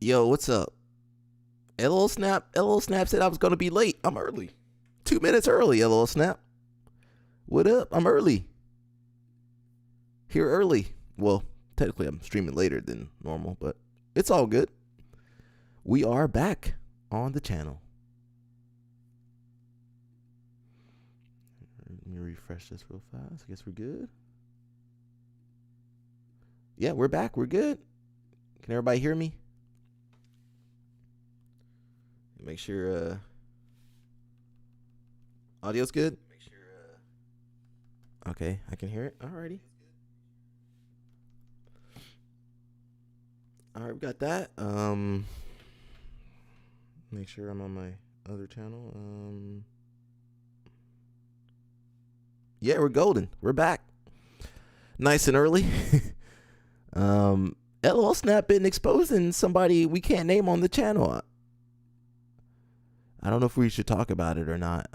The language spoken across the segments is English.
Yo, what's up? LOL Snap said I was going to be late. I'm early. 2 minutes early, LOL Snap. What up? I'm early. Here early. Well, technically I'm streaming later than normal, but it's all good. We are back on the channel. Let me refresh this real fast. I guess we're good. Yeah, we're back. We're good. Can everybody hear me? Make sure audio's good. Okay, I can hear it. Alrighty. All right, we got that. Make sure I'm on my other channel. Yeah, we're golden. We're back. Nice and early. LOL Snap been exposing somebody we can't name on the channel. I don't know if we should talk about it or not.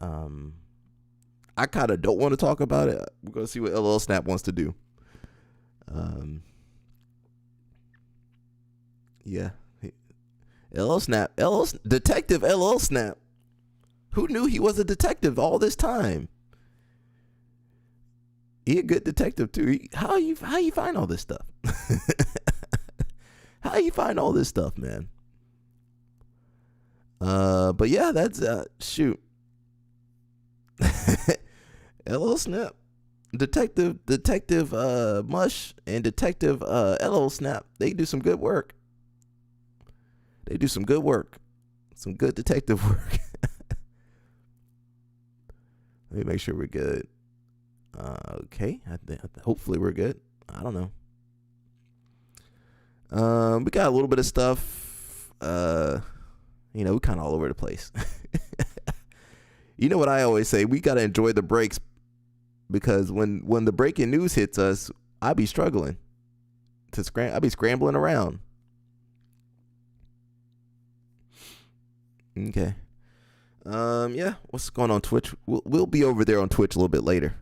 I kind of don't want to talk about it. We're going to see what LOL Snap wants to do. Yeah. LOL Snap. Detective LOL Snap. Who knew he was a detective all this time? He a good detective too. How you find all this stuff? How you find all this stuff, man? But yeah, that's shoot. LOL Snap, Detective Mush and Detective LOL Snap. They do some good work. Some good detective work. Let me make sure we're good. Okay, hopefully we're good. I don't know. We got a little bit of stuff. We kind of all over the place. You know what I always say? We got to enjoy the breaks, because when the breaking news hits us, I be struggling to I be scrambling around. Okay. Yeah. What's going on Twitch? We'll be over there on Twitch a little bit later.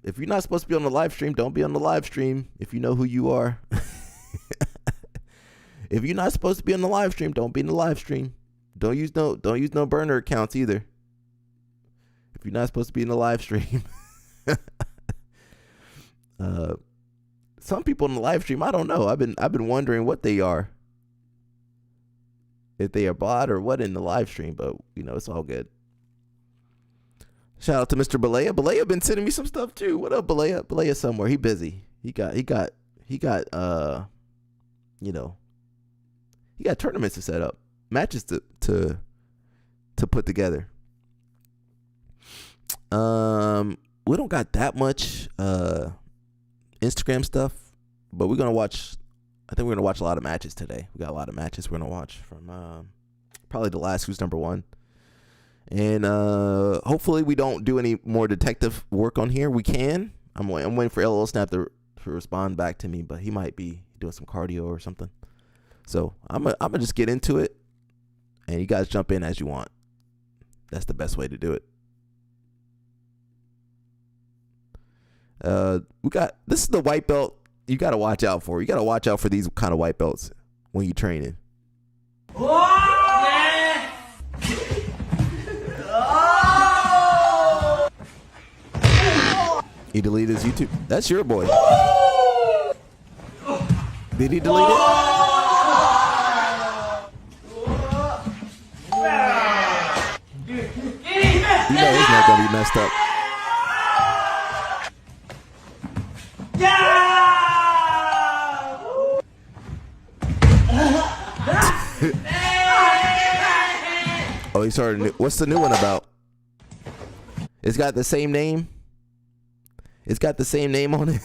If you're not supposed to be on the live stream, don't be on the live stream. If you know who you are. If you're not supposed to be on the live stream, don't be in the live stream. Don't use no burner accounts either. If you're not supposed to be in the live stream. Some people in the live stream, I don't know. I've been wondering what they are. If they are bot or what in the live stream, but it's all good. Shout out to Mr. Balea. Balea been sending me some stuff too. What up, Balea? Balea somewhere. He busy. He got he got tournaments to set up, matches to put together. We don't got that much Instagram stuff, but we're gonna watch. I think we're gonna watch a lot of matches today. We got a lot of matches we're gonna watch from probably the last Who's Number One, and hopefully we don't do any more detective work on here. We can. I'm waiting for LOL Snap to respond back to me, but he might be doing some cardio or something. So I'm gonna just get into it, and you guys jump in as you want. That's the best way to do it. This is the white belt you got to watch out for. You got to watch out for these kind of white belts when you're training. Oh! He deleted his YouTube. That's your boy. Did he delete it? You know it's not gonna be messed up. Oh, he started. What's the new one about? It's got the same name. It's got the same name on it.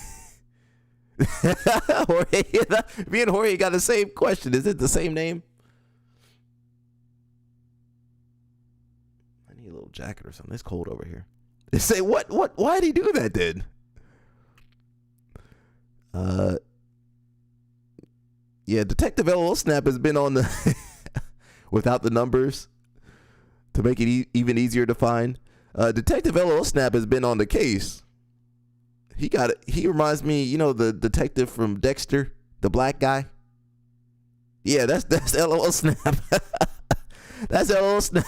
Jorge, me and Jorge got the same question. Is it the same name? I need a little jacket or something. It's cold over here. They say what? Why did he do that then? Yeah, Detective LOL Snap has been on the without the numbers to make it even easier to find. Detective LOL Snap has been on the case. He reminds me, you know, the detective from Dexter, the black guy. Yeah, that's LOL Snap. That's LOL Snap.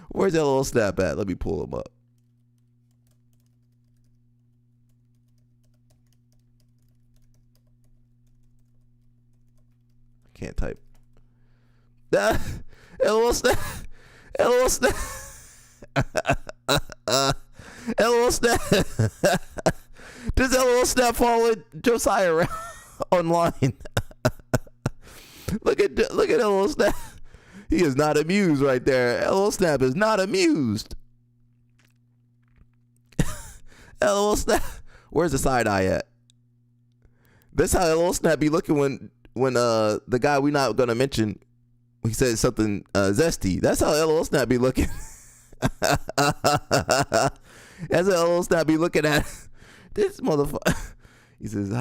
Where's LOL Snap at? Let me pull him up. Can't type. LOL Snap. LOL Snap. LOL Snap. Does LOL Snap follow Josiah around online? Look at LOL Snap. He is not amused right there. LOL Snap is not amused. LOL Snap. Where's the side eye at? That's how LOL Snap be looking when the guy we not gonna mention, he said something zesty. That's how LOL Snap be looking. That's how LOL Snap be looking at this motherfucker. He says,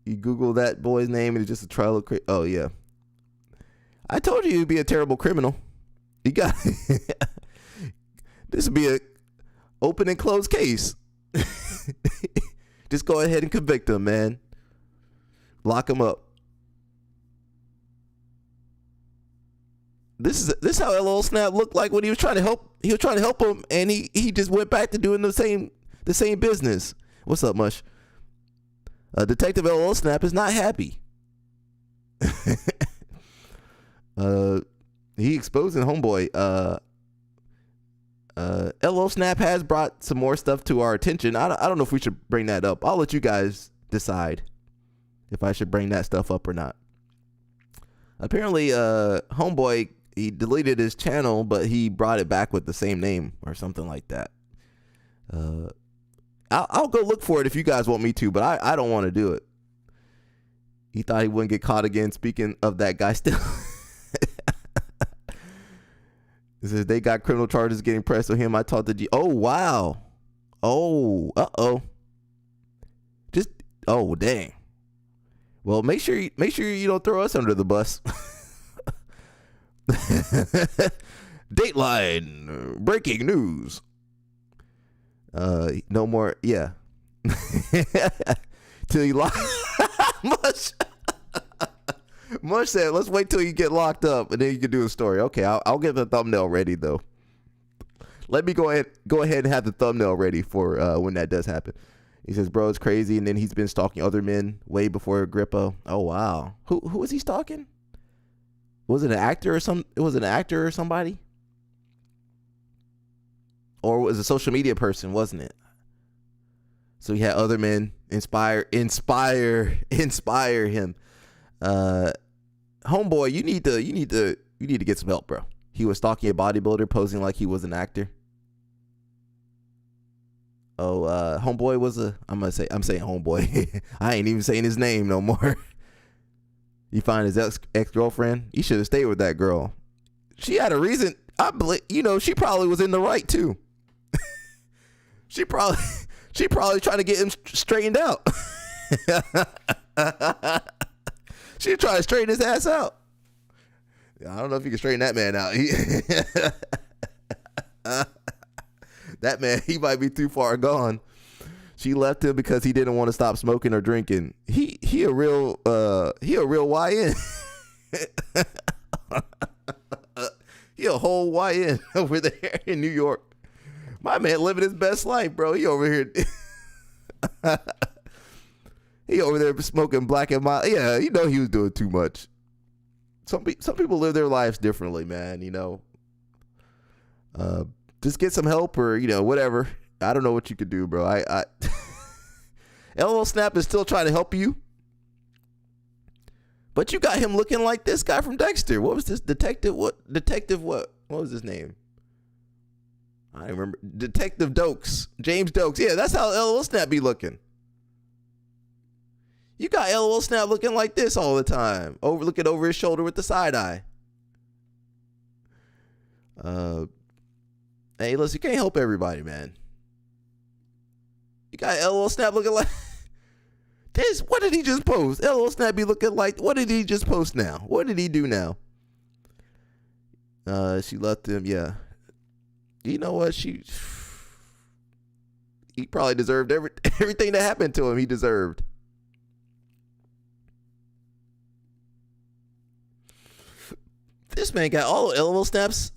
you Google that boy's name and it's just a trial of oh yeah. I told you you'd be a terrible criminal. You got this would be a open and closed case. Just go ahead and convict him, man. Lock him up. This is how LOL Snap looked like when he was trying to help. He was trying to help him, and he just went back to doing the same business. What's up, Mush? Detective LOL Snap is not happy. He exposing homeboy. LOL Snap has brought some more stuff to our attention. I don't know if we should bring that up. I'll let you guys decide if I should bring that stuff up or not. Apparently, homeboy, he deleted his channel, but he brought it back with the same name or something like that. I'll go look for it if you guys want me to, but I don't want to do it. He thought he wouldn't get caught again. Speaking of that guy still. It says they got criminal charges getting pressed on him. I talked to G. Oh, wow. Oh, uh-oh. Oh, dang. Well, make sure you don't throw us under the bus. Dateline, breaking news. No more, yeah. Till you lock. Mush said, let's wait till you get locked up and then you can do a story. Okay, I'll get the thumbnail ready though. Let me go ahead and have the thumbnail ready for when that does happen. He says, bro, it's crazy, and then he's been stalking other men way before Agrippa. Oh wow. Who was he stalking? Was it an actor or somebody? Or was it a social media person, wasn't it? So he had other men inspire him. Homeboy, you need to get some help, bro. He was stalking a bodybuilder, posing like he was an actor. Oh, homeboy was I'm saying homeboy. I ain't even saying his name no more. You find his ex-girlfriend. You should have stayed with that girl. She had a reason. I believe, she probably was in the right too. She probably trying to get him straightened out. She tried to straighten his ass out. I don't know if you can straighten that man out. That man, he might be too far gone. She left him because he didn't want to stop smoking or drinking. He a real YN. He a whole YN over there in New York. My man living his best life, bro. He over here. He over there smoking black and mild. Yeah, he was doing too much. Some people live their lives differently, man. Just get some help or whatever. I don't know what you could do, bro. I LOL Snap is still trying to help you, but you got him looking like this guy from Dexter. What was this detective? What was his name? I don't remember. Detective Dokes, James Dokes. Yeah, that's how LOL Snap be looking. You got LOL Snap looking like this all the time, looking over his shoulder with the side eye. Hey, listen, you can't help everybody, man. You got LOL Snap looking like this. What did he just post? LOL Snap be looking like. What did he just post now? What did he do now? She left him. Yeah. You know what? He probably deserved everything that happened to him. He deserved. This man got all elbow snaps.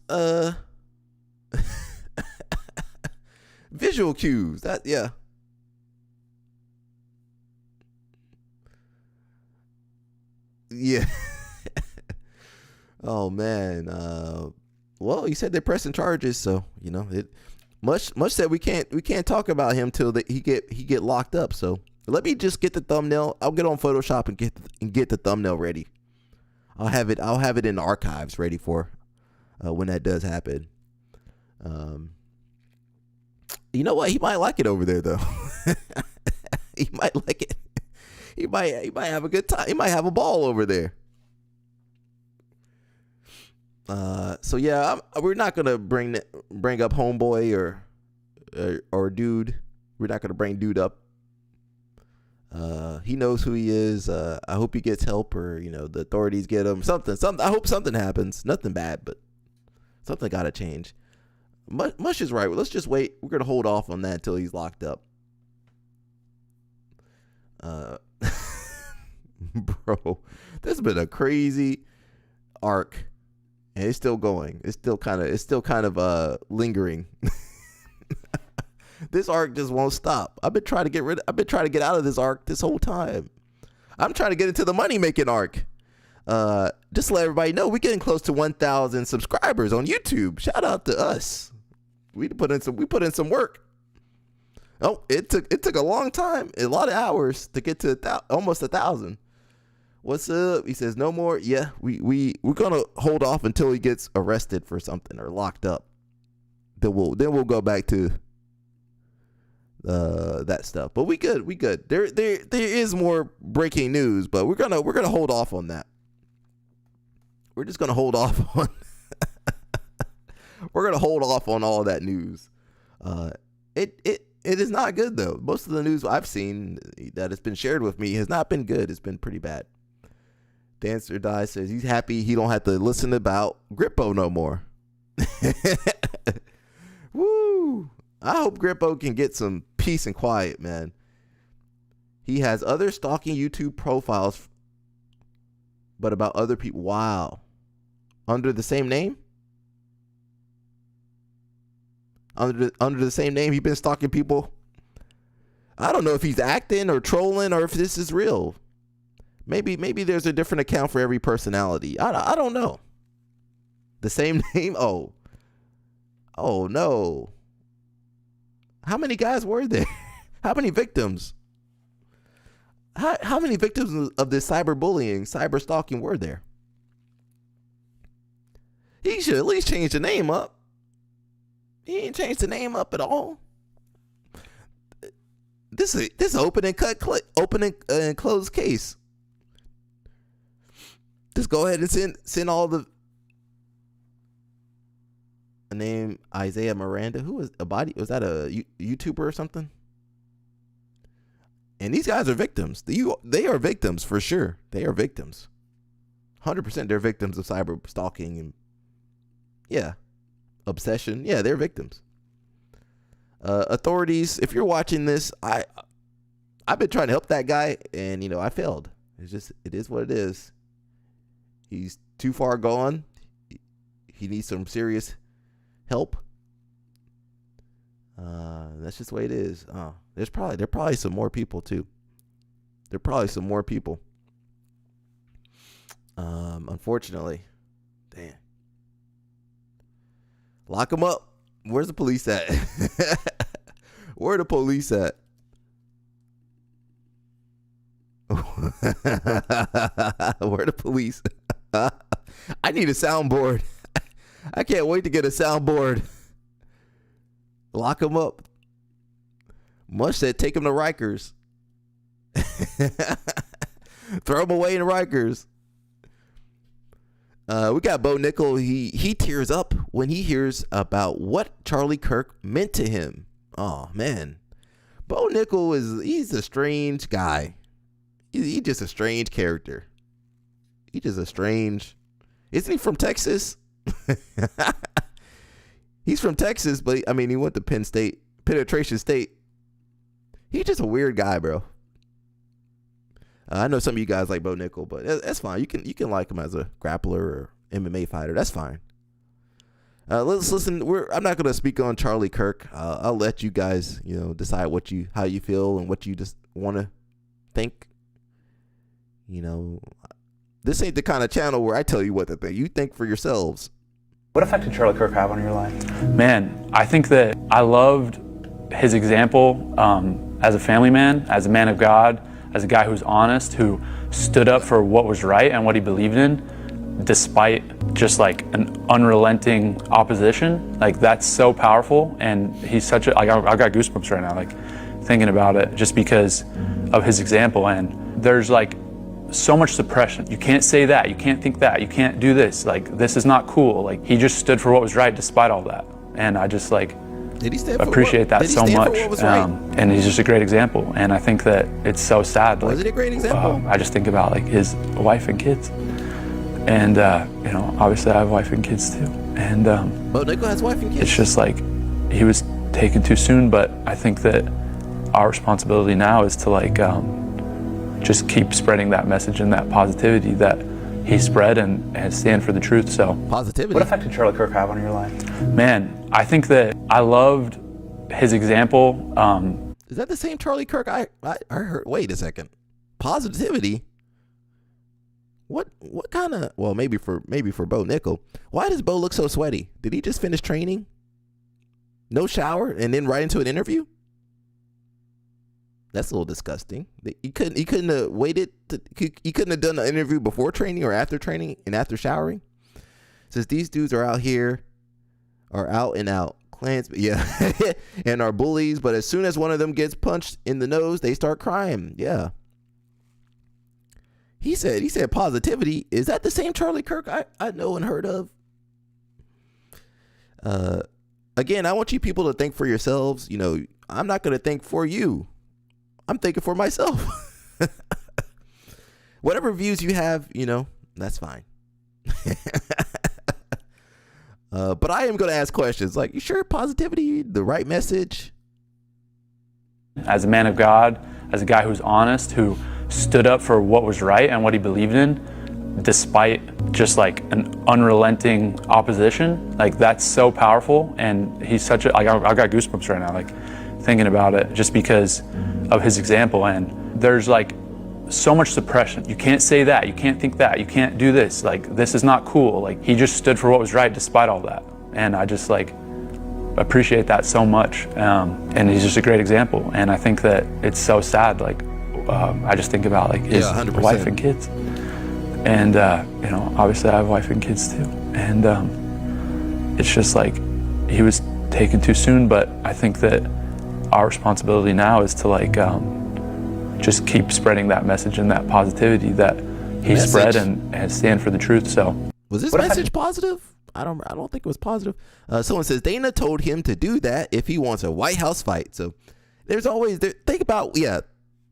Visual cues. That yeah. Yeah. Oh man. Well, he said they're pressing charges, so much that we can't talk about him till he get locked up. So let me just get the thumbnail. I'll get on Photoshop and get the thumbnail ready. I'll have it in the archives ready for when that does happen. You know what? He might like it over there though. He might like it. He might have a good time. He might have a ball over there. So yeah, we're not gonna bring up homeboy or dude. We're not gonna bring dude up. He knows who he is. I hope he gets help, or the authorities get him. Something. I hope something happens. Nothing bad, but something gotta change. Mush is right. Let's just wait. We're gonna hold off on that until he's locked up. Bro, this has been a crazy arc. And it's still going. It's still kind of lingering. This arc just won't stop. I've been trying to get out of this arc this whole time. I'm trying to get into the money making arc. Just to let everybody know, we're getting close to 1,000 subscribers on YouTube. Shout out to us. We put in some work. Oh, it took a long time, a lot of hours to get to almost 1,000. What's up? He says no more. Yeah, we're gonna hold off until he gets arrested for something or locked up. Then we'll go back to that stuff. But we good. There is more breaking news, but we're gonna hold off on that. We're just gonna hold off on. We're gonna hold off on all that news. It is not good though. Most of the news I've seen that has been shared with me has not been good. It's been pretty bad. Dancer Die says he's happy he don't have to listen about Grippo no more. Woo! I hope Grippo can get some peace and quiet, man. He has other stalking YouTube profiles, but about other people. Wow. Under the same name? Under the same name, he's been stalking people. I don't know if he's acting or trolling or if this is real. Maybe there's a different account for every personality. I don't know. The same name? Oh no. How many guys were there? How many victims? How many victims of this cyberbullying, cyber stalking were there? He should at least change the name up. He ain't changed the name up at all. This is open and close case. Just go ahead and send all the name Isaiah Miranda. Who was a body? Was that a YouTuber or something? And these guys are victims. They are victims for sure. They are victims. 100% they're victims of cyber stalking and obsession. Yeah, they're victims. Authorities, if you're watching this, I've been trying to help that guy and I failed. It is what it is. He's too far gone. He needs some serious help. That's just the way it is. There are probably some more people too. There are probably some more people. Unfortunately, damn. Lock him up. Where's the police at? Where are the police at? Where the police? I need a soundboard. I can't wait to get a soundboard. Lock him up. Mush said take him to Rikers. Throw him away in Rikers. We got Bo Nickel. He tears up when he hears about what Charlie Kirk meant to him. Oh man, Bo Nickel he's a strange guy. He's just a strange character. He's just a strange. Isn't he from Texas? He's from Texas, but I mean he went to Penetration State. He's just a weird guy, bro. I know some of you guys like Bo Nickel, but that's fine. You can like him as a grappler or MMA fighter. That's fine. Let's listen. I'm not going to speak on Charlie Kirk. I'll let you guys, decide how you feel and what you just want to think. This ain't the kind of channel where I tell you what to think. You think for yourselves. What effect did Charlie Kirk have on your life? Man, I think that I loved his example as a family man, as a man of God, as a guy who's honest, who stood up for what was right and what he believed in, despite just like an unrelenting opposition. Like, that's so powerful, and he's such a, I've got goosebumps right now, like thinking about it, just because of his example. And there's like so much suppression. You can't say that, you can't think that, you can't do this, like this is not cool. Like, he just stood for what was right despite all that. And I just like appreciate that so much. And he's just a great example. And I think that it's so sad. Was it a great example? I just think about like his wife and kids. And obviously I have wife and kids too. And Bo Nickel has wife and kids. It's just like he was taken too soon. But I think that our responsibility now is to like just keep spreading that message and that positivity that he spread and stand for the truth. So positivity. What effect did Charlie Kirk have on your life? Man, I think that I loved his example. Is that the same Charlie Kirk I heard? Wait a second. Positivity? What kind of, well, maybe for Bo Nickel. Why does Bo look so sweaty? Did he just finish training? No shower and then right into an interview? That's a little disgusting. He couldn't have waited. He couldn't have done the interview before training or after training and after showering. Says these dudes are out and out clans, yeah, and are bullies. But as soon as one of them gets punched in the nose, they start crying. Yeah. He said positivity. Is that the same Charlie Kirk I know and heard of? Again, I want you people to think for yourselves. I'm not going to think for you. I'm thinking for myself. Whatever views you have, that's fine. But I am going to ask questions like, you sure positivity, the right message? As a man of God, as a guy who's honest, who stood up for what was right and what he believed in, despite just like an unrelenting opposition. Like, that's so powerful. And he's such a, I've got goosebumps right now, like thinking about it, just because of his example. And there's like so much suppression. You can't say that, you can't think that, you can't do this, like this is not cool. Like, he just stood for what was right despite all that. And I just like appreciate that so much. And he's just a great example. And I think that it's so sad. Like, I just think about like his wife and kids. And obviously I have wife and kids too. And it's just like he was taken too soon. But I think that our responsibility now is to like just keep spreading that message and that positivity that he spread and stand for the truth. So was this message positive? I don't think it was positive. Someone says Dana told him to do that if he wants a White House fight. So there's always think about, yeah,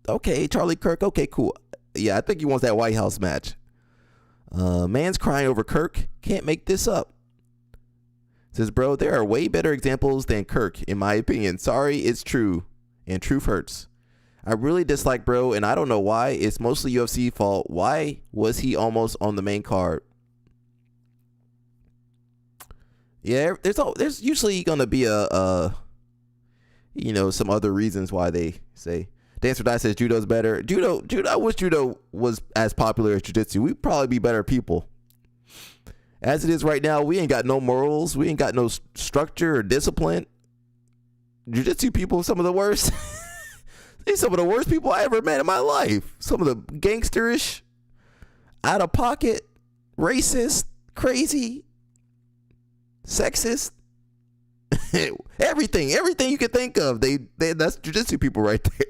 okay, Charlie Kirk, okay, cool. Yeah, I think he wants that White House match. Man's crying over Kirk. Can't make this up. Says, bro, there are way better examples than Kirk, in my opinion. Sorry, it's true. And truth hurts. I really dislike bro, and I don't know why. It's mostly UFC fault. Why was he almost on the main card? Yeah, there's usually gonna be some other reasons why they say. Dance or Die says judo's better. Judo. I wish judo was as popular as jiu-jitsu. We'd probably be better people. As it is right now, we ain't got no morals. We ain't got no structure or discipline. Jiu-jitsu people, some of the worst. These some of the worst people I ever met in my life. Some of the gangsterish, out of pocket, racist, crazy, sexist. everything you could think of. That's jiu-jitsu people right there.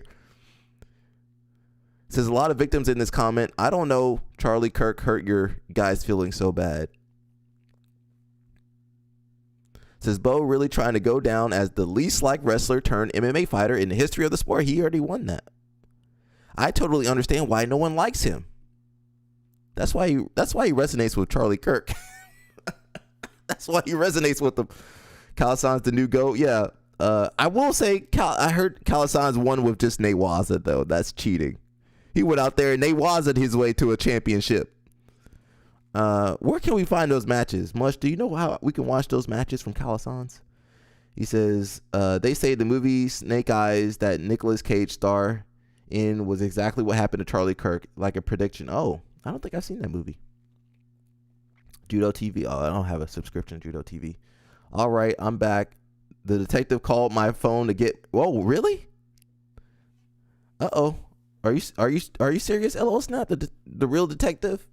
Says a lot of victims in this comment. I don't know. Charlie Kirk hurt your guys' feeling so bad. Says Bo really trying to go down as the least liked wrestler turned MMA fighter in the history of the sport. He already won that. I totally understand why no one likes him. That's why he resonates with Charlie Kirk. That's why he resonates with the Kalasan's the new GOAT. Yeah. I will say, I heard Calasanz won with just Nate Waza, though. That's cheating. He went out there and Nate Waza'd his way to a championship. Where can we find those matches? Mush, do you know how we can watch those matches from Calasanz? He says, they say the movie Snake Eyes that Nicolas Cage star in was exactly what happened to Charlie Kirk, like a prediction. Oh, I don't think I've seen that movie. Judo TV. Oh, I don't have a subscription to Judo TV. All right, I'm back. The detective called my phone to get. Whoa, really? Uh-oh. Are you serious? LOL Snap, the real detective?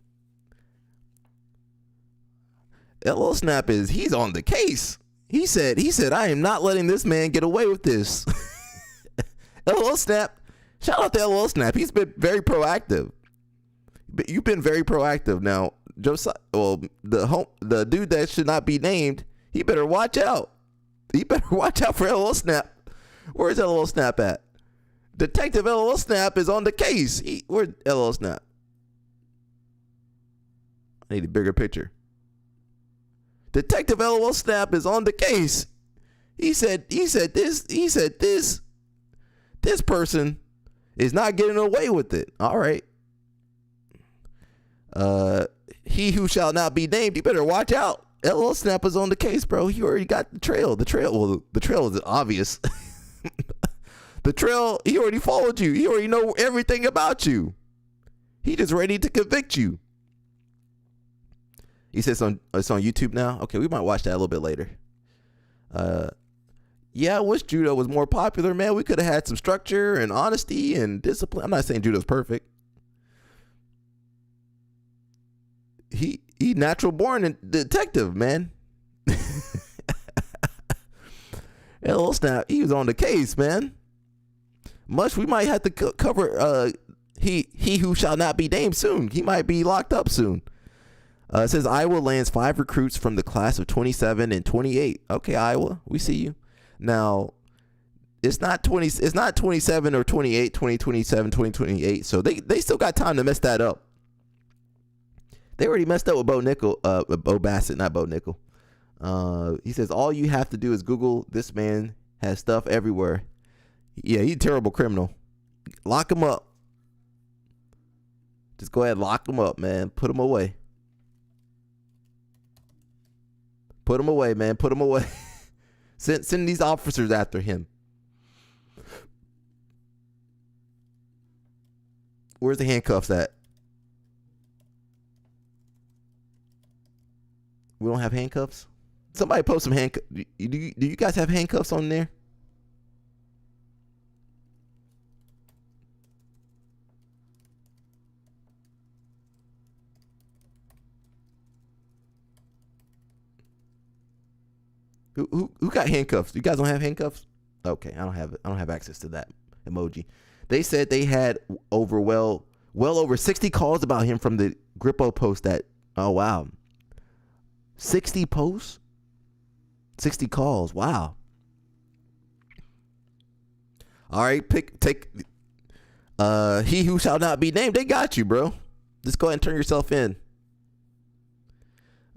LOL Snap he's on the case. He said, I am not letting this man get away with this. LOL Snap. Shout out to LOL Snap. He's been very proactive. But you've been very proactive. Now, Josiah, well, the dude that should not be named, he better watch out. He better watch out for LOL Snap. Where's LOL Snap at? Detective LOL Snap is on the case. Where's LOL Snap? I need a bigger picture. Detective LOL Snap is on the case. He said this person is not getting away with it. All right. He who shall not be named, you better watch out. LOL Snap is on the case, bro. He already got the trail. The trail is obvious. The trail, he already followed you. He already know everything about you. He just ready to convict you. He says it's on YouTube now. Okay, we might watch that a little bit later. Yeah, I wish judo was more popular, man. We could have had some structure and honesty and discipline. I'm not saying judo's perfect. He natural born detective, man. LOL Snap, he was on the case, man. Much we might have to cover he who shall not be named soon. He might be locked up soon. It says Iowa lands 5 recruits from the class of 27 and 28. Okay, Iowa, we see you. Now, it's not 27 or 28, 2027, 2028. So they still got time to mess that up. They already messed up with Bo Bassett, not Bo Nickel. He says all you have to do is Google this man has stuff everywhere. Yeah, he's a terrible criminal. Lock him up. Just go ahead and lock him up, man. Put him away. Put him away, man. Put him away. Send these officers after him. Where's the handcuffs at? We don't have handcuffs? Somebody post some handcuffs. Do you guys have handcuffs on there? Who got handcuffs? You guys don't have handcuffs? Okay, I don't have access to that emoji. They said they had well over 60 calls about him from the Grippo post that. Oh wow. 60 posts? 60 calls. Wow. All right, take he who shall not be named. They got you, bro. Just go ahead and turn yourself in.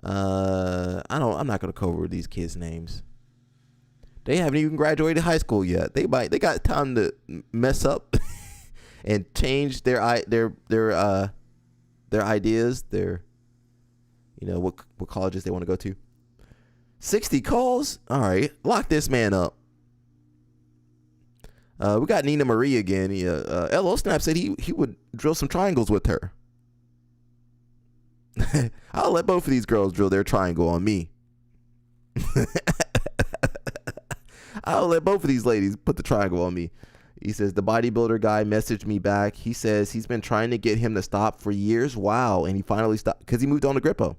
I'm not gonna cover these kids' names. They haven't even graduated high school yet. They got time to mess up and change their ideas, what colleges they want to go to. 60 calls? All right, lock this man up. We got Nina Marie again. LO Snap said he would drill some triangles with her. I'll let both of these girls drill their triangle on me. I'll let both of these ladies put the triangle on me. He says the bodybuilder guy messaged me back. He says he's been trying to get him to stop for years. Wow. And he finally stopped because he moved on to Grippo.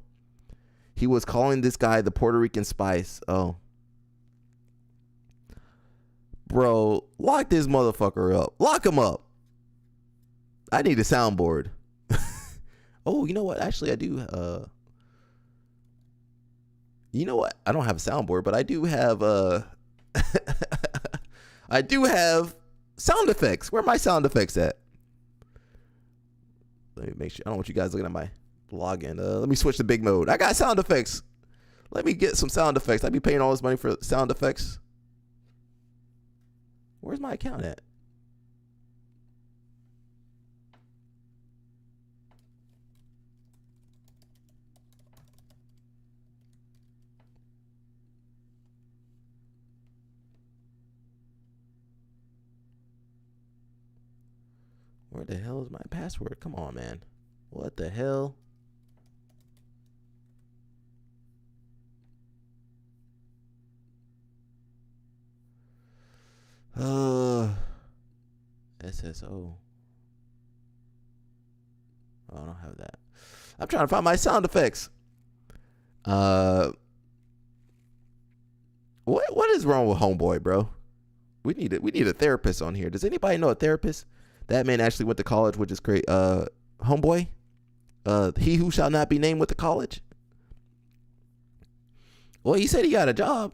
He was calling this guy the Puerto Rican Spice. Oh. Bro, lock this motherfucker up. Lock him up. I need a soundboard. Oh, you know what? Actually, I do. You know what? I don't have a soundboard, but I do have I do have sound effects. Where are my sound effects at? Let me make sure. I don't want you guys looking at my login. Let me switch to big mode. I got sound effects. Let me get some sound effects. I'd be paying all this money for sound effects. Where's my account at? Where the hell is my password? Come on, man. What the hell? SSO. Oh, I don't have that. I'm trying to find my sound effects. What is wrong with homeboy, bro? We need a therapist on here. Does anybody know a therapist? That man actually went to college, which is great. Homeboy, he who shall not be named, went to college. Well, he said he got a job.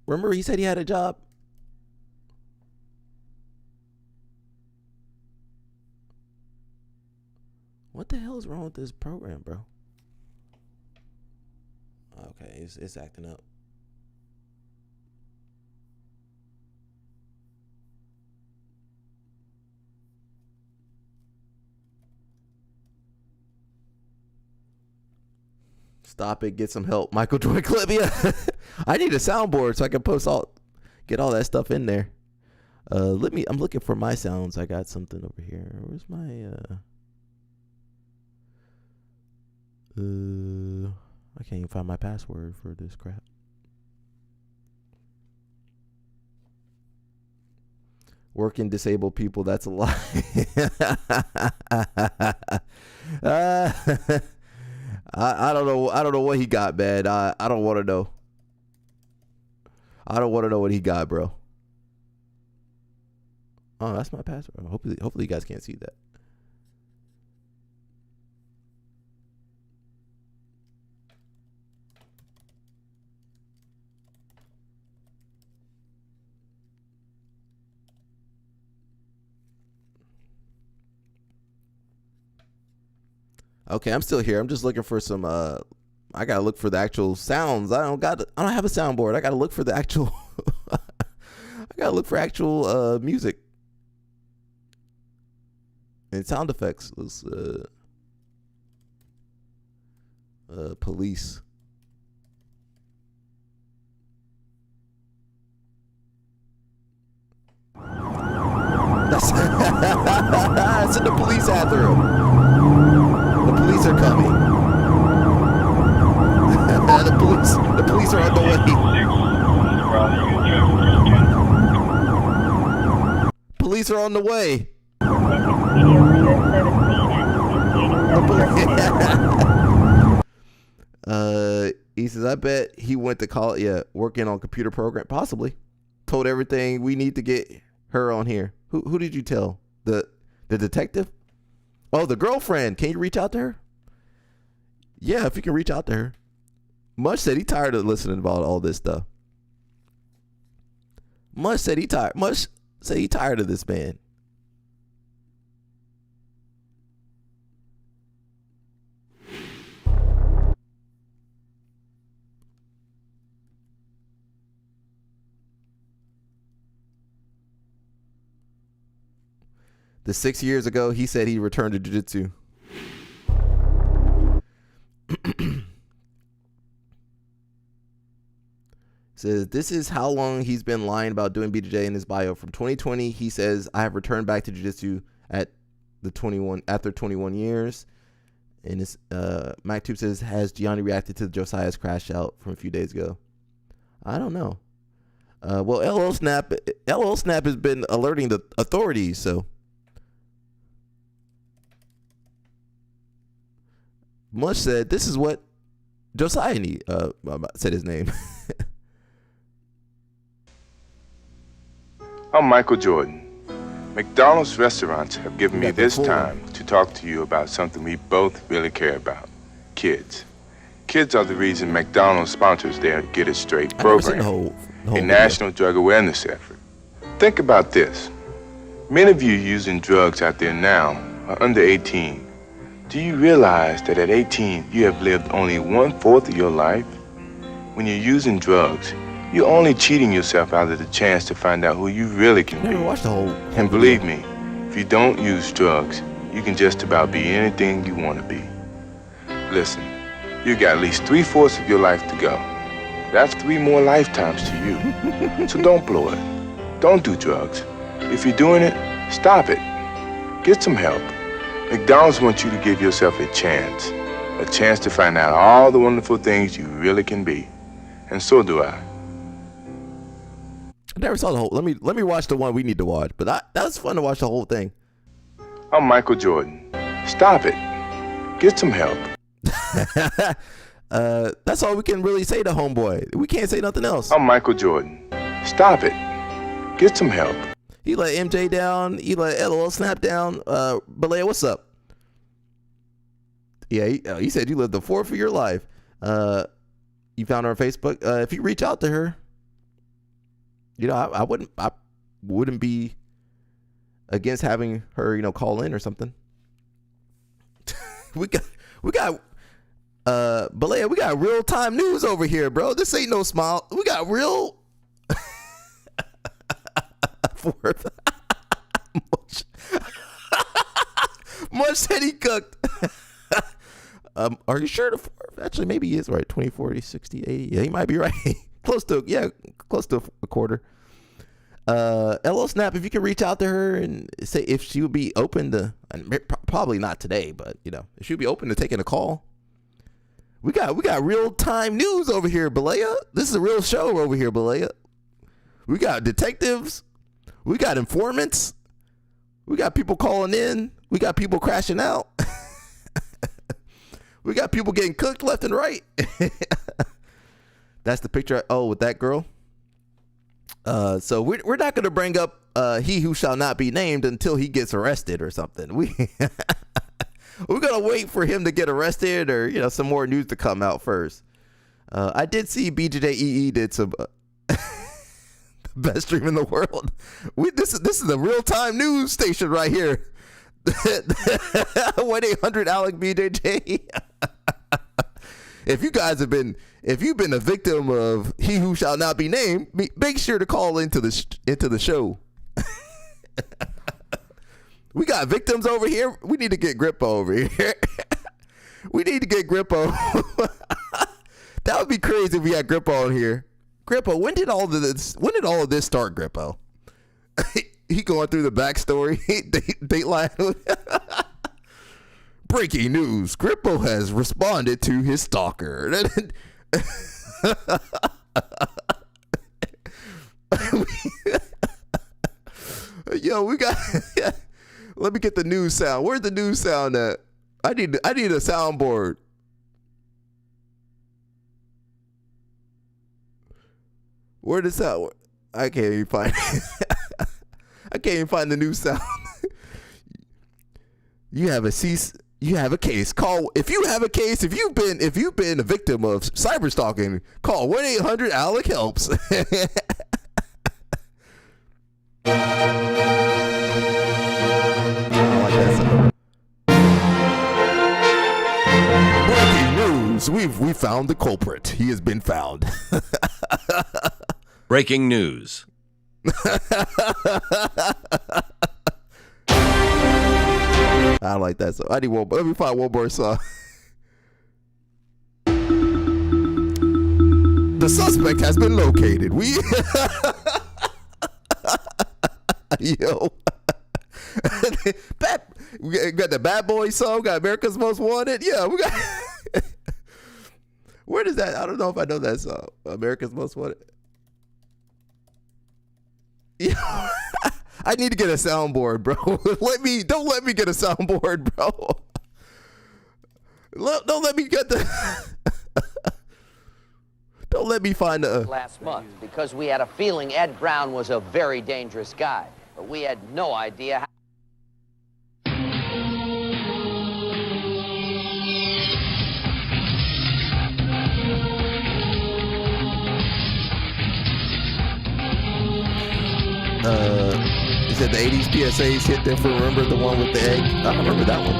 Remember, he said he had a job. What the hell is wrong with this program, bro? Okay, it's acting up. Stop it. Get some help. Michael Jordan clip. Yeah. I need a soundboard so I can get all that stuff in there. I'm looking for my sounds. I got something over here. Where's my, I can't even find my password for this crap. Working disabled people, that's a lie. I don't know. I don't know what he got, man. I don't want to know. I don't want to know what he got, bro. Oh, that's my password. Hopefully you guys can't see that. Okay, I'm still here. I'm just looking for some. I gotta look for the actual sounds. I don't have a soundboard. I gotta look for the actual. I gotta look for actual music and sound effects. Let's police. That's it's in the police after him. The police are coming. the police are on the way. Police are on the way. He says, I bet he went to college, working on computer program, possibly. Told everything we need to get her on here. Who did you tell? The detective? Oh, the girlfriend. Can you reach out to her? Yeah, if you can reach out to her. Mush said he tired of listening about all this stuff. Mush said he tired of this man. The 6 years ago, he said he returned to jiu-jitsu. Says this is how long he's been lying about doing BJJ in his bio. From 2020, he says, I have returned back to jiu-jitsu after 21 years. And this MacTube says, has Gianni reacted to Josiah's crash out from a few days ago? I don't know. Well, LL Snap has been alerting the authorities, so. Mush said, this is what Josiah said his name. I'm Michael Jordan. McDonald's restaurants have given me this time to talk to you about something we both really care about. Kids. Kids are the reason McDonald's sponsors their Get It Straight program, a national drug awareness effort. Think about this. Many of you using drugs out there now are under 18. Do you realize that at 18, you have lived only 1/4 of your life? When you're using drugs, You're only cheating yourself out of the chance to find out who you really can be. Never watched the whole And believe me, if you don't use drugs, you can just about be anything you want to be. Listen, you got at least 3/4 of your life to go. That's 3 more lifetimes to you. So don't blow it. Don't do drugs. If you're doing it, stop it. Get some help. McDonald's wants you to give yourself a chance to find out all the wonderful things you really can be. And so do I. I never saw the whole. Let me watch the one we need to watch. But that was fun to watch the whole thing. I'm Michael Jordan. Stop it. Get some help. That's all we can really say to homeboy. We can't say nothing else. I'm Michael Jordan. Stop it. Get some help. He let MJ down. He let LOL Snap down. Balea, what's up? Yeah, he said you lived the 4th of your life. You found her on Facebook. If you reach out to her, you know, I wouldn't be against having her, call in or something. we got Balea, we got real time news over here, bro. This ain't no smile. We got real fourth. Much said he cooked. Are you sure the 4th? Actually, maybe he is right. 20, 40, 60, 80. Yeah, he might be right. close to a quarter. LO Snap, if you can reach out to her and say if she would be open to, and probably not today, but if she would be open to taking a call. We got real time news over here, Balea. This is a real show over here, Balea. We got detectives. We got informants. We got people calling in. We got people crashing out. We got people getting cooked left and right. That's the picture. With that girl. So we're not going to bring up he who shall not be named until he gets arrested or something. We're going to wait for him to get arrested or, some more news to come out first. I did see BJJ did some best stream in the world. This is a real-time news station right here. 1-800-ALEC-BJJ. If you've been a victim of he who shall not be named, make sure to call into the show. We got victims over here. We need to get Grippo over here. We need to get Grippo. That would be crazy if we had Grippo on here. Grippo, when did all of this start, Grippo? He going through the backstory. Dateline. Breaking news. Grippo has responded to his stalker. Yo, we got. Let me get the news sound. Where's the news sound at? I need a soundboard. Where the sound? I can't even find it. I can't even find the news sound. You have a case. Call if you have a case. If you've been a victim of cyber stalking, call 1-800-ALEC-HELPS. Breaking news. We found the culprit. He has been found. Breaking news. I like that song. I need one. Let me find one more song. The suspect has been located. We yo. We got the Bad Boy song. Got America's Most Wanted. Yeah, we got. Where does that? I don't know if I know that song. America's Most Wanted. Yeah. I need to get a soundboard, bro. Don't let me get a soundboard, bro. Don't let me get the. Don't let me find a. Last month, because we had a feeling Ed Brown was a very dangerous guy, but we had no idea how. He said the 80s PSAs hit them for remember the one with the egg. I remember that one.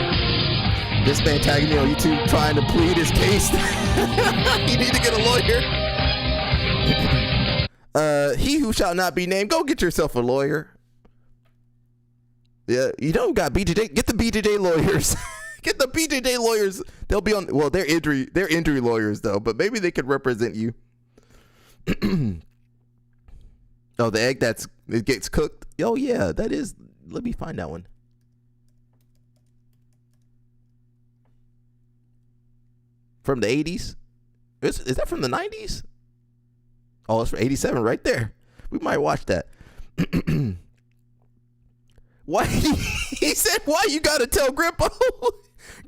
This man tagging me on YouTube trying to plead his case. You need to get a lawyer. He who shall not be named, go get yourself a lawyer. Yeah, you don't got BJJ. Get the BJJ lawyers. Get the BJJ lawyers. They'll be on. Well, they're injury lawyers though, but maybe they could represent you. Oh, the egg it gets cooked. Oh yeah, that is. Let me find that one. From the 80s. Is that from the 90s? Oh, it's from 87 right there. We might watch that. Why? He said, why you got to tell Grippo?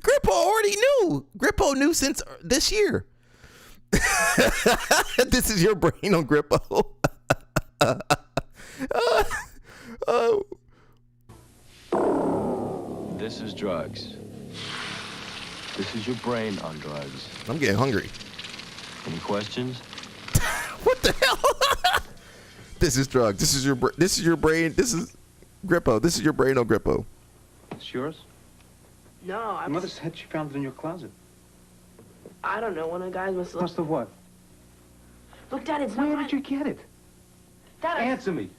Grippo already knew. Grippo knew since this year. This is your brain on Grippo. This is drugs. This is your brain on drugs. I'm getting hungry. Any questions? What the hell? This is drugs. This is your brain. This is Grippo. This is your brain on Grippo. It's yours? No, Your mother said she found it in your closet. I don't know. One of the guys must have... Must have what? Look, Dad, it's not Where mine. did you get it? Dad, Answer me.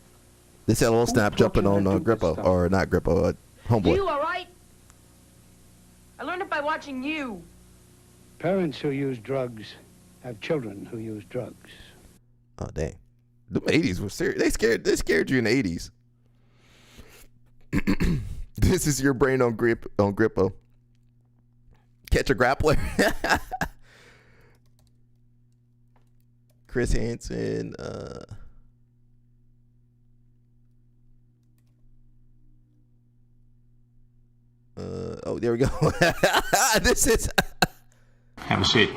This had a little snap jumping on Grippo. Or not Grippo, homeboy. You, all right? I learned it by watching you. Parents who use drugs have children who use drugs. Oh, dang. The 80s were serious. They scared you in the 80s. This is your brain on Grippo. Catch a grappler. Chris Hansen. Oh, there we go. This is. Have a seat.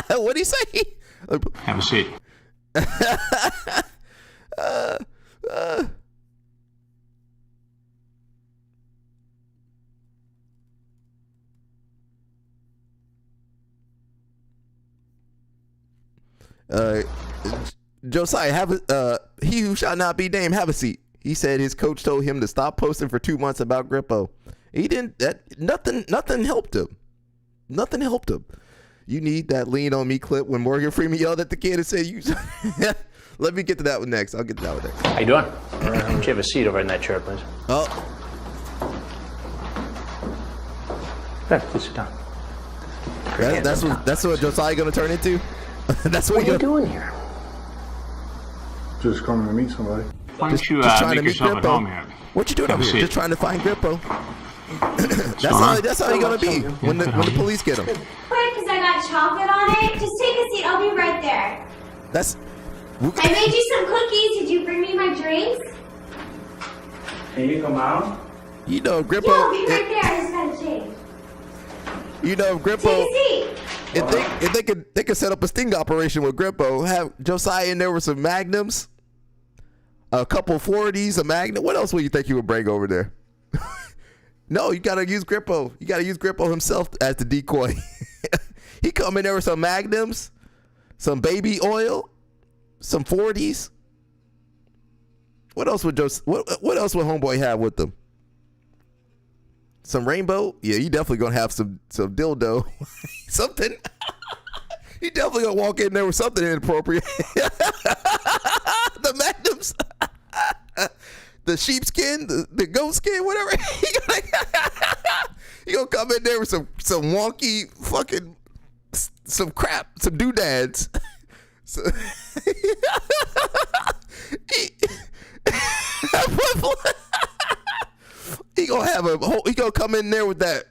What'd he say? Have a seat. Josiah, he who shall not be named, have a seat. He said his coach told him to stop posting for 2 months about Grippo. He didn't. Nothing helped him. Nothing helped him. You need that lean on me clip when Morgan Freeman yelled at the kid and said, "You." Let me get to that one next. I'll get to that one next. How you doing? Why don't you have a seat over in that chair, please? Oh, There, please sit down. that's what Josiah gonna turn into. That's What what are you doing here? Just coming to meet somebody. Why Just don't you trying to make meet yourself at Grippo. home here? What you doing Have over a here? seat. Just trying to find Grippo. fine. That's how he gonna be when the police get him. Quick, because I got chocolate on it. Just take a seat. I'll be right there. That's. I made you some cookies. Did you bring me my drinks? Can you come out? You know, Grippo. Yeah, I'll be right there. I just gotta change. You know, Grippo. Take a seat. If they could set up a sting operation with Grippo, have Josiah in there with some Magnums, a couple 40s, a Magnum. What else would you think he would bring over there? No, you gotta use Grippo. You gotta use Grippo himself as the decoy. He come in there with some Magnums, some baby oil, some 40s. What else would what else would homeboy have with them? Some rainbow? Yeah, you definitely gonna have some dildo. Something. He definitely gonna walk in there with something inappropriate. The Magnums. The sheepskin, the goat skin, whatever. He gonna come in there with some wonky fucking some crap, some doodads. So, he gonna come in there with that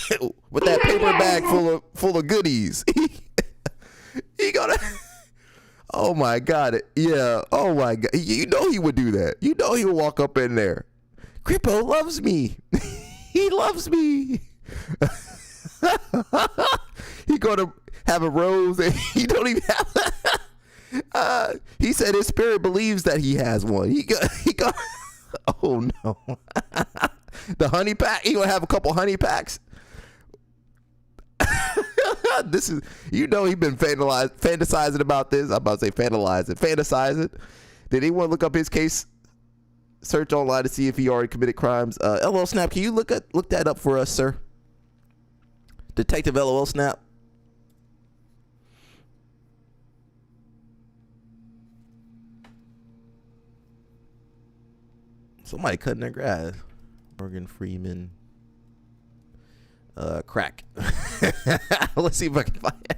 paper bag full of goodies. He gonna. Oh my God! Yeah. Oh my God! You know he would do that. You know he would walk up in there. Grippo loves me. He loves me. He gonna have a rose and he don't even have. He said his spirit believes that he has one. He got. Oh no. The honey pack. He gonna have a couple honey packs. This is, you know, he been fantasizing about this. I'm about to say fantasizing. Did anyone look up his case? Search online to see if he already committed crimes. LL Snap, can you look that up for us, sir? Detective LOL Snap. Somebody cutting their grass. Morgan Freeman. Crack. Let's see if I can find it.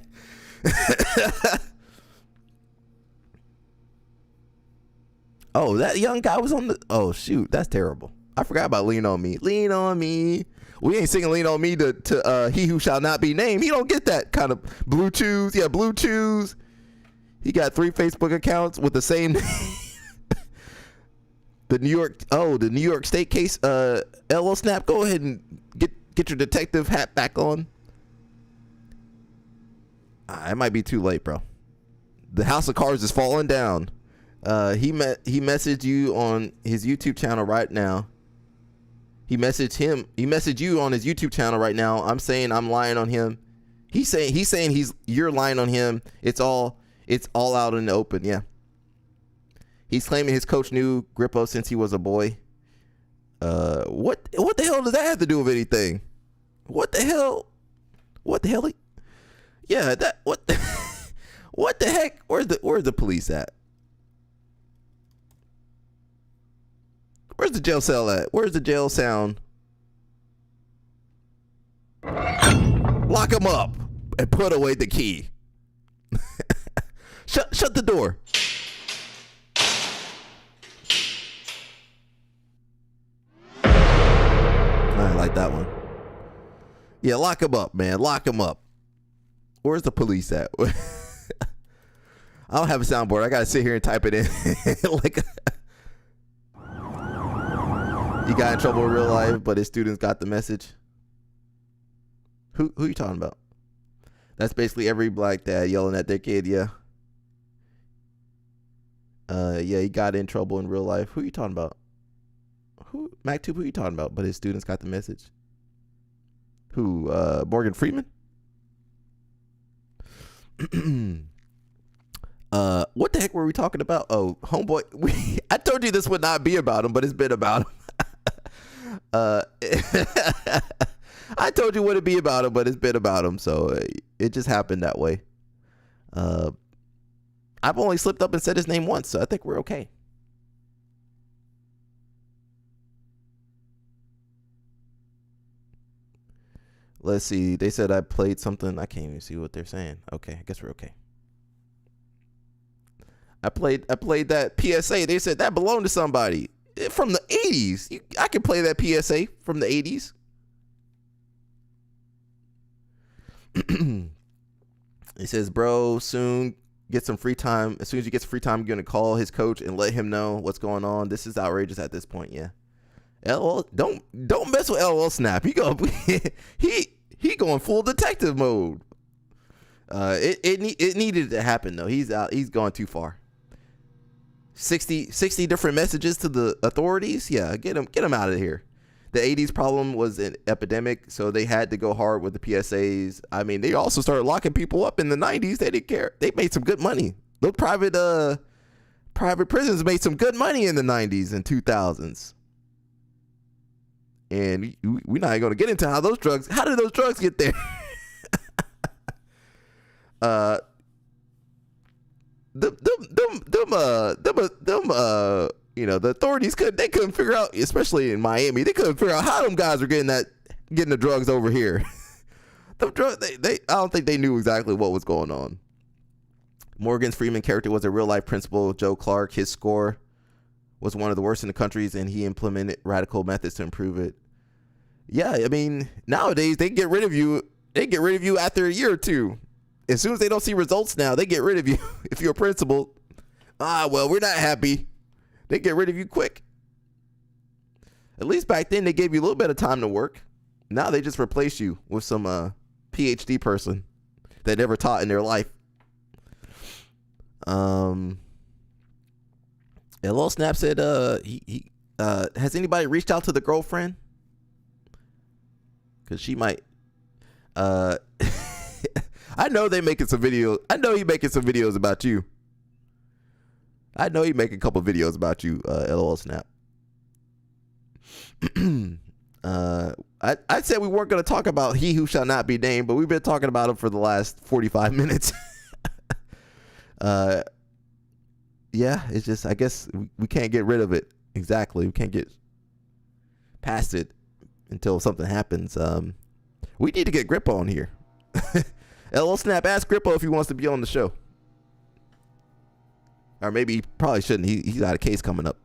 Oh, that young guy was on the. Oh shoot, that's terrible. I forgot about Lean on Me. Lean on Me. We ain't singing Lean on Me to He Who Shall Not Be Named. He don't get that kind of blue chews. Yeah, blue chews. He got 3 Facebook accounts with the same name. The New York State case. LO Snap. Go ahead and get your detective hat back on. It might be too late, bro. The house of cards is falling down. He messaged you on his YouTube channel right now. He messaged you on his YouTube channel right now. I'm saying I'm lying on him. He's saying you're lying on him. It's all out in the open. Yeah. He's claiming his coach knew Grippo since he was a boy. What the hell does that have to do with anything? What the hell? Yeah, what the heck? Where's the police at? Where's the jail cell at? Where's the jail sound? Lock him up and put away the key. Shut the door. I like that one. Yeah, lock him up, man. Lock him up. Where's the police at? I don't have a soundboard. I gotta sit here and type it in. He got in trouble in real life, but his students got the message. Who you talking about? That's basically every black dad yelling at their kid. Yeah. Yeah, he got in trouble in real life. Who you talking about? MacTube, who you talking about? But his students got the message. Who? Morgan Freeman? What the heck were we talking about? Oh, homeboy. I told you this would not be about him, but it's been about him. I told you what it'd be about him, but it's been about him, so it just happened that way. I've only slipped up and said his name once, so I think we're okay. Let's see. They said I played something. I can't even see what they're saying. Okay, I guess we're okay. I played that PSA. They said that belonged to somebody from the 80s. I can play that PSA from the 80s. He says, bro, soon get some free time. As soon as you get some free time, you're going to call his coach and let him know what's going on. This is outrageous at this point. Yeah. LOL, don't mess with LOL Snap. He going full detective mode. It needed to happen though. He's gone too far. 60 different messages to the authorities. Yeah, get him out of here. The 80s problem was an epidemic, so they had to go hard with the PSAs. I mean, they also started locking people up in the 90s. They didn't care. They made some good money. Those private prisons made some good money in the 90s and 2000s. And we're not going to get into how did those drugs get there? The authorities couldn't figure out, especially in Miami, they couldn't figure out how them guys were getting the drugs over here. I don't think they knew exactly what was going on. Morgan Freeman character was a real life principal, Joe Clark. His score was one of the worst in the countries, and he implemented radical methods to improve it. Yeah, I mean, nowadays they get rid of you. They get rid of you after a year or two. As soon as they don't see results now, they get rid of you. If you're a principal, well, we're not happy. They get rid of you quick. At least back then they gave you a little bit of time to work. Now they just replace you with some PhD person that never taught in their life. LO Snap said he has anybody reached out to the girlfriend? Because she might. I know they making some videos. I know he making some videos about you. I know he making a couple videos about you, LOL Snap. I said we weren't going to talk about He Who Shall Not Be Named, but we've been talking about him for the last 45 minutes. Yeah, it's just, I guess we can't get rid of it. Exactly. We can't get past it until something happens. We need to get Grippo on here. LO Snap, ask Grippo if he wants to be on the show. Or maybe he probably shouldn't. He's got a case coming up.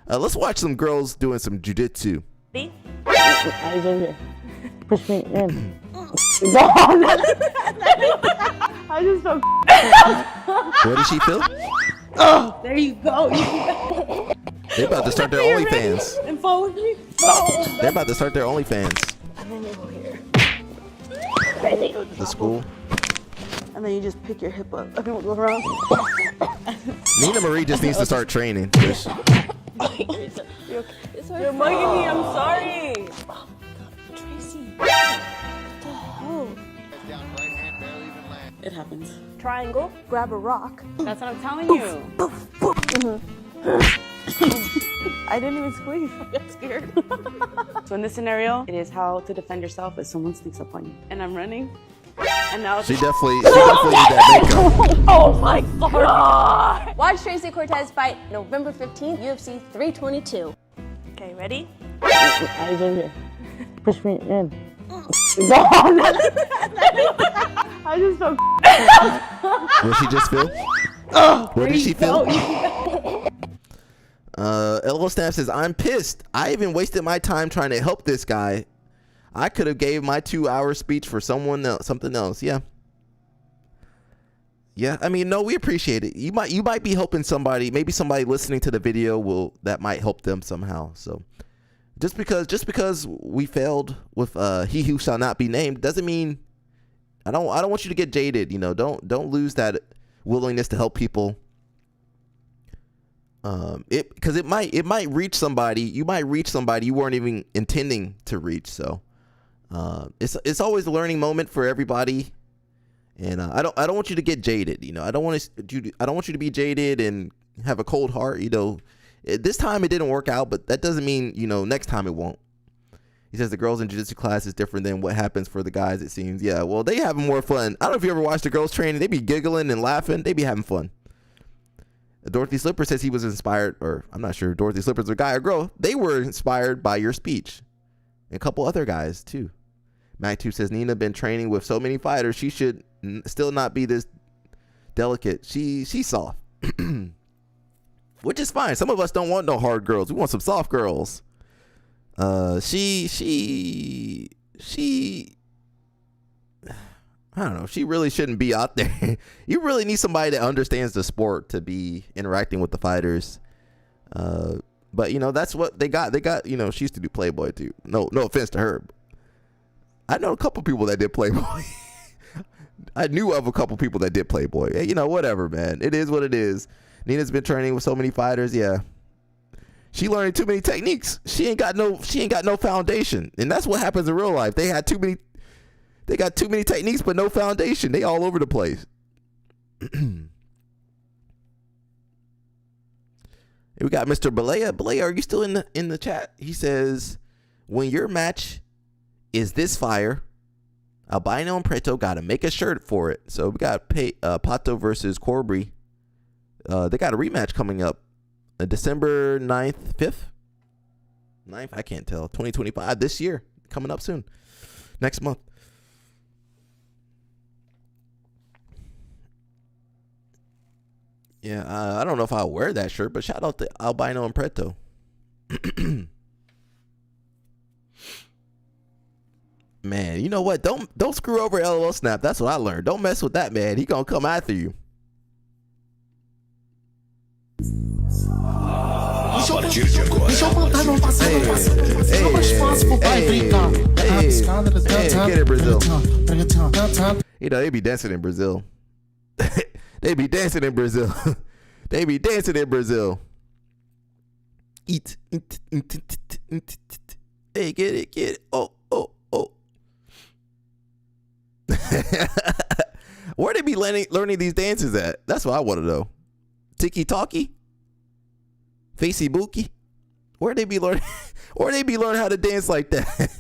Let's watch some girls doing some jiu-jitsu. Eyes over here. Push me in. I just felt. What did she feel? Oh, there you go. They're about to start their OnlyFans. And forward me. They're about to start their OnlyFans. And then you go here. The school. And then you just pick your hip up. I mean, go around. Nina Marie just needs to start training. You're mugging me. I'm sorry. Oh, Tracy. What the hell? It happens. Triangle, grab a rock. That's what I'm telling you. I didn't even squeeze. I got scared. So in this scenario, it is how to defend yourself if someone sneaks up on you. And I'm running. And now She definitely need that makeup. Oh my God. Watch Tracy Cortez fight November 15th, UFC 322. Okay, ready? Eyes over here. Push me in. I just felt. What did she just feel? What did she feel? LO Snap says, I'm pissed. I even wasted my time trying to help this guy. I could have gave my 2-hour speech for someone else, something else. Yeah. Yeah, I mean, no, we appreciate it. You might be helping somebody. Maybe somebody listening to the video that might help them somehow. So just because we failed with he who shall not be named doesn't mean I don't want you to get jaded. You know, don't lose that willingness to help people. Because it might reach somebody. You might reach somebody you weren't even intending to reach. So it's always a learning moment for everybody. And I don't want you to get jaded. You know, I don't want you to be jaded and have a cold heart. You know, this time it didn't work out, but that doesn't mean, you know, next time it won't. He says the girls in jiu-jitsu class is different than what happens for the guys, it seems. Yeah, well, they have more fun. I don't know if you ever watched the girls training. They be giggling and laughing. They be having fun. Dorothy Slipper says he was inspired, or I'm not sure if Dorothy Slipper's a guy or girl. They were inspired by your speech. And a couple other guys, too. Mac2 says, Nina been training with so many fighters. She should still not be this delicate. She's soft. Which is fine. Some of us don't want no hard girls. We want some soft girls. She I don't know. She really shouldn't be out there. You really need somebody that understands the sport to be interacting with the fighters. But you know, that's what they got. They got, you know, she used to do Playboy too. No offense to her. I know a couple people that did Playboy. I knew of a couple people that did Playboy. Hey, you know, whatever, man. It is what it is. Nina's been training with so many fighters. Yeah. She learning too many techniques. She ain't got no foundation. And that's what happens in real life. They got too many techniques, but no foundation. They all over the place. We got Mr. Balea. Balea, are you still in the chat? He says, when your match is this fire, Albino and Preto got to make a shirt for it. So we got Pato versus Corbry. They got a rematch coming up. December 9th, 5th? 9th? I can't tell. 2025. This year. Coming up soon. Next month. Yeah, I don't know if I'll wear that shirt, but shout out to Albino and Preto. Man, you know what? Don't screw over LOL Snap. That's what I learned. Don't mess with that man. He gonna come after you. Get it, Brazil. You know, they be dancing in Brazil. They be dancing in Brazil. They be dancing in Brazil. Eat. Hey, get it. Oh. Where they be learning these dances at? That's what I want to know. Tiki-talkie? Facey Bookie? Where they be learning? Or they be learning how to dance like that?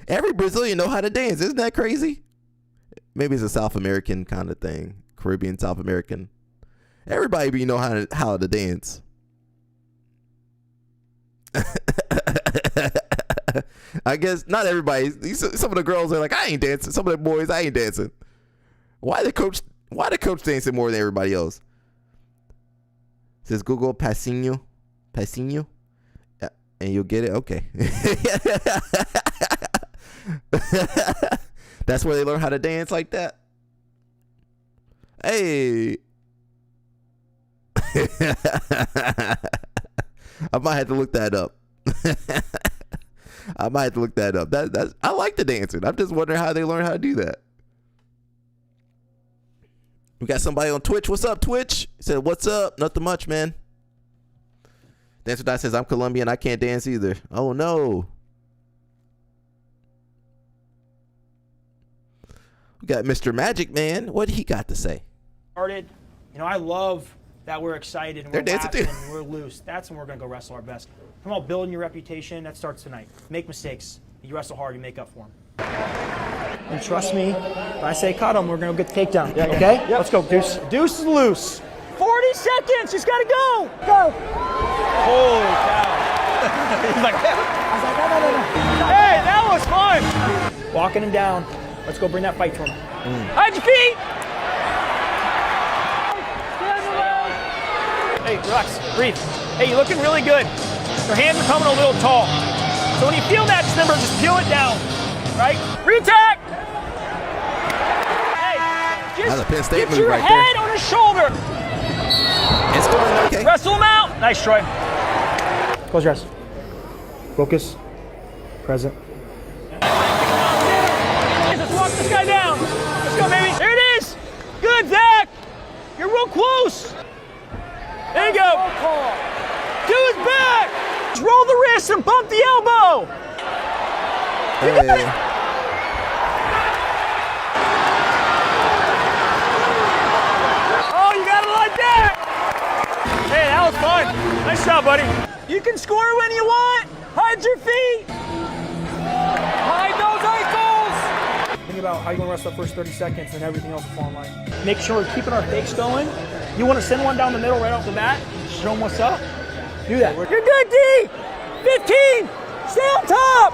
Every Brazilian know how to dance. Isn't that crazy? Maybe it's a South American kind of thing. Caribbean, South American. Everybody be know how to dance. I guess not everybody. Some of the girls are like, I ain't dancing. Some of the boys, I ain't dancing. Why the coach dancing more than everybody else? Says Google Passinho. Yeah, and you'll get it. Okay. That's where they learn how to dance like that. Hey. I might have to look that up. I like the dancing. I'm just wondering how they learn how to do that. We got somebody on Twitch. What's up, Twitch? He said, what's up? Nothing much, man. Dancer Dot says, I'm Colombian. I can't dance either. Oh, no. We got Mr. Magic Man. What he got to say? Started. I love that we're excited and we're laughing and we're loose. That's when we're going to go wrestle our best. Come on, building your reputation. That starts tonight. Make mistakes. You wrestle hard, you make up for them. And trust me, when I say cut him, we're going to get the takedown. Okay? Yep. Let's go, Deuce. Deuce is loose. 40 seconds. Just got to go. Go. Holy cow. He's like, no. Hey, that was fun. Walking him down. Let's go bring that fight to him. Hide your feet. Hey, relax, breathe. Hey, you're looking really good. Your hands are coming a little tall. So when you feel that, just remember, just peel it down, right? Re-attack! Hey, just get your head on his shoulder. It's going okay. Wrestle him out. Nice, Troy. Close your eyes. Focus. Present. Let's walk this guy down. Let's go, baby. There it is. Good, Zach. You're real close. There you go. To his back. Just roll the wrist and bump the elbow. You got it. Oh, you got it like that. Hey, that was fun. Nice job, buddy. You can score when you want. Hide your feet. Hide those ankles. Think about how you're going to wrestle the first 30 seconds and everything else will fall in line. Make sure we're keeping our fakes going. You want to send one down the middle right off the bat? Show them what's up. Do that. You're good, D. 15. Stay on top.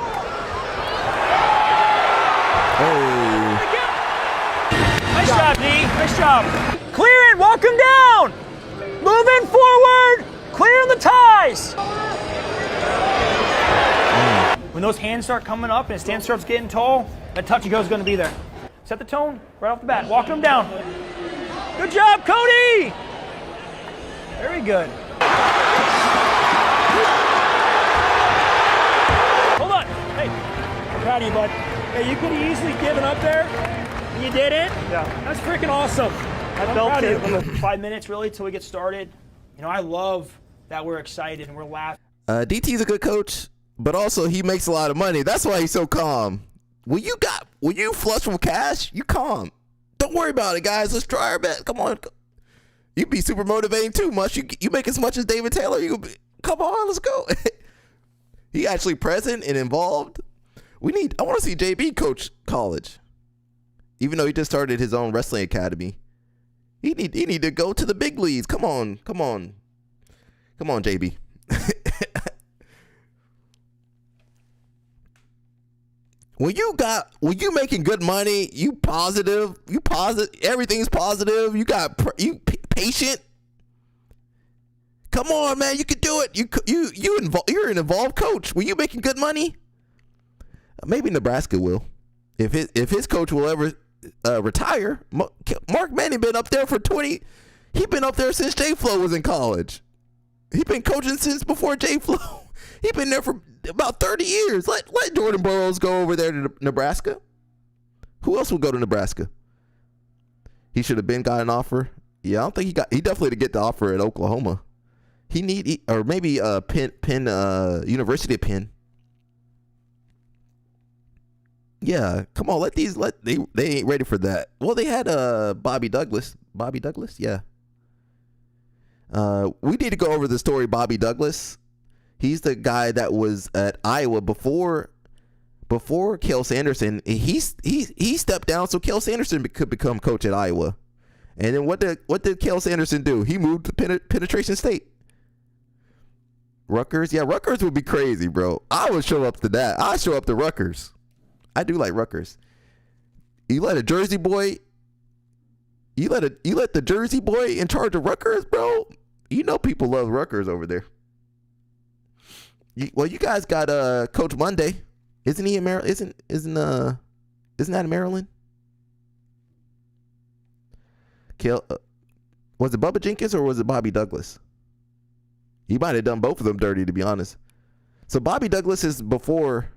Oh. Nice job, D. Nice job. Clear it. Walk him down. Moving forward. Clearing the ties. When those hands start coming up and his stance starts getting tall, that touch and go is going to be there. Set the tone right off the bat. Walking him down. Good job, Cody! Very good. Hold on. Hey, I'm proud of you, bud. Hey, you could have easily given up there, and you didn't. Yeah. That's freaking awesome. I'm proud of you. 5 minutes, really, till we get started. I love that we're excited and we're laughing. DT's a good coach, but also he makes a lot of money. That's why he's so calm. When you flush with cash, you calm. Don't worry about it, guys. Let's try our best. Come on. You be super motivating too much. You make as much as David Taylor. Come on, let's go. He actually present and involved. I want to see JB coach college. Even though he just started his own wrestling academy. He need to go to the big leagues. Come on, JB. When you making good money, you positive, everything's positive. You patient. Come on, man, you can do it. You're an involved coach. When you making good money, maybe Nebraska will. If his coach will ever retire. Mark Manning been up there for 20. He been up there since J Flo was in college. He been coaching since before J Flo. He been there for about 30 years. Let Jordan Burroughs go over there to Nebraska. Who else would go to Nebraska? He should have got an offer. Yeah, I don't think he definitely did get the offer at Oklahoma. Or maybe Penn University of Penn. Yeah, come on, they ain't ready for that. Well, they had Bobby Douglas, yeah. We need to go over the story Bobby Douglas. He's the guy that was at Iowa before Cale Sanderson. He stepped down so Cale Sanderson could become coach at Iowa. And then what did Cael Sanderson do? He moved to Penetration State. Rutgers? Yeah, Rutgers would be crazy, bro. I would show up to that. I'd show up to Rutgers. I do like Rutgers. You let a Jersey boy, you let the Jersey boy in charge of Rutgers, bro. You know people love Rutgers over there. You guys got Coach Monday. Isn't he in Maryland? Isn't that in Maryland? Was it Bubba Jenkins or was it Bobby Douglas? He might have done both of them dirty, to be honest. So Bobby Douglas is before.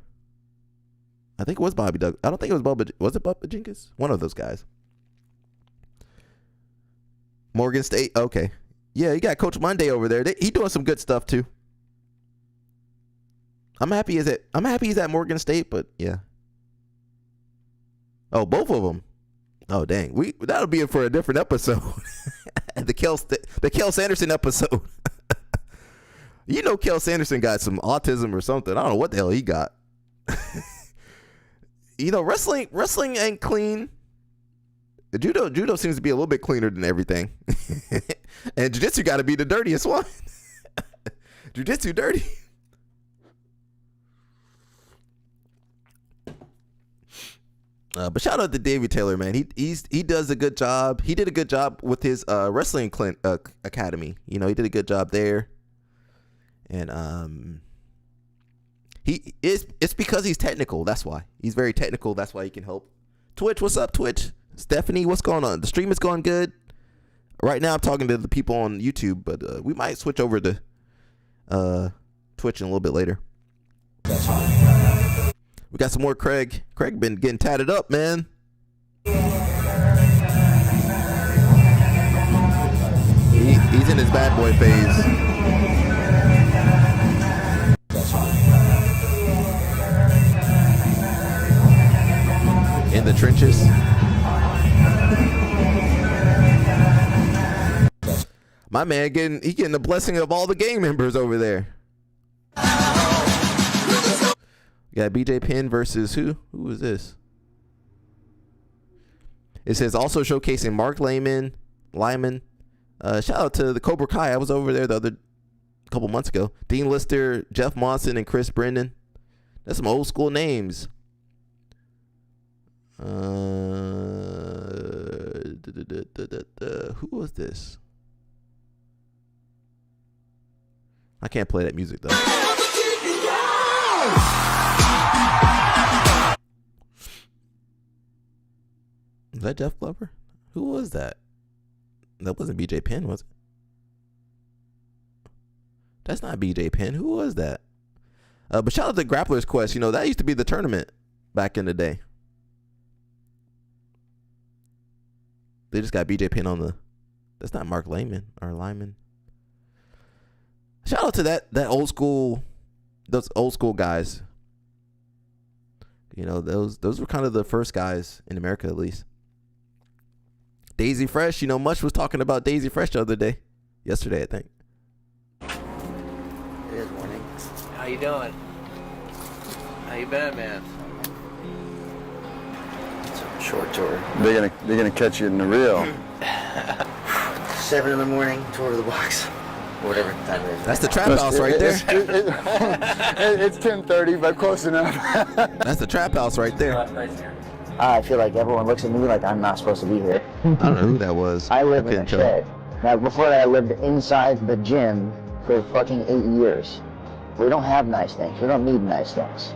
I think it was Bobby Douglas. I don't think it was Bubba. Was it Bubba Jenkins? One of those guys. Morgan State. Okay. Yeah, you got Coach Monday over there. He doing some good stuff too. I'm happy he's at Morgan State, but yeah. Oh, both of them. Oh dang, that'll be it for a different episode. the Cael Sanderson episode. You know, Cael Sanderson got some autism or something. I don't know what the hell he got. You know, wrestling ain't clean. Judo seems to be a little bit cleaner than everything. And jiu-jitsu got to be the dirtiest one. Jiu-jitsu dirty. But shout out to Davey Taylor, man. He does a good job. He did a good job with his wrestling academy. You know, he did a good job there. And it's because he's technical. That's why. He's very technical. That's why he can help. Twitch, what's up, Twitch? Stephanie, what's going on? The stream is going good. Right now I'm talking to the people on YouTube, but we might switch over to Twitch in a little bit later. We got some more Craig. Craig been getting tatted up, man. He's in his bad boy phase. In the trenches. My man getting the blessing of all the gang members over there. You got BJ Penn versus who? Who is this? It says also showcasing Mark Lyman. Shout out to the Cobra Kai. I was over there the other couple months ago. Dean Lister, Jeff Monson, and Chris Brendan. That's some old school names. Who was this? I can't play that music though. Is that Jeff Glover? Who was that? That wasn't BJ Penn, was it? That's not BJ Penn. Who was that? But shout out to Grappler's Quest. You know, that used to be the tournament back in the day. They just got BJ Penn on the. That's not Mark Lyman or Lyman. Shout out to that old school, those old school guys. You know, those were kind of the first guys in America, at least. Daisy Fresh, you know, Mush was talking about Daisy Fresh the other day. Yesterday, I think. It is morning. How you doing? How you been, man? It's a short tour. They're gonna catch you in the real. 7 in the morning, tour of the box. Whatever time it is. That's the trap house right there. It's 10:30, but close enough. That's the trap house right there. I feel like everyone looks at me like I'm not supposed to be here. I don't know who that was. I live in a shed. Now, before that, I lived inside the gym for fucking 8 years. We don't have nice things. We don't need nice things.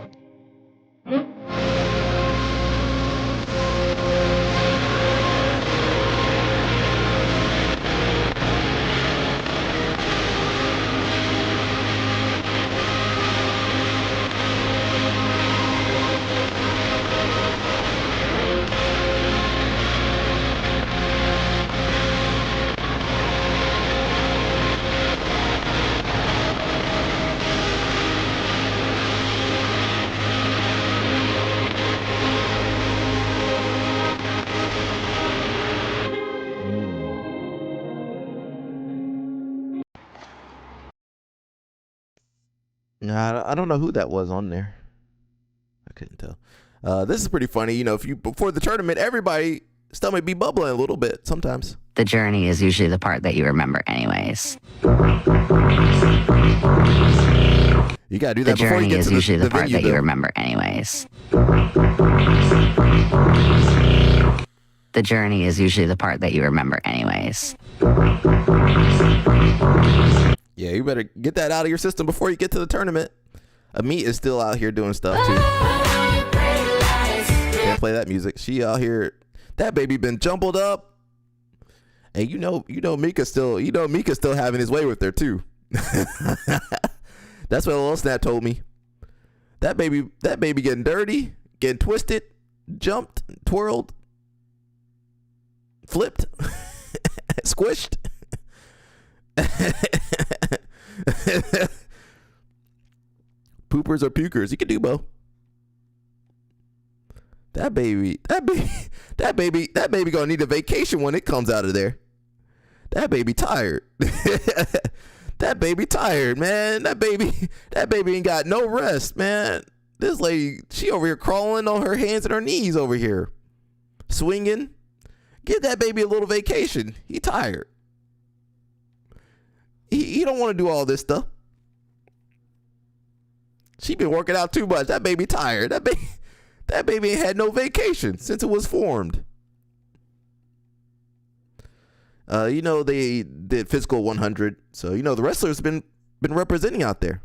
I don't know who that was on there. I couldn't tell. This is pretty funny. You know, before the tournament, everybody stomach be bubbling a little bit sometimes. The journey is usually the part that you remember anyways. You gotta do that before you get to the venue. The journey is usually the part that you remember anyways. The journey is usually the part that you remember anyways. Yeah, you better get that out of your system before you get to the tournament. Amit is still out here doing stuff too. Can't play that music. She out here. That baby been jumbled up. And you know Mika's still having his way with her too. That's what Lil Snap told me. That baby getting dirty, getting twisted, jumped, twirled, flipped, squished. Poopers or pukers. You can do both. That baby gonna need a vacation when it comes out of there. That baby tired. That baby tired, man. That baby ain't got no rest, man. This lady, she over here crawling on her hands and her knees over here, swinging. Give that baby a little vacation. He tired. He don't want to do all this stuff. She been working out too much. That baby tired. That baby ain't had no vacation since it was formed. They did Physical 100, so the wrestlers been representing out there.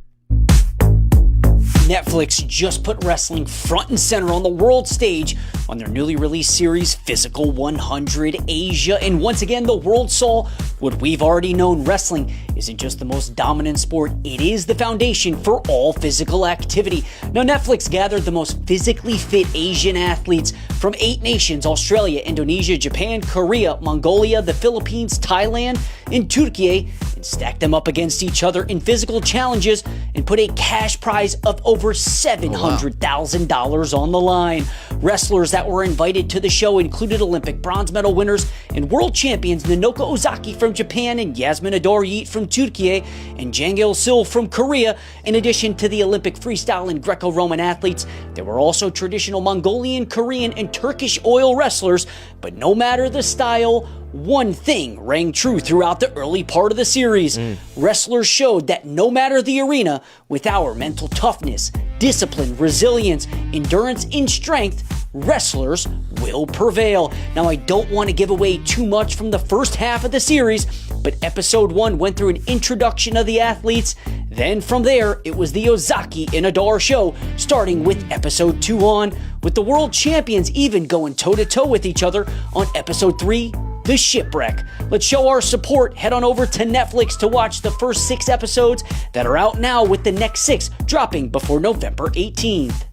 Netflix just put wrestling front and center on the world stage on their newly released series Physical 100 Asia, and once again the world saw what we've already known. Wrestling isn't just the most dominant sport, it is the foundation for all physical activity. Now Netflix gathered the most physically fit Asian athletes from 8 nations: Australia, Indonesia, Japan, Korea, Mongolia, the Philippines, Thailand, and Turkey, and stacked them up against each other in physical challenges and put a cash prize of over $700,000 on the line. Wrestlers that were invited to the show included Olympic bronze medal winners and world champions Nanoka Ozaki from Japan and Yasmin Ador-Yeet from Turkey and Jang Il-sil from Korea. In addition to the Olympic freestyle and Greco-Roman athletes, there were also traditional Mongolian, Korean, and Turkish oil wrestlers. But no matter the style, one thing rang true throughout the early part of the series. Wrestlers showed that no matter the arena, with our mental toughness, discipline, resilience, endurance, and strength, wrestlers will prevail. Now, I don't want to give away too much from the first half of the series, but episode 1 went through an introduction of the athletes. Then from there, it was the Ozaki and Adar show, starting with episode 2 on, with the world champions even going toe-to-toe with each other on episode 3, The Shipwreck. Let's show our support. Head on over to Netflix to watch the first 6 episodes that are out now, with the next 6 dropping before November 18th.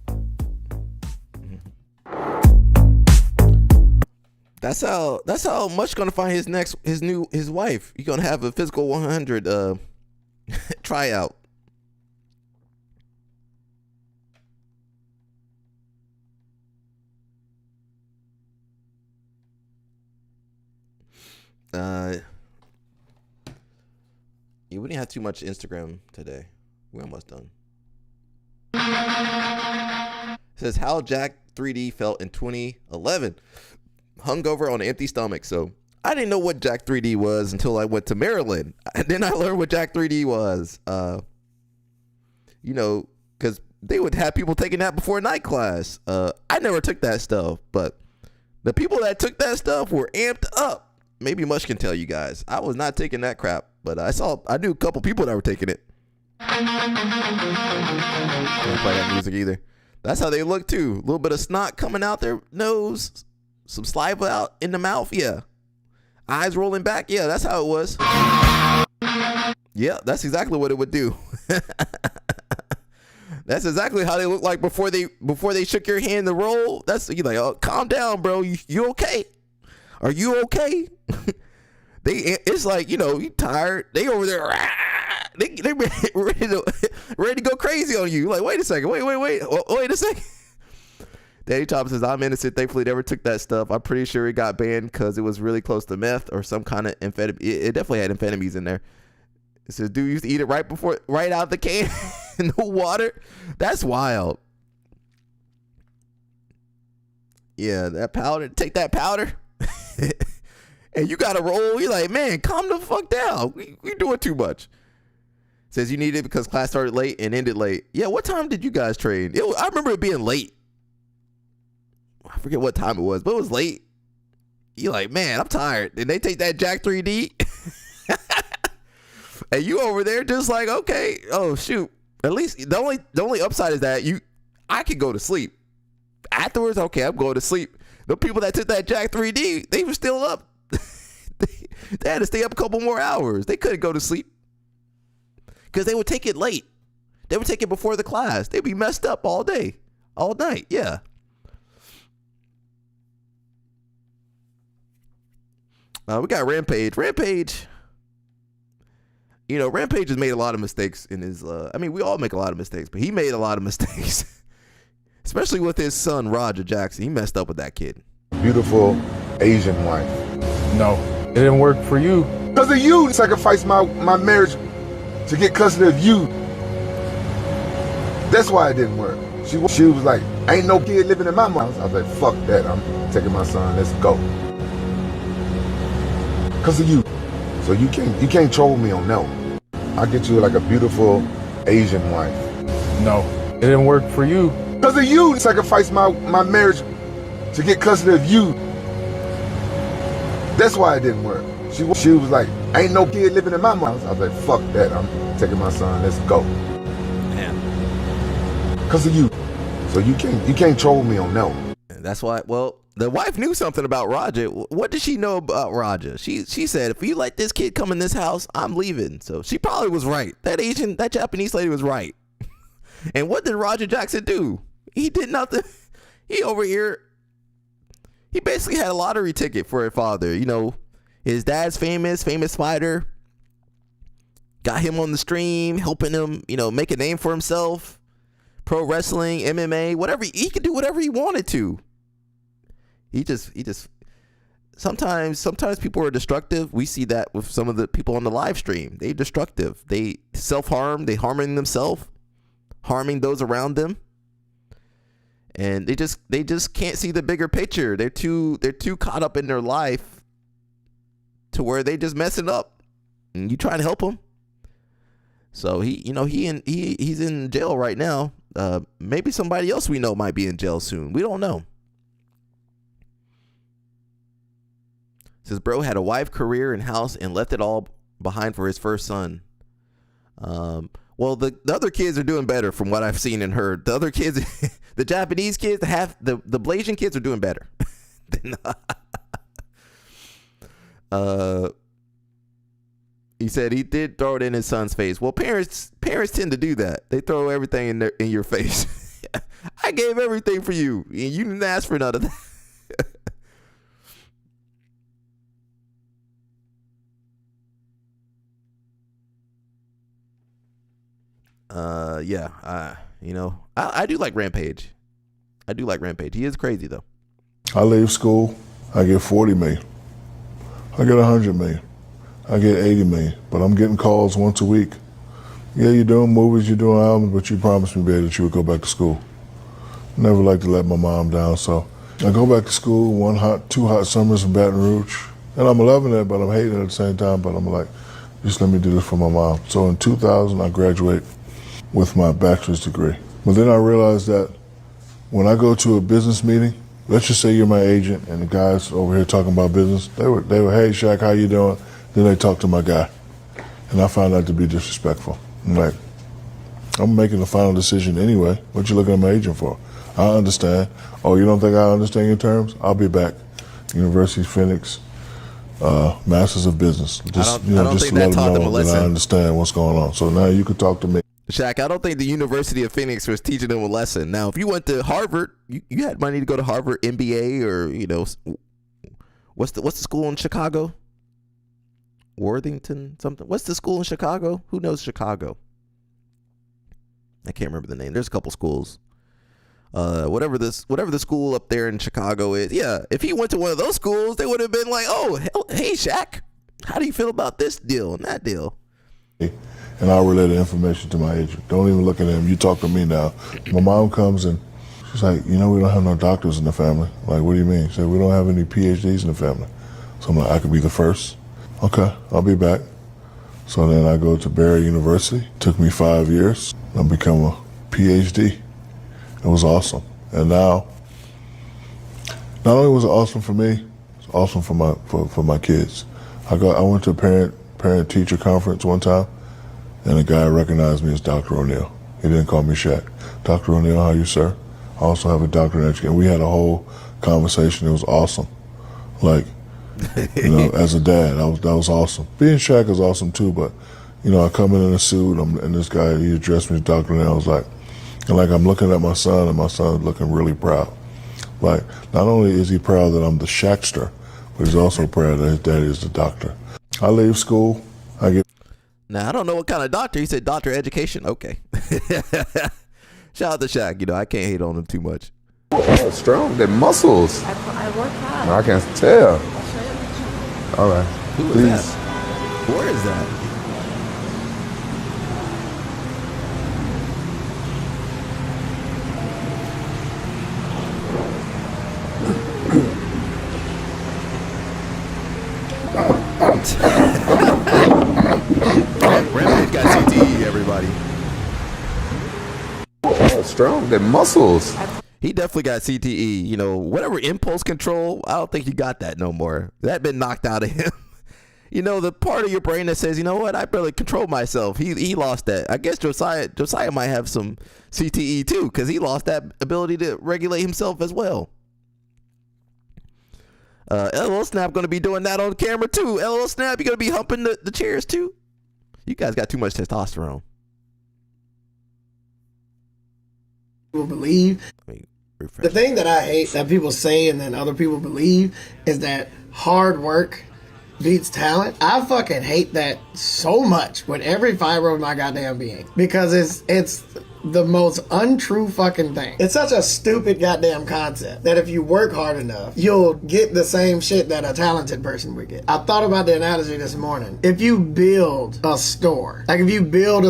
That's how much gonna find his wife. You're gonna have a Physical 100 tryout. Yeah, we didn't have too much Instagram today. We're almost done. It says how Jack 3D felt in 2011. Hungover on an empty stomach. So I didn't know what Jack 3D was until I went to Maryland. And then I learned what Jack 3D was. Because they would have people taking that before night class. I never took that stuff, but the people that took that stuff were amped up. Maybe Mush can tell you guys. I was not taking that crap, but I knew a couple people that were taking it. Don't play that music either. That's how they look too. A little bit of snot coming out their nose, some saliva out in the mouth. Yeah, eyes rolling back. Yeah, that's how it was. Yeah, that's exactly what it would do. That's exactly how they look like before they shook your hand to roll. That's, you're like, oh, calm down, bro. You okay? Are you okay? It's like, you tired. They over there. They ready to go crazy on you. Like, wait a second. Wait a second. Daddy Chop says, I'm innocent. Thankfully, never took that stuff. I'm pretty sure it got banned because it was really close to meth or some kind of amphetamine. It definitely had amphetamines in there. It says, dude used to eat it right out the can in the water. That's wild. Yeah, that powder. Take that powder. And you got to roll. You're like, man, calm the fuck down. We doing too much. Says you need it because class started late and ended late. Yeah, what time did you guys train? I remember it being late. I forget what time it was, but it was late. You're like, man, I'm tired. Did they take that Jack 3D? And you over there just like, okay, oh shoot. At least the only upside is that I could go to sleep. Afterwards, okay, I'm going to sleep. The people that took that Jack 3D, they were still up. They had to stay up a couple more hours. They couldn't go to sleep. Because they would take it late. They would take it before the class. They'd be messed up all day. All night, yeah. We got Rampage. Rampage has made a lot of mistakes in his, we all make a lot of mistakes, but he made a lot of mistakes. Especially with his son, Roger Jackson. He messed up with that kid. Beautiful Asian wife. No, it didn't work for you. Because of you, sacrificed my marriage to get custody of you. That's why it didn't work. She was like, ain't no kid living in my house. I was like, fuck that, I'm taking my son, let's go. Because of you. So you can't troll me on that one. I'll get you like a beautiful Asian wife. No, it didn't work for you. Because of you, sacrificed my marriage to get custody of you. That's why it didn't work. She was like, ain't no kid living in my house. I was like, fuck that, I'm taking my son, let's go. Man. Because of you. So you can't troll me on that one. That's why, well, the wife knew something about Roger. What did she know about Roger? She said, if you let this kid come in this house, I'm leaving. So she probably was right. That Japanese lady was right. And what did Roger Jackson do? He did nothing. He over here, he basically had a lottery ticket for her father. His dad's famous fighter. Got him on the stream, helping him, make a name for himself. Pro wrestling, MMA, whatever. He could do whatever he wanted to. He just sometimes people are destructive. We see that with some of the people on the live stream. They're destructive. They self-harm. They harming themselves, harming those around them. And they just can't see the bigger picture. They're too caught up in their life to where they just messing up. And you trying to help them. So he's in jail right now. Maybe somebody else we know might be in jail soon. We don't know. Says bro had a wife, career, and house and left it all behind for his first son. Well, the other kids are doing better from what I've seen and heard. The other kids, the Japanese kids, the Blasian kids are doing better. He said he did throw it in his son's face. Well, parents tend to do that. They throw everything in your face. I gave everything for you, and you didn't ask for none of that. I do like Rampage. He is crazy though. I leave school, I get 40 million. I get 100 million. I get 80 million, but I'm getting calls once a week. Yeah, you're doing movies, you're doing albums, but you promised me, baby, that you would go back to school. Never like to let my mom down, so I go back to school, 2 hot summers in Baton Rouge, and I'm loving it, but I'm hating it at the same time, but I'm like, just let me do this for my mom. So in 2000, I graduate with my bachelor's degree. But then I realized that when I go to a business meeting, let's just say you're my agent and the guys over here talking about business, they were, hey Shaq, how you doing? Then they talk to my guy. And I found that to be disrespectful. I'm like, I'm making the final decision anyway. What you looking at my agent for? I understand. Oh, you don't think I understand your terms? I'll be back. University of Phoenix, Masters of Business. Just let them know that I understand what's going on. So now you can talk to me. Shaq, I don't think the University of Phoenix was teaching them a lesson. Now, if you went to Harvard, you had money to go to Harvard, MBA, or what's the school in Chicago? Worthington something. What's the school in Chicago? Who knows Chicago? I can't remember the name. There's a couple schools. Whatever the school up there in Chicago is. Yeah, if he went to one of those schools, they would have been like, "Oh, hey, Shaq, how do you feel about this deal and that deal?" And I'll relay the information to my agent. Don't even look at him. You talk to me now. My mom comes and she's like, we don't have no doctors in the family. I'm like, what do you mean? She said, we don't have any PhDs in the family. So I'm like, I could be the first. Okay, I'll be back. So then I go to Barry University. Took me 5 years. I become a PhD. It was awesome. And now, not only was it awesome for me, it's awesome for my kids. I went to a parent teacher conference one time, and a guy recognized me as Dr. O'Neill. He didn't call me Shaq. Dr. O'Neill, how are you, sir? I also have a doctorate in education. We had a whole conversation. It was awesome. Like, as a dad, that was awesome. Being Shaq is awesome too, but, I come in a suit, and this guy, he addressed me as Dr. O'Neill. I was like, I'm looking at my son, and my son's looking really proud. Like, not only is he proud that I'm the Shaqster, but he's also proud that his daddy is the doctor. I leave school, Now, I don't know what kind of doctor. He said doctor education. Okay. Shout out to Shaq. I can't hate on him too much. Oh, strong. They're muscles. I work hard. I can't tell. All right. Who is that? Where is that? Rampage got CTE, everybody. Oh, strong. They're muscles. He definitely got CTE. Whatever impulse control, I don't think he got that no more. That been knocked out of him. The part of your brain that says, I barely control myself. He lost that. I guess Josiah might have some CTE too, because he lost that ability to regulate himself as well. LL Snap going to be doing that on camera too. LL Snap, you going to be humping the chairs too? You guys got too much testosterone. People believe. The thing that I hate that people say and then other people believe is that hard work beats talent. I fucking hate that so much with every fiber of my goddamn being, because it's the most untrue fucking thing. It's such a stupid goddamn concept that if you work hard enough, you'll get the same shit that a talented person would get. I thought about the analogy this morning. If you build a store, and you build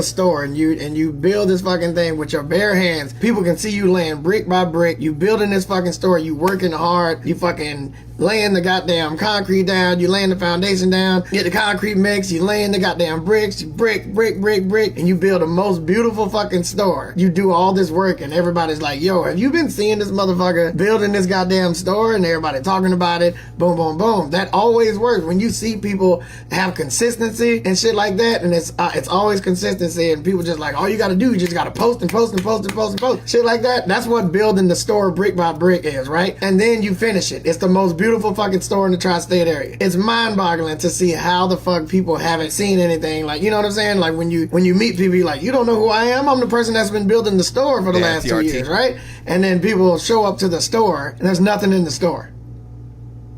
this fucking thing with your bare hands, people can see you laying brick by brick. You building this fucking store, you working hard, you fucking laying the goddamn concrete down, you laying the foundation down, get the concrete mix, you laying the goddamn bricks, you brick, and you build the most beautiful fucking store. You do all this work and everybody's like, yo, have you been seeing this motherfucker building this goddamn store? And everybody talking about it, boom, boom, boom. That always works. When you see people have consistency and shit like that, and it's always consistency, and people just like, all you gotta do, you just gotta post and post and post and post and post. Shit like that, that's what building the store brick by brick is, right? And then you finish it. It's the most beautiful fucking store in the tri-state area. It's mind-boggling to see how the fuck people haven't seen anything. Like, you know what I'm saying? Like when you meet people, you're like, you don't know who I am? I'm the person that's been building the store for the last 2 years, right? And then people show up to the store and there's nothing in the store.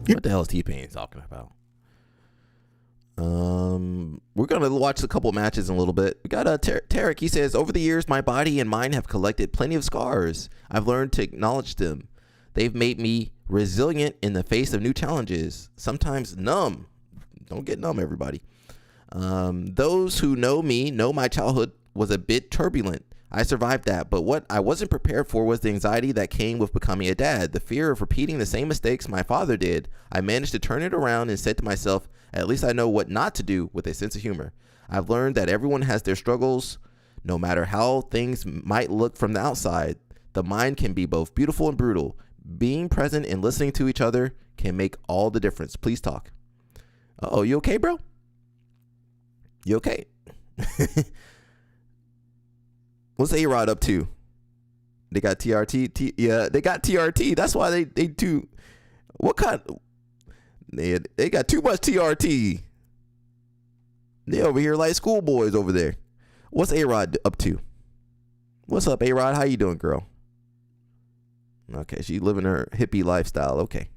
What the hell is T-Pain talking about? We're gonna watch a couple matches in a little bit. We got Tarek. He says, over the years, my body and mind have collected plenty of scars. I've learned to acknowledge them. They've made me resilient in the face of new challenges, sometimes numb. Don't get numb, everybody. Those who know me know my childhood was a bit turbulent. I survived that, but what I wasn't prepared for was the anxiety that came with becoming a dad, the fear of repeating the same mistakes my father did. I managed to turn it around and said to myself, at least I know what not to do, with a sense of humor. I've learned that everyone has their struggles. No matter how things might look from the outside, the mind can be both beautiful and brutal. Being present and listening to each other can make all the difference. Please talk. Oh, you okay, bro? You okay? What's A-Rod up to? They got TRT. Yeah, they got TRT. That's why they do. What kind? They got too much TRT. They over here like schoolboys over there. What's A-Rod up to? What's up, A-Rod? How you doing, girl? Okay, she living her hippie lifestyle. Okay.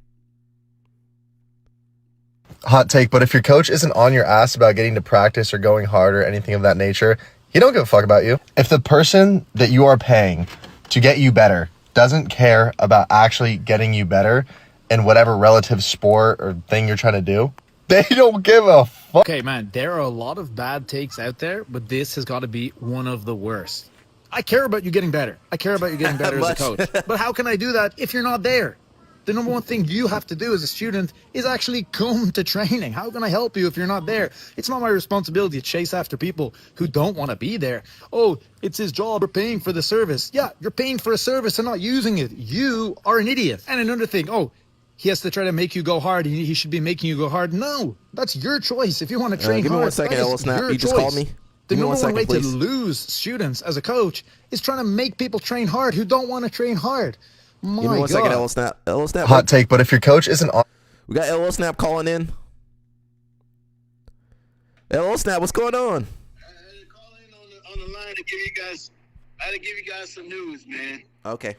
Hot take, but if your coach isn't on your ass about getting to practice or going hard or anything of that nature, he don't give a fuck about you. If the person that you are paying to get you better doesn't care about actually getting you better in whatever relative sport or thing you're trying to do, they don't give a fuck. Okay, man, there are a lot of bad takes out there, but this has got to be one of the worst. I care about you getting better. I care about you getting better as a coach. But how can I do that if you're not there? The number one thing you have to do as a student is actually come to training. How can I help you if you're not there? It's not my responsibility to chase after people who don't want to be there. Oh, it's his job. We're paying for the service. Yeah, you're paying for a service and not using it. You are an idiot. And another thing, oh, he has to try to make you go hard. He should be making you go hard. No, that's your choice. If you want to train give me hard, 1 second, that is Snap. your You just choice. called me. The Give me number 1 one way second, to please. lose students as a coach is trying to make people train hard who don't want to train hard. My Give me 1 God. second, LO Snap. LO Snap. Hot take, but if your coach isn't on... We got LO Snap calling in. LO Snap, what's going on? On the line to give you guys, I had to give you guys some news, man. Okay.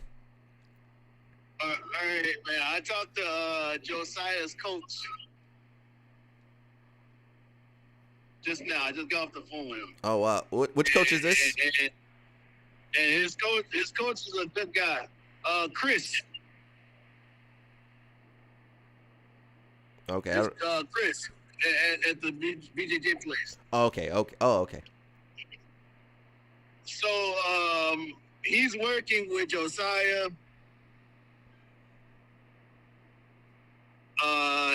All right, man. I talked to Josiah's coach just now. I just got off the phone with him. Oh wow. Which coach is this? And his coach is a good guy, Chris. Okay. Chris at the BJJ place. Okay. Okay. Oh, okay. So he's working with Josiah.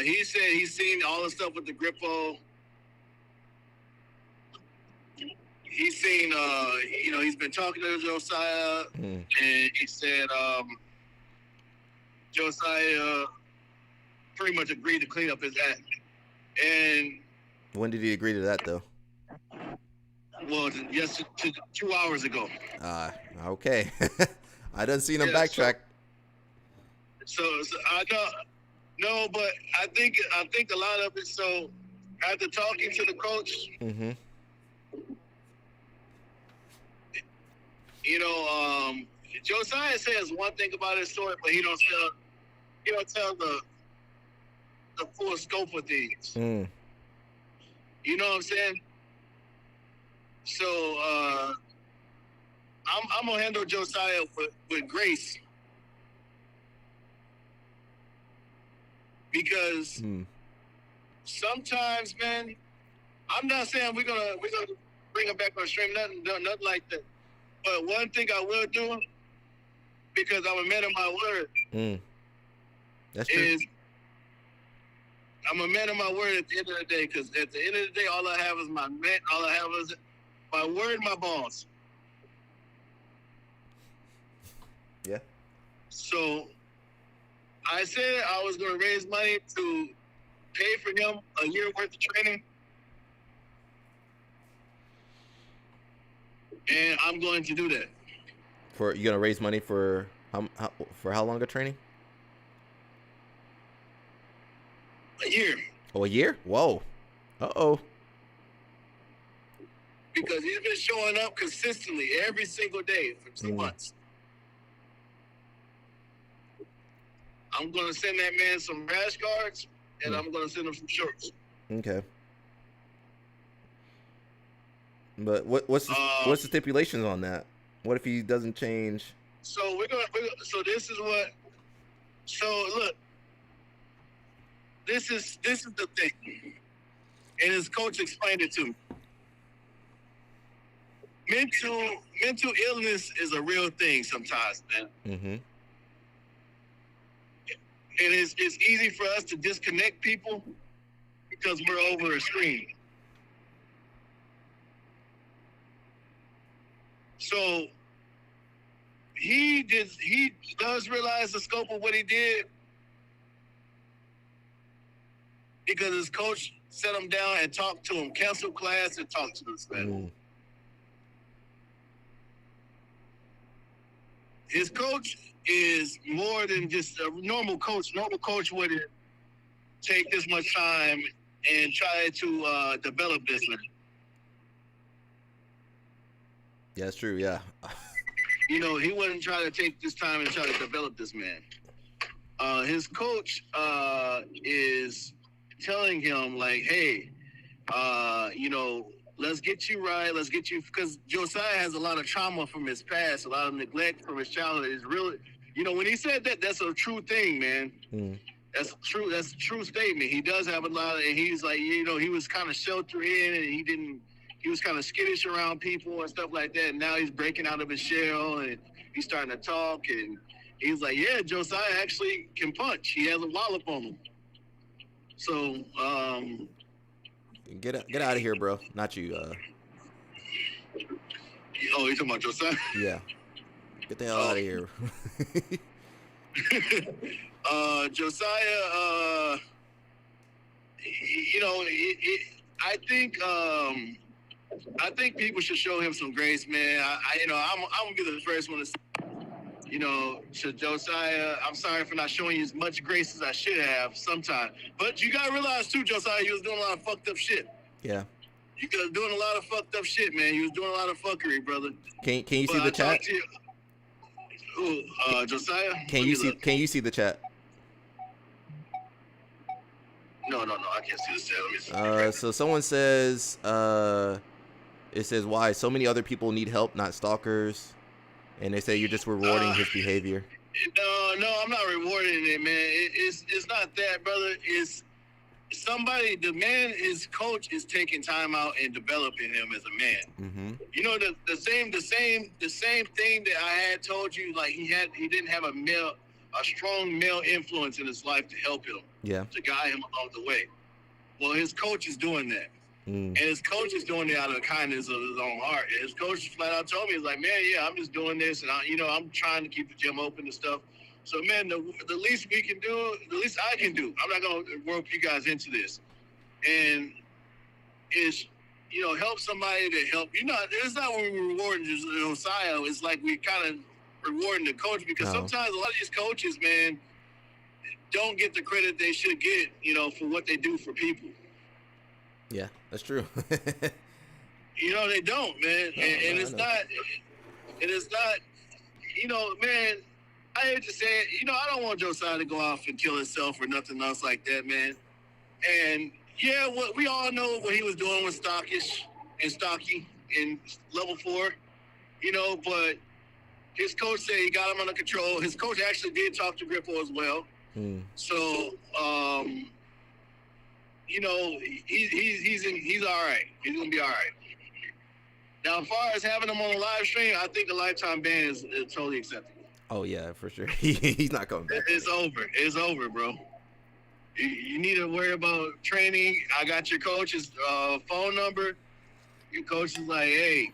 He said he's seen all the stuff with the Grippo. He's seen, he's been talking to Josiah, and he said Josiah pretty much agreed to clean up his act. And When did he agree to that though? well, yes, 2 hours ago. Okay. I done seen him backtrack. So I know, no, but I think a lot of it. So after talking to the coach, Mm-hmm. Josiah says one thing about his story, but he don't tell the full scope of things. Mm. You know what I'm saying? So I'm gonna handle Josiah with grace, because sometimes, man, I'm not saying we're gonna bring him back on stream, nothing like that. But one thing I will do, because I'm a man of my word, That's true. is I'm a man of my word at the end of the day. Because at the end of the day, all I have is my man. All I have is my word, and my balls. Yeah. So I said I was going to raise money to pay for him a year worth of training. And I'm going to do that. You gonna raise money for how long of training? A year. Oh, a year? Whoa. Uh-oh. Because he's been showing up consistently every single day for 2 months. I'm going to send that man some rash guards, and I'm going to send him some shorts. Okay. But what's the stipulations on that? What if he doesn't change? So so this is what. So look, this is the thing, and his coach explained it to me. Mental illness is a real thing sometimes, man. Mm-hmm. And it's easy for us to disconnect people because we're over a screen. So he does realize the scope of what he did, because his coach set him down and talked to him, canceled class and talked to this man. His coach is more than just a normal coach. Normal coach wouldn't take this much time and try to develop this man. Yeah, that's true. Yeah. He wouldn't try to take this time and try to develop this man. His coach is telling him, like, hey, let's get you right. Let's get you, because Josiah has a lot of trauma from his past, a lot of neglect from his childhood. It's really, when he said that, that's a true thing, man. That's a true statement. He does have a lot of, and he's like, he was kind of sheltered in, and he was kind of skittish around people and stuff like that. And now he's breaking out of his shell, and he's starting to talk, and He's like, yeah, Josiah actually can punch. He has a wallop on him. So, get out of here, bro. Not you. Oh, you talking about Josiah? Yeah. Get the hell out of here. Josiah, I think people should show him some grace, man. I'm gonna be the first one to say, to Josiah, I'm sorry for not showing you as much grace as I should have sometimes. But you gotta realize too, Josiah, you was doing a lot of fucked up shit. Yeah. You was doing a lot of fucked up shit, man. You was doing a lot of fuckery, brother. Can you see the chat? Josiah. Can you see the chat? No, I can't see the chat. Let me see. So someone says, it says, why so many other people need help, not stalkers, and they say you're just rewarding his behavior. No, I'm not rewarding it, man. It's not that, brother. It's somebody. His coach is taking time out and developing him as a man. Mm-hmm. The same thing that I had told you. Like he didn't have a strong male influence in his life to help him. Yeah. To guide him along the way. Well, his coach is doing that. And his coach is doing it out of the kindness of his own heart. And his coach flat out told me, he's like, man, yeah, I'm just doing this, and I'm trying to keep the gym open and stuff. So, man, the least we can do, the least I can do, I'm not going to rope you guys into this, and is, help somebody to help. It's not when we're rewarding Josiah. It's like we kind of rewarding the coach, because sometimes a lot of these coaches, man, don't get the credit they should get, for what they do for people. Yeah, that's true. They don't, man. It's not, man, I hate to say it, I don't want Josiah to go off and kill himself or nothing else like that, man. And yeah, we all know what he was doing with Stocky in level 4, but his coach said he got him under control. His coach actually did talk to Grippo as well. So, he's all right. He's gonna be all right. Now, as far as having him on a live stream, I think the lifetime ban is totally acceptable. Oh yeah, for sure. He's not coming back. It's over. It's over, bro. You need to worry about training. I got your coach's phone number. Your coach is like, hey,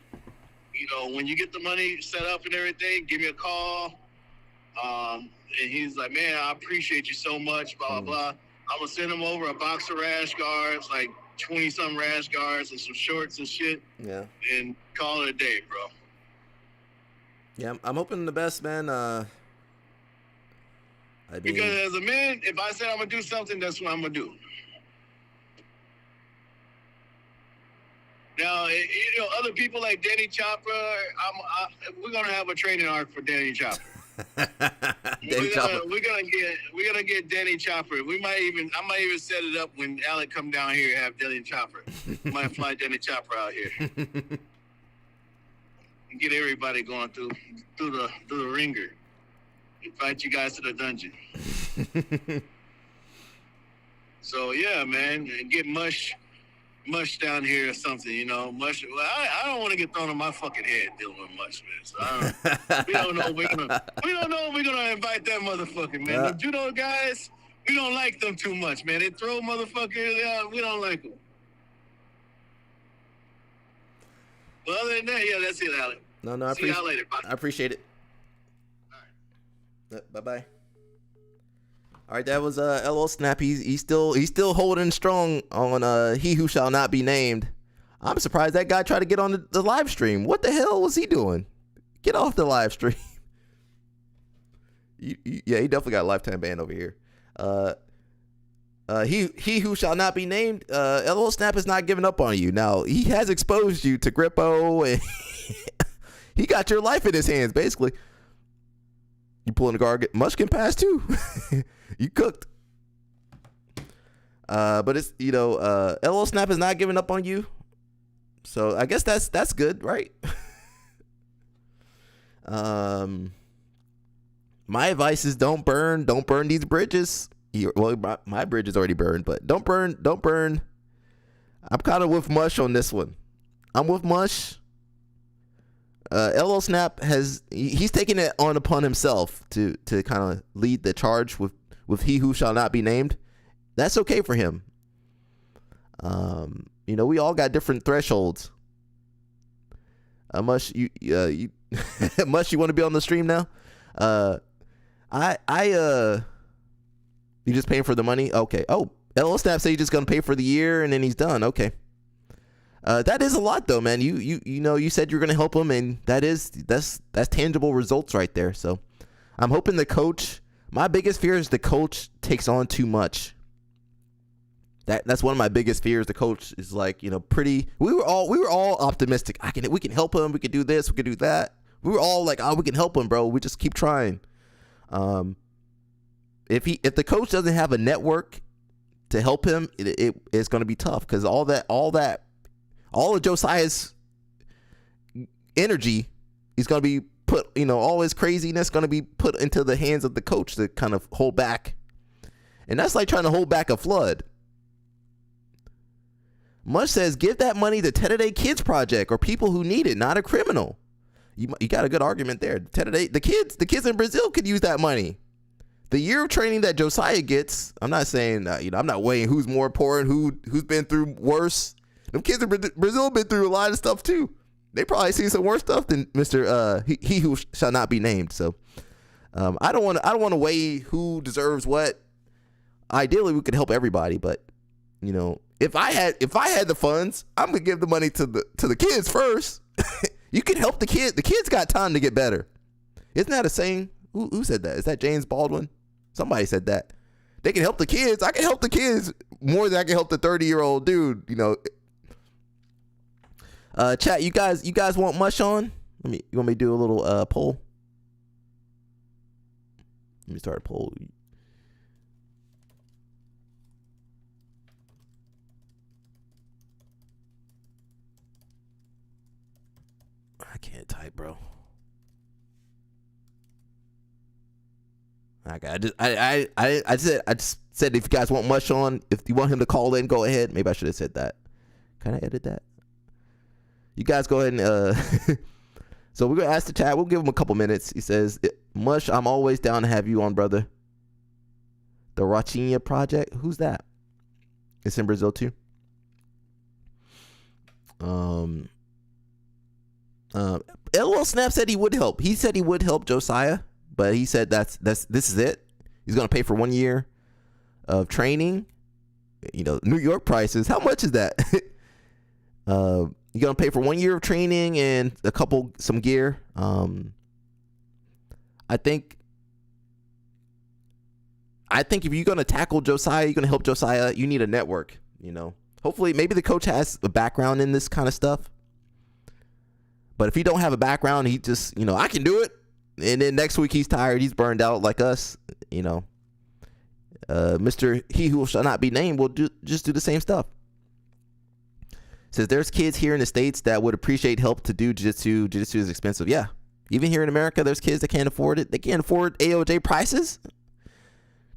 when you get the money set up and everything, give me a call. And he's like, man, I appreciate you so much, blah, blah. I'm going to send him over a box of rash guards, like 20-something rash guards and some shorts and shit. Yeah. And call it a day, bro. Yeah, I'm hoping the best, man. Because as a man, if I said I'm going to do something, that's what I'm going to do. Now, other people like Danny Chopper, we're going to have a training arc for Danny Chopper. We're gonna get Danny Chopper. I might even set it up when Alec come down here and have Danny Chopper. Might fly Danny Chopper out here and get everybody going through the ringer. Invite you guys to the dungeon. So yeah, man, and get mush down here or something, mush. Well, I don't want to get thrown on my fucking head dealing with mush, man. So we don't know if we're gonna invite that motherfucker, man. The judo guys, we don't like them too much, man. They throw motherfuckers out. We don't like them. Well, other than that, yeah, that's it, Alec. No, See y'all later. Bye. I appreciate it. All right. Bye-bye. All right, that was LL Snap. He's still holding strong on He Who Shall Not Be Named. I'm surprised that guy tried to get on the live stream. What the hell was he doing? Get off the live stream. Yeah, he definitely got a lifetime ban over here. He Who Shall Not Be Named. LL Snap is not giving up on you. Now he has exposed you to Grippo, and he got your life in his hands, basically. You pulling the guard, Mush can pass too. You cooked. But it's LL Snap is not giving up on you. So I guess that's good, right? My advice is don't burn these bridges. Well, my bridge is already burned, but don't burn. I'm kind of with Mush on this one. I'm with Mush. LL Snap he's taken it on upon himself to kind of lead the charge with he who shall not be named. That's okay for him. We all got different thresholds. Mush, you Mush, you want to be on the stream now? You just paying for the money? Okay. Oh, LL Snap said he's just gonna pay for the year and then he's done. Okay. That is a lot though, man. You said you're gonna help him, and that's tangible results right there. So I'm hoping the coach. My biggest fear is the coach takes on too much. That's one of my biggest fears. The coach is like, pretty. We were all optimistic. We can help him. We can do this. We can do that. We were all like, we can help him, bro. We just keep trying. If the coach doesn't have a network to help him, it's going to be tough because all of Josiah's energy is going to be put, all his craziness going to be put into the hands of the coach to kind of hold back. And that's like trying to hold back a flood. Mush says, give that money to Tete Kids Project or people who need it, not a criminal. You got a good argument there. The kids in Brazil could use that money. The year of training that Josiah gets, I'm not saying, I'm not weighing who's more important, who's been through worse. Them kids in Brazil have been through a lot of stuff too. They probably seen some worse stuff than Mr. He who shall not be named. So I don't want to weigh who deserves what. Ideally, we could help everybody, but if I had the funds, I'm gonna give the money to the kids first. You can help the kids. The kids got time to get better. Isn't that a saying? Who said that? Is that James Baldwin? Somebody said that. They can help the kids. I can help the kids more than I can help the 30-year-old dude. Chat. You guys want Mush on? You want me to do a little poll? Let me start a poll. I can't type, bro. I just said if you guys want Mush on, if you want him to call in, go ahead. Maybe I should have said that. Can I edit that? You guys go ahead and so we're gonna ask the chat. We'll give him a couple minutes. He says, Mush, I'm always down to have you on, brother. The Rochinha Project. Who's that? It's in Brazil too. LL Snap said he would help. He said he would help Josiah, but he said this is it. He's gonna pay for 1 year of training. New York prices. How much is that? You're gonna pay for 1 year of training and some gear. I think if you're gonna tackle Josiah, you're gonna help Josiah, you need a network. Hopefully, maybe the coach has a background in this kind of stuff. But if he don't have a background, he just, I can do it. And then next week he's tired, he's burned out like us. Mr. He who shall not be named will just do the same stuff. Says there's kids here in the States that would appreciate help to do jiu-jitsu. Jiu-jitsu is expensive. Yeah. Even here in America, there's kids that can't afford it. They can't afford AOJ prices.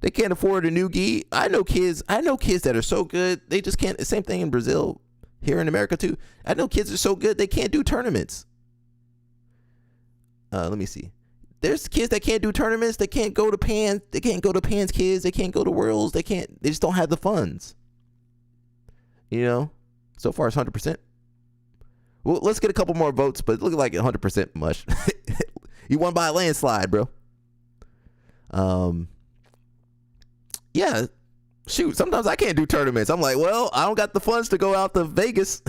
They can't afford a new gi. I know kids that are so good, they just can't. Same thing in Brazil, here in America too. I know kids are so good, they can't do tournaments. Let me see. There's kids that can't do tournaments. They can't go to Pans. They can't go to Pans Kids. They can't go to Worlds. They just don't have the funds. So far it's 100%. Well, let's get a couple more votes, but it looks like 100% Mush. You won by a landslide, bro. Yeah. Shoot, sometimes I can't do tournaments. I'm like, well, I don't got the funds to go out to Vegas.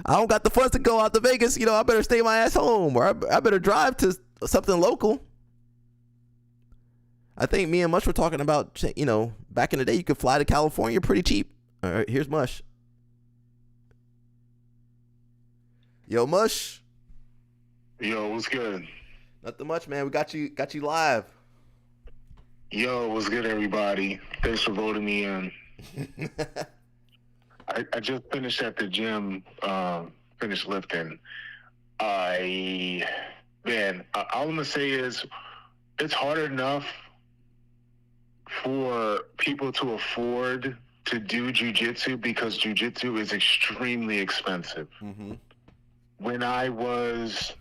I don't got the funds to go out to Vegas. I better stay my ass home, or I better drive to something local. I think me and Mush were talking about, back in the day, you could fly to California pretty cheap. All right, here's Mush. Yo, Mush. Yo, what's good? Nothing much, man. We got you live. Yo, what's good, everybody? Thanks for voting me in. I just finished at the gym, finished lifting. All I'm gonna say is it's hard enough for people to afford to do jiu-jitsu because jiu-jitsu is extremely expensive. Mm-hmm. when I was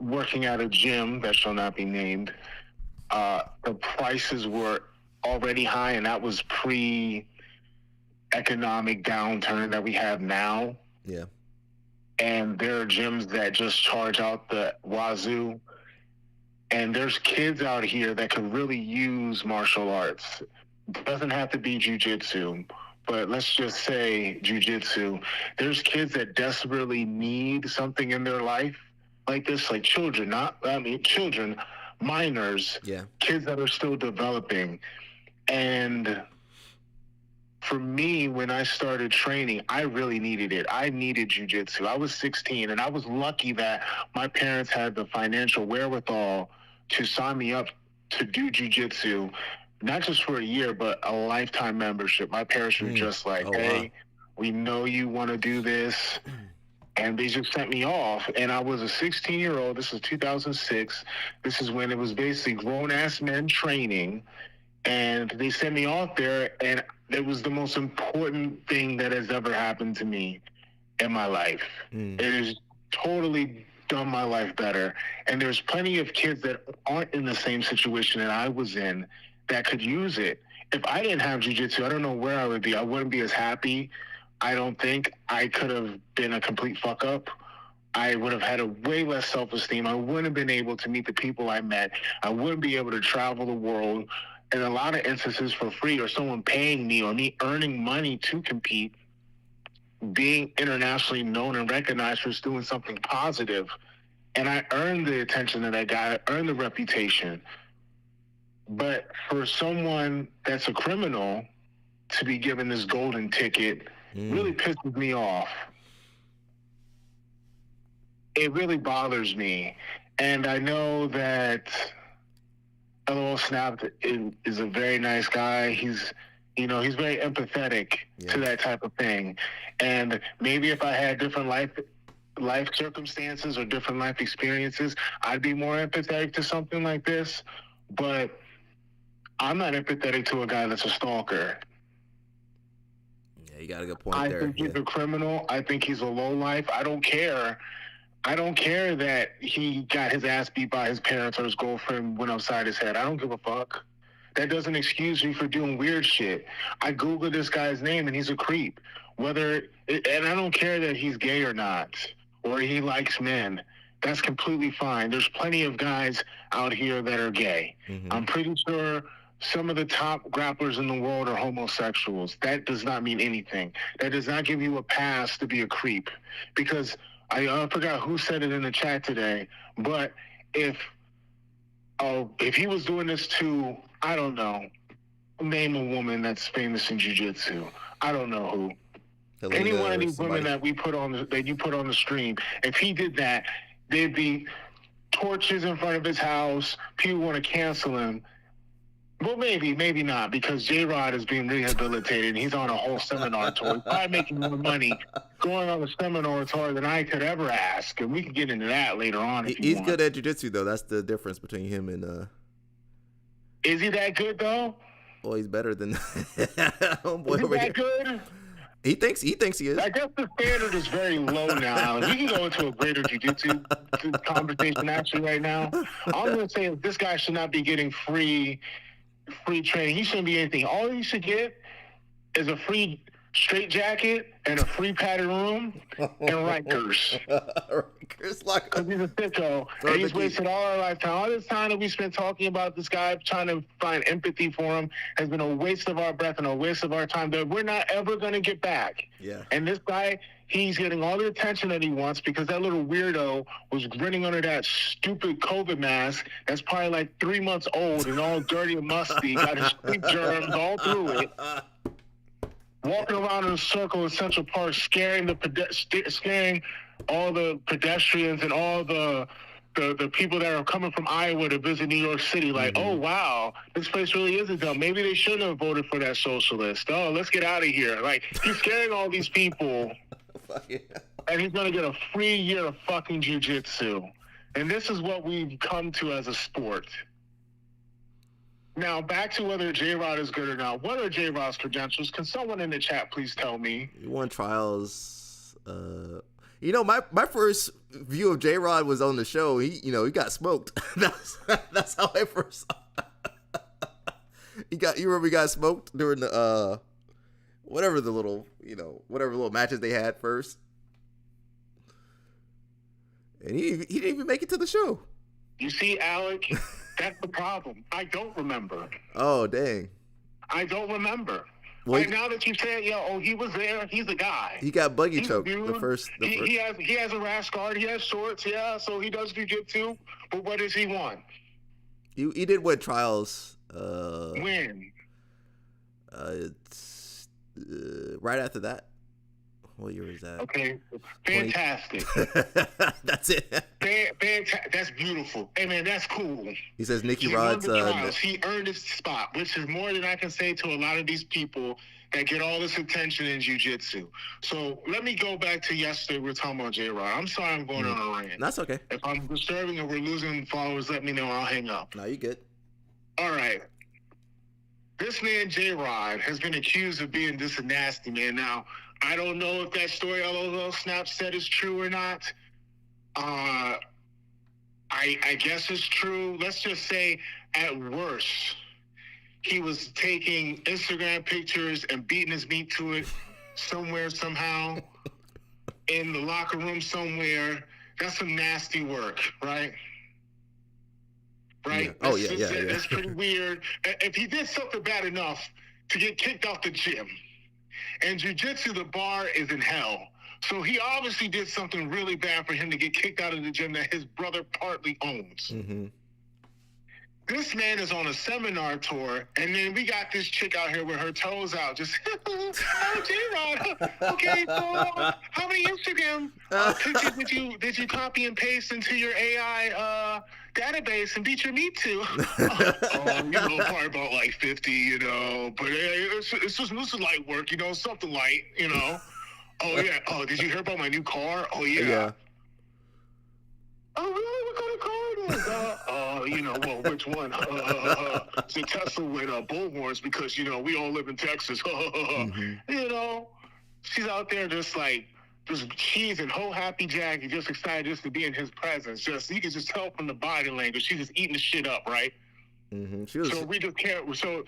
working at a gym that shall not be named, the prices were already high, and that was pre-economic downturn that we have now. Yeah. And there are gyms that just charge out the wazoo. And there's kids out here that could really use martial arts. It doesn't have to be jiu-jitsu, but let's just say jiu-jitsu. There's kids that desperately need something in their life like this, like children, children, minors, kids that are still developing. And for me, when I started training, I really needed it. I needed jiu-jitsu. I was 16, and I was lucky that my parents had the financial wherewithal to sign me up to do jiu-jitsu, not just for a year, but a lifetime membership. My parents were just like, hey, we know you want to do this. And they just sent me off. And I was a 16-year-old. This is 2006. This is when it was basically grown-ass men training. And they sent me off there, and it was the most important thing that has ever happened to me in my life. It has totally done my life better. And there's plenty of kids that aren't in the same situation that I was in that could use it. If I didn't have jiu-jitsu, I don't know where I would be. I wouldn't be as happy. I don't think I could have been a complete fuck up. I would have had a way less self-esteem. I wouldn't have been able to meet the people I met. I wouldn't be able to travel the world in a lot of instances for free, or someone paying me, or me earning money to compete, being internationally known and recognized for doing something positive. And I earned the attention that I got. I earned the reputation. But for someone that's a criminal to be given this golden ticket really pisses me off. It really bothers me. And I know that LOL Snap is a very nice guy. He's very empathetic to that type of thing. And maybe if I had different life circumstances or different life experiences, I'd be more empathetic to something like this. But I'm not empathetic to a guy that's a stalker. Yeah, you got a good point there. I think he's a criminal. I think he's a lowlife. I don't care that he got his ass beat by his parents or his girlfriend went upside his head. I don't give a fuck. That doesn't excuse me for doing weird shit. I Googled this guy's name, and he's a creep. And I don't care that he's gay or not, or he likes men. That's completely fine. There's plenty of guys out here that are gay. I'm pretty sure some of the top grapplers in the world are homosexuals. That does not mean anything. That does not give you a pass to be a creep. Because I forgot who said it in the chat today, but if he was doing this to, I don't know, name a woman that's famous in jiu-jitsu. I don't know who. Any one of these women that you put on the stream, if he did that, there'd be torches in front of his house. People want to cancel him. Well, maybe not, because J-Rod is being rehabilitated. He's on a whole seminar tour. He's probably making more money going on a seminar tour than I could ever ask, and we can get into that later on. He's good at jiu-jitsu, though. That's the difference between him and. Is he that good, though? Well, he's better than homeboy is he over that here. Good? He thinks he is. I guess the standard is very low now. We can go into a greater jiu-jitsu conversation actually right now. All I'm going to say is this guy should not be getting free training. He shouldn't be anything. All he should get is a free straight jacket and a free padded room and Rikers. Rikers, like, because he's a sicko, and he's wasted all our lifetime. All this time that we spent talking about this guy, trying to find empathy for him, has been a waste of our breath and a waste of our time that we're not ever going to get back. Yeah. And this guy, he's getting all the attention that he wants because that little weirdo was grinning under that stupid COVID mask that's probably like 3 months old and all dirty and musty, got his sleep germs all through it. Walking around in a circle in Central Park, scaring all the pedestrians and all the people that are coming from Iowa to visit New York City. Like, oh wow, this place really is a dump. Maybe they shouldn't have voted for that socialist. Oh, let's get out of here. Like, he's scaring all these people, and he's gonna get a free year of fucking jiu-jitsu. And this is what we've come to as a sport. Now, back to whether J-Rod is good or not. What are J-Rod's credentials? Can someone in the chat please tell me? He won trials. You know, my first view of J-Rod was on the show. He got smoked. That's how I first saw. You remember he got smoked during the whatever little matches they had first. And he didn't even make it to the show. You see, Alec, that's the problem. I don't remember. Oh, dang. I don't remember. Well, now that you said, he was there, he's a guy. He got buggy choked He has a rash guard, he has shorts, so he does jiu-jitsu, but what does he want? He did win trials. When? It's right after that. What year was that? Okay, fantastic. That's it. That's beautiful. Hey, man, that's cool. He says Nicky He Rod's... won the trials. He earned his spot, which is more than I can say to a lot of these people that get all this attention in jiu-jitsu. So let me go back to yesterday. We were talking about J-Rod. I'm sorry I'm going on a rant. That's okay. If I'm disturbing or we're losing followers, let me know. I'll hang up. No, you good. All right. This man, J-Rod, has been accused of being this nasty man. Now, I don't know if that story LOL Snap said is true or not. I guess it's true. Let's just say, at worst, he was taking Instagram pictures and beating his meat to it somewhere, somehow, in the locker room somewhere. That's some nasty work, right? Right? Yeah. Oh, yeah. That's pretty weird. If he did something bad enough to get kicked off the gym, and jiu-jitsu, the bar is in hell. So he obviously did something really bad for him to get kicked out of the gym that his brother partly owns. Mm-hmm. This man is on a seminar tour, and then we got this chick out here with her toes out, just, oh, J-Rod, okay, so how many Instagram pictures did you copy and paste into your AI database and beat your meat to? Probably about like 50, but it's just, this is light work, something light, Oh, yeah. Oh, did you hear about my new car? Oh, yeah. Oh, really? What kind of car it is? Well, which one? It's a Tesla with bullhorns because, we all live in Texas. Mm-hmm. She's out there just cheesing, whole happy Jackie, just excited just to be in his presence. You can just tell from the body language. She's just eating the shit up, right? Mm-hmm. So we just can't. So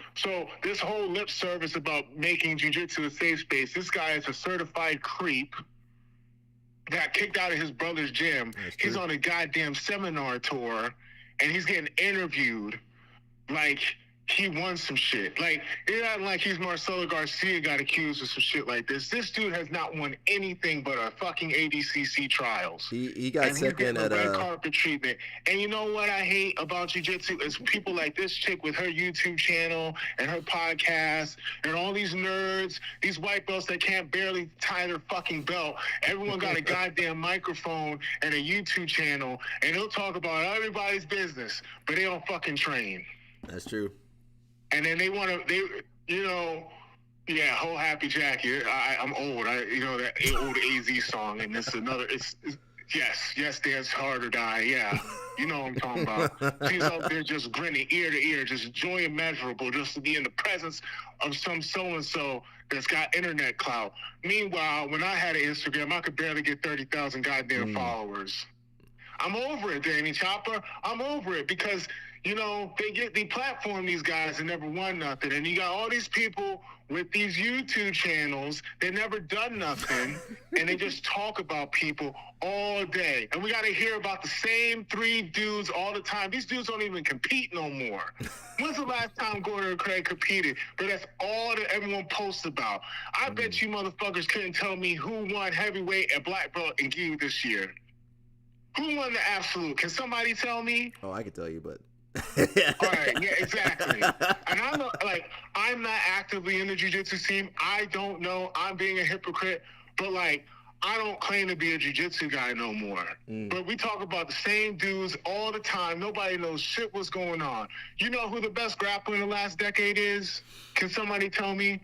this whole lip service about making jiu-jitsu a safe space. This guy is a certified creep. Got kicked out of his brother's gym. He's on a goddamn seminar tour, and he's getting interviewed like he won some shit. Like, it's not like he's Marcelo Garcia got accused of some shit like this. This dude has not won anything but a fucking ADCC trials. He got second at red carpet treatment. And you know what I hate about jiu-jitsu is people like this chick with her YouTube channel and her podcast and all these nerds, these white belts that can't barely tie their fucking belt. Everyone got a goddamn microphone and a YouTube channel, and they'll talk about everybody's business, but they don't fucking train. That's true. And then they want to, whole happy Jackie. I'm old. That old AZ song, and this another. It's yes, dance hard or die. Yeah, you know what I'm talking about. She's out there just grinning ear to ear, just joy immeasurable, just to be in the presence of some so-and-so that's got internet clout. Meanwhile, when I had an Instagram, I could barely get 30,000 goddamn followers. I'm over it, Danny Chopper. I'm over it because, they platform these guys and never won nothing. And you got all these people with these YouTube channels that never done nothing, and they just talk about people all day. And we got to hear about the same 3 dudes all the time. These dudes don't even compete no more. When's the last time Gordon and Craig competed? But that's all that everyone posts about. I bet you motherfuckers couldn't tell me who won heavyweight and black belt in gi this year. Who won the absolute? Can somebody tell me? Oh, I can tell you, but... All right, yeah, exactly. And I'm not actively in the jiu-jitsu team. I don't know. I'm being a hypocrite. But, I don't claim to be a jiu-jitsu guy no more. But we talk about the same dudes all the time. Nobody knows shit what's going on. You know who the best grappler in the last decade is? Can somebody tell me?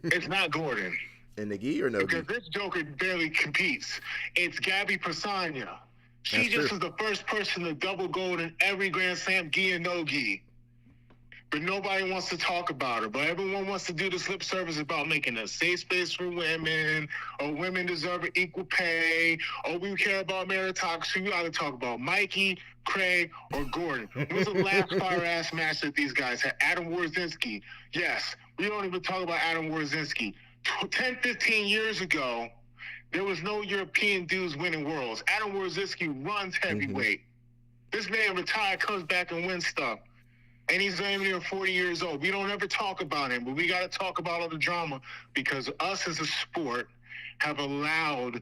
It's not Gordon. In the gi or no gi? Because this joker barely competes. It's Gabby Persania. She was the first person to double gold in every Grand Slam, gi and no gi. but nobody wants to talk about her. But everyone wants to do this lip service about making a safe space for women, or women deserve equal pay, or we care about meritocracy. We ought to talk about Mikey, Craig, or Gordon. When was the last fire-ass match that these guys had? Adam Warzinski. Yes, we don't even talk about Adam Warzinski. 10, 15 years ago, there was no European dudes winning worlds. Adam Warzinski runs heavyweight. This man retired, comes back and wins stuff. And he's not even 40 years old. We don't ever talk about him, but we got to talk about all the drama because us as a sport have allowed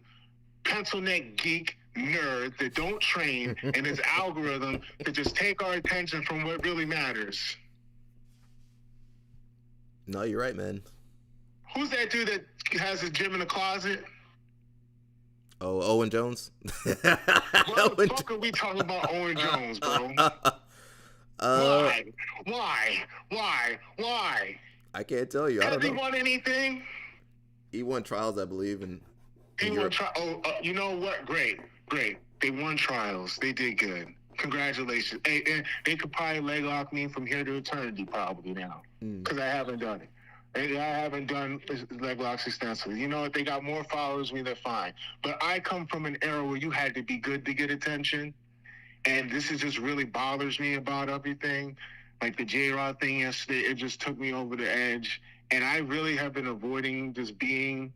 pencil neck geek nerds that don't train and his algorithm to just take our attention from what really matters. No, you're right, man. Who's that dude that has a gym in the closet? Oh, Owen Jones? What the fuck are we talking about Owen Jones, bro? Why? I can't tell you. I don't know. Has he won anything? He won trials, I believe, and he won trials. You know what? Great. They won trials. They did good. Congratulations. Hey, they could probably leg lock me from here to eternity probably now because I haven't done it. I haven't done leg locks extensively. You know what? They got more followers than me. They're fine. But I come from an era where you had to be good to get attention. And this is just really bothers me about everything. Like the J-Rod thing yesterday, it just took me over the edge. And I really have been avoiding just being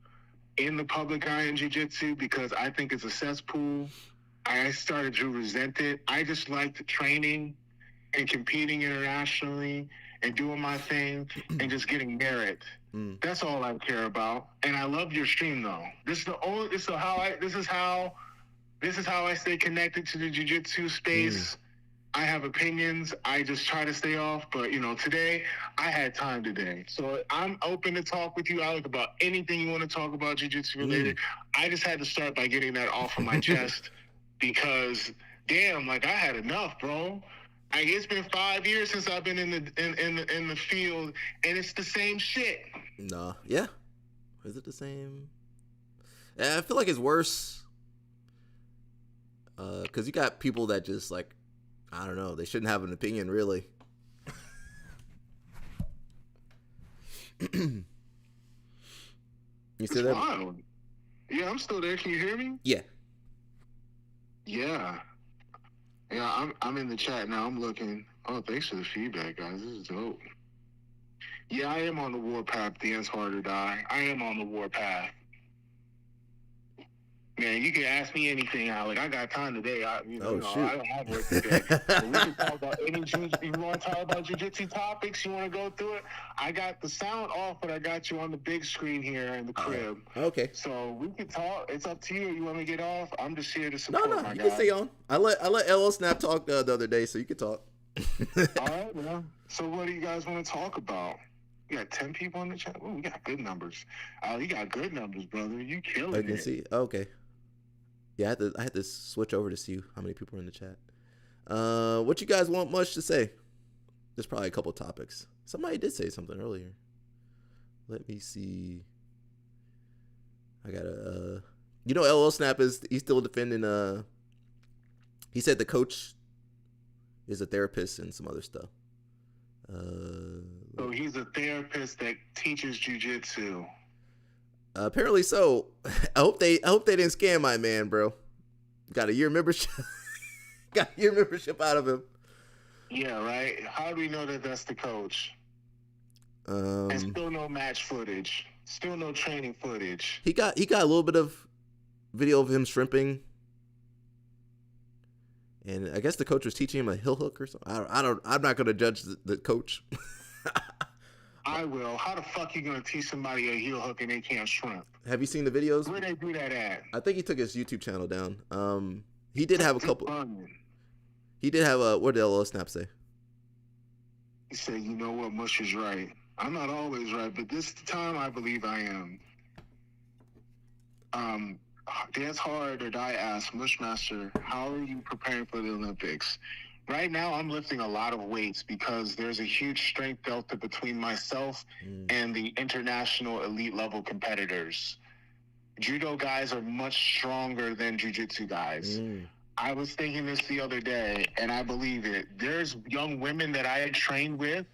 in the public eye in jiu-jitsu because I think it's a cesspool. I started to resent it. I just like the training and competing internationally and doing my thing and just getting merit. That's all I care about. And I love your stream though. This is how I stay connected to the jiu-jitsu space. I have opinions. I just try to stay off. But, today, I had time today. So I'm open to talk with you, Alec, about anything you want to talk about jiu-jitsu related. I just had to start by getting that off of my chest because, damn, I had enough, bro. It's been 5 years since I've been in the field, and it's the same shit. No. Yeah. Is it the same? Yeah, I feel like it's worse. Because you got people that just I don't know, they shouldn't have an opinion really. You still there? Wild. Yeah, I'm still there. Can you hear me? Yeah. Yeah, I'm in the chat now. I'm looking. Oh, thanks for the feedback, guys. This is dope. Yeah, I am on the warpath. Dance hard or die. I am on the warpath. Man, you can ask me anything, Alec. I got time today. I don't have work today. But we can talk about any you want to talk about jiu-jitsu topics? You want to go through it? I got the sound off, but I got you on the big screen here in the crib. Okay. So we can talk. It's up to you. You want me to get off? I'm just here to support my guy. You can stay on. I let LL Snap talk the other day, so you can talk. All right, man. So what do you guys want to talk about? We got 10 people in the chat. Ooh, we got good numbers. You got good numbers, brother. You killing it. I can see. Okay. Yeah, I had to switch over to see how many people are in the chat. What you guys want much to say? There's probably a couple topics. Somebody did say something earlier. Let me see. I gotta LL Snap he's still defending he said the coach is a therapist and some other stuff. So he's a therapist that teaches jiu-jitsu. Apparently so. I hope they didn't scam my man, bro. Got a year membership. Got a year membership out of him. Yeah, right. How do we know that that's the coach? And still no match footage. Still no training footage. He got a little bit of video of him shrimping, and I guess the coach was teaching him a heel hook or something. I'm not gonna judge the coach. I will. How the fuck you gonna teach somebody a heel hook and they can't shrimp? Have you seen the videos? Where they do that at? I think he took his YouTube channel down. He did have a couple. He did have a. What did LL Snap say? He said, "You know what? Mush is right. I'm not always right, but this time I believe I am." Dance Hard or Die asks, Mushmaster, how are you preparing for the Olympics? Right now, I'm lifting a lot of weights because there's a huge strength delta between myself and the international elite level competitors. Judo guys are much stronger than jiu-jitsu guys. I was thinking this the other day, and I believe it. There's young women that I had trained with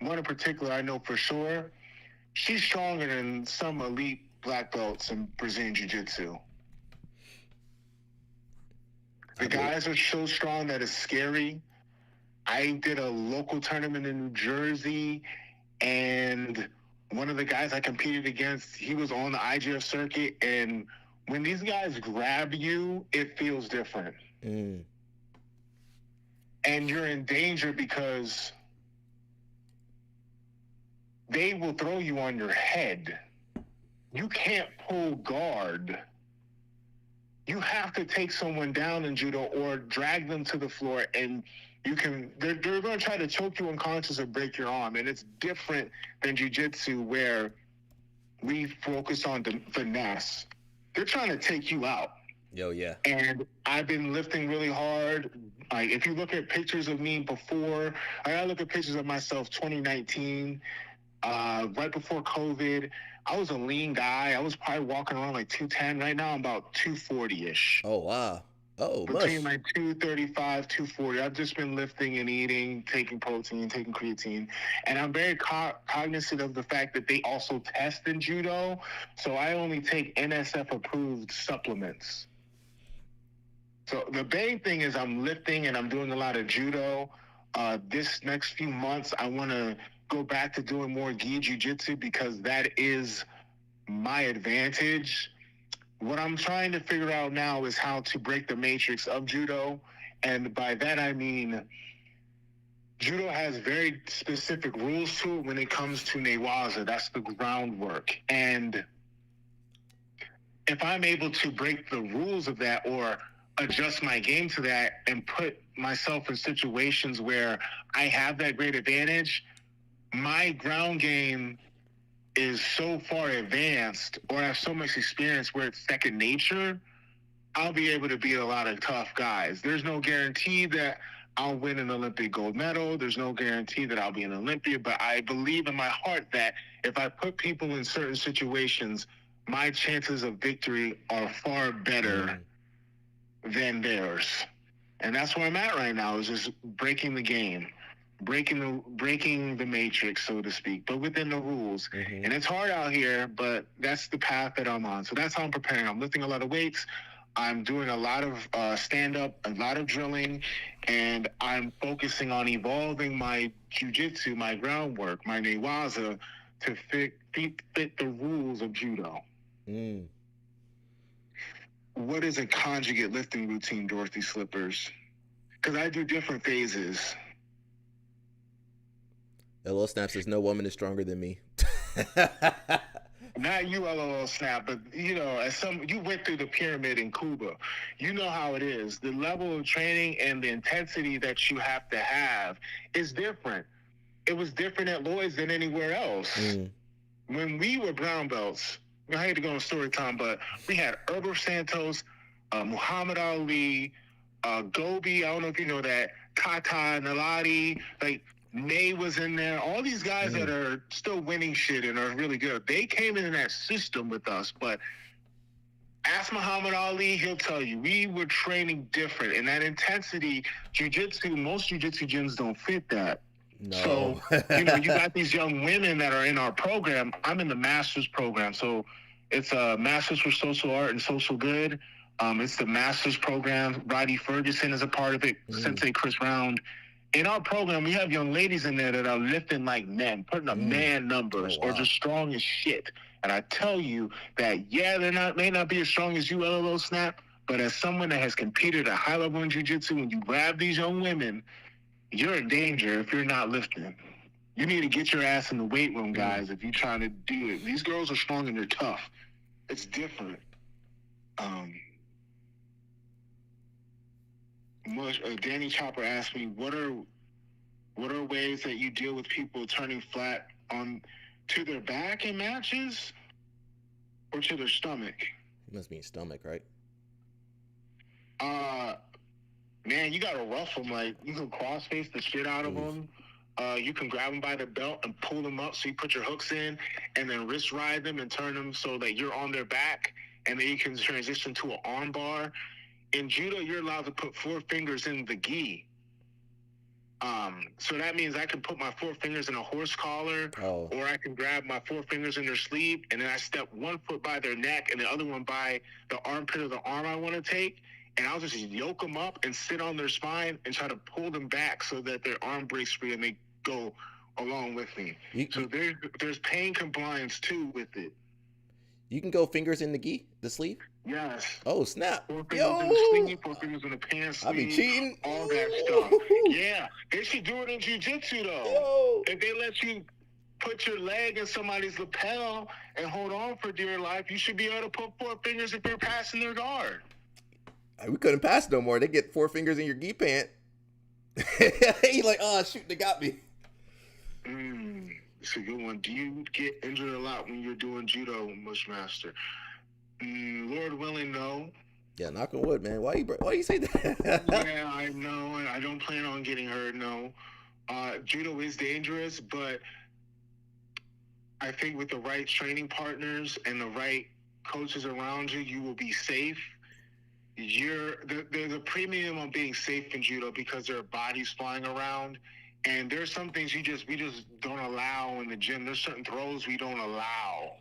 one in particular I know for sure, she's stronger than some elite black belts in Brazilian Jiu-Jitsu. The guys are so strong that it's scary. I did a local tournament in New Jersey, and one of the guys I competed against, he was on the IGF circuit, and when these guys grab you, it feels different. And you're in danger because they will throw you on your head. You can't pull guard. You have to take someone down in judo or drag them to the floor, and they're going to try to choke you unconscious or break your arm. And it's different than jiu-jitsu where we focus on the finesse. They're trying to take you out. Yo, yeah. And I've been lifting really hard. Like, if you look at pictures of me before, I look at pictures of myself 2019, right before COVID. I was a lean guy. I was probably walking around like 210. Right now, I'm about 240-ish. Oh, wow. Oh, between like 235, 240. I've just been lifting and eating, taking protein, taking creatine. And I'm very cognizant of the fact that they also test in judo. So I only take NSF-approved supplements. So the main thing is I'm lifting and I'm doing a lot of judo. This next few months, I want to go back to doing more gi jiu-jitsu because that is my advantage. What I'm trying to figure out now is how to break the matrix of judo. And by that, I mean, judo has very specific rules to it when it comes to newaza. That's the groundwork. And if I'm able to break the rules of that or adjust my game to that and put myself in situations where I have that great advantage, my ground game is so far advanced or I have so much experience where it's second nature, I'll be able to beat a lot of tough guys. There's no guarantee that I'll win an Olympic gold medal. There's no guarantee that I'll be an Olympian, but I believe in my heart that if I put people in certain situations, my chances of victory are far better than theirs. And that's where I'm at right now, is just breaking the game. Breaking the matrix, so to speak, but within the rules. And it's hard out here, but that's the path that I'm on. So that's how I'm preparing. I'm lifting a lot of weights. I'm doing a lot of stand-up, a lot of drilling, and I'm focusing on evolving my jiu-jitsu, my groundwork, my newaza, to fit the rules of judo. What is a conjugate lifting routine, Dorothy Slippers? Because I do different phases. LOL Snap says, no woman is stronger than me. Not you, LOL Snap, but you went through the pyramid in Cuba. You know how it is. The level of training and the intensity that you have to have is different. It was different at Lloyd's than anywhere else. When we were brown belts, I hate to go on story time, but we had Herbert Santos, Muhammad Ali, Gobi, I don't know if you know that, Tata, Nalati, like, May was in there. All these guys that are still winning shit and are really good. They came in that system with us. But ask Muhammad Ali, he'll tell you, we were training different. And that intensity, jiu-jitsu, most jiu-jitsu gyms don't fit that. No. So, you got these young women that are in our program. I'm in the master's program. So it's a master's for social art and social good. It's the master's program. Roddy Ferguson is a part of it. Sensei Chris Round. In our program, we have young ladies in there that are lifting like men, putting up man numbers, or just strong as shit. And I tell you that, yeah, may not be as strong as you, LOL Snap, but as someone that has competed at a high level in jiu-jitsu, when you grab these young women, you're in danger if you're not lifting. You need to get your ass in the weight room, guys, if you're trying to do it. These girls are strong and they're tough. It's different. Danny Chopper asked me, what are ways that you deal with people turning flat to their back in matches or to their stomach? It must mean stomach, right? Man, you gotta rough them. Like, you can cross-face the shit out of them. You can grab them by the belt and pull them up so you put your hooks in, and then wrist ride them and turn them so that you're on their back, and then you can transition to an arm bar. In judo, you're allowed to put 4 fingers in the gi. So that means I can put my 4 fingers in a horse collar, or I can grab my 4 fingers in their sleeve, and then I step one foot by their neck and the other one by the armpit of the arm I want to take, and I'll just yoke them up and sit on their spine and try to pull them back so that their arm breaks free and they go along with me. So there's pain compliance too with it. You can go fingers in the sleeve? Yes. Oh, snap. 4 fingers in the sleeve, 4 fingers in the pants sleeve. I be cheating. All that stuff. Yeah. They should do it in jiu-jitsu, though. If they let you put your leg in somebody's lapel and hold on for dear life, you should be able to put 4 fingers if you're passing their guard. We couldn't pass no more. They get 4 fingers in your gi pant. He's like, oh, shoot, they got me. It's a good one. Do you get injured a lot when you're doing judo, Mushmaster? Lord willing, no. Yeah, knock on wood, man. Why you say that? Yeah, I know. I don't plan on getting hurt, no. Judo is dangerous, but I think with the right training partners and the right coaches around you, you will be safe. There's a premium on being safe in judo because there are bodies flying around. And there's some things we just don't allow in the gym. There's certain throws we don't allow.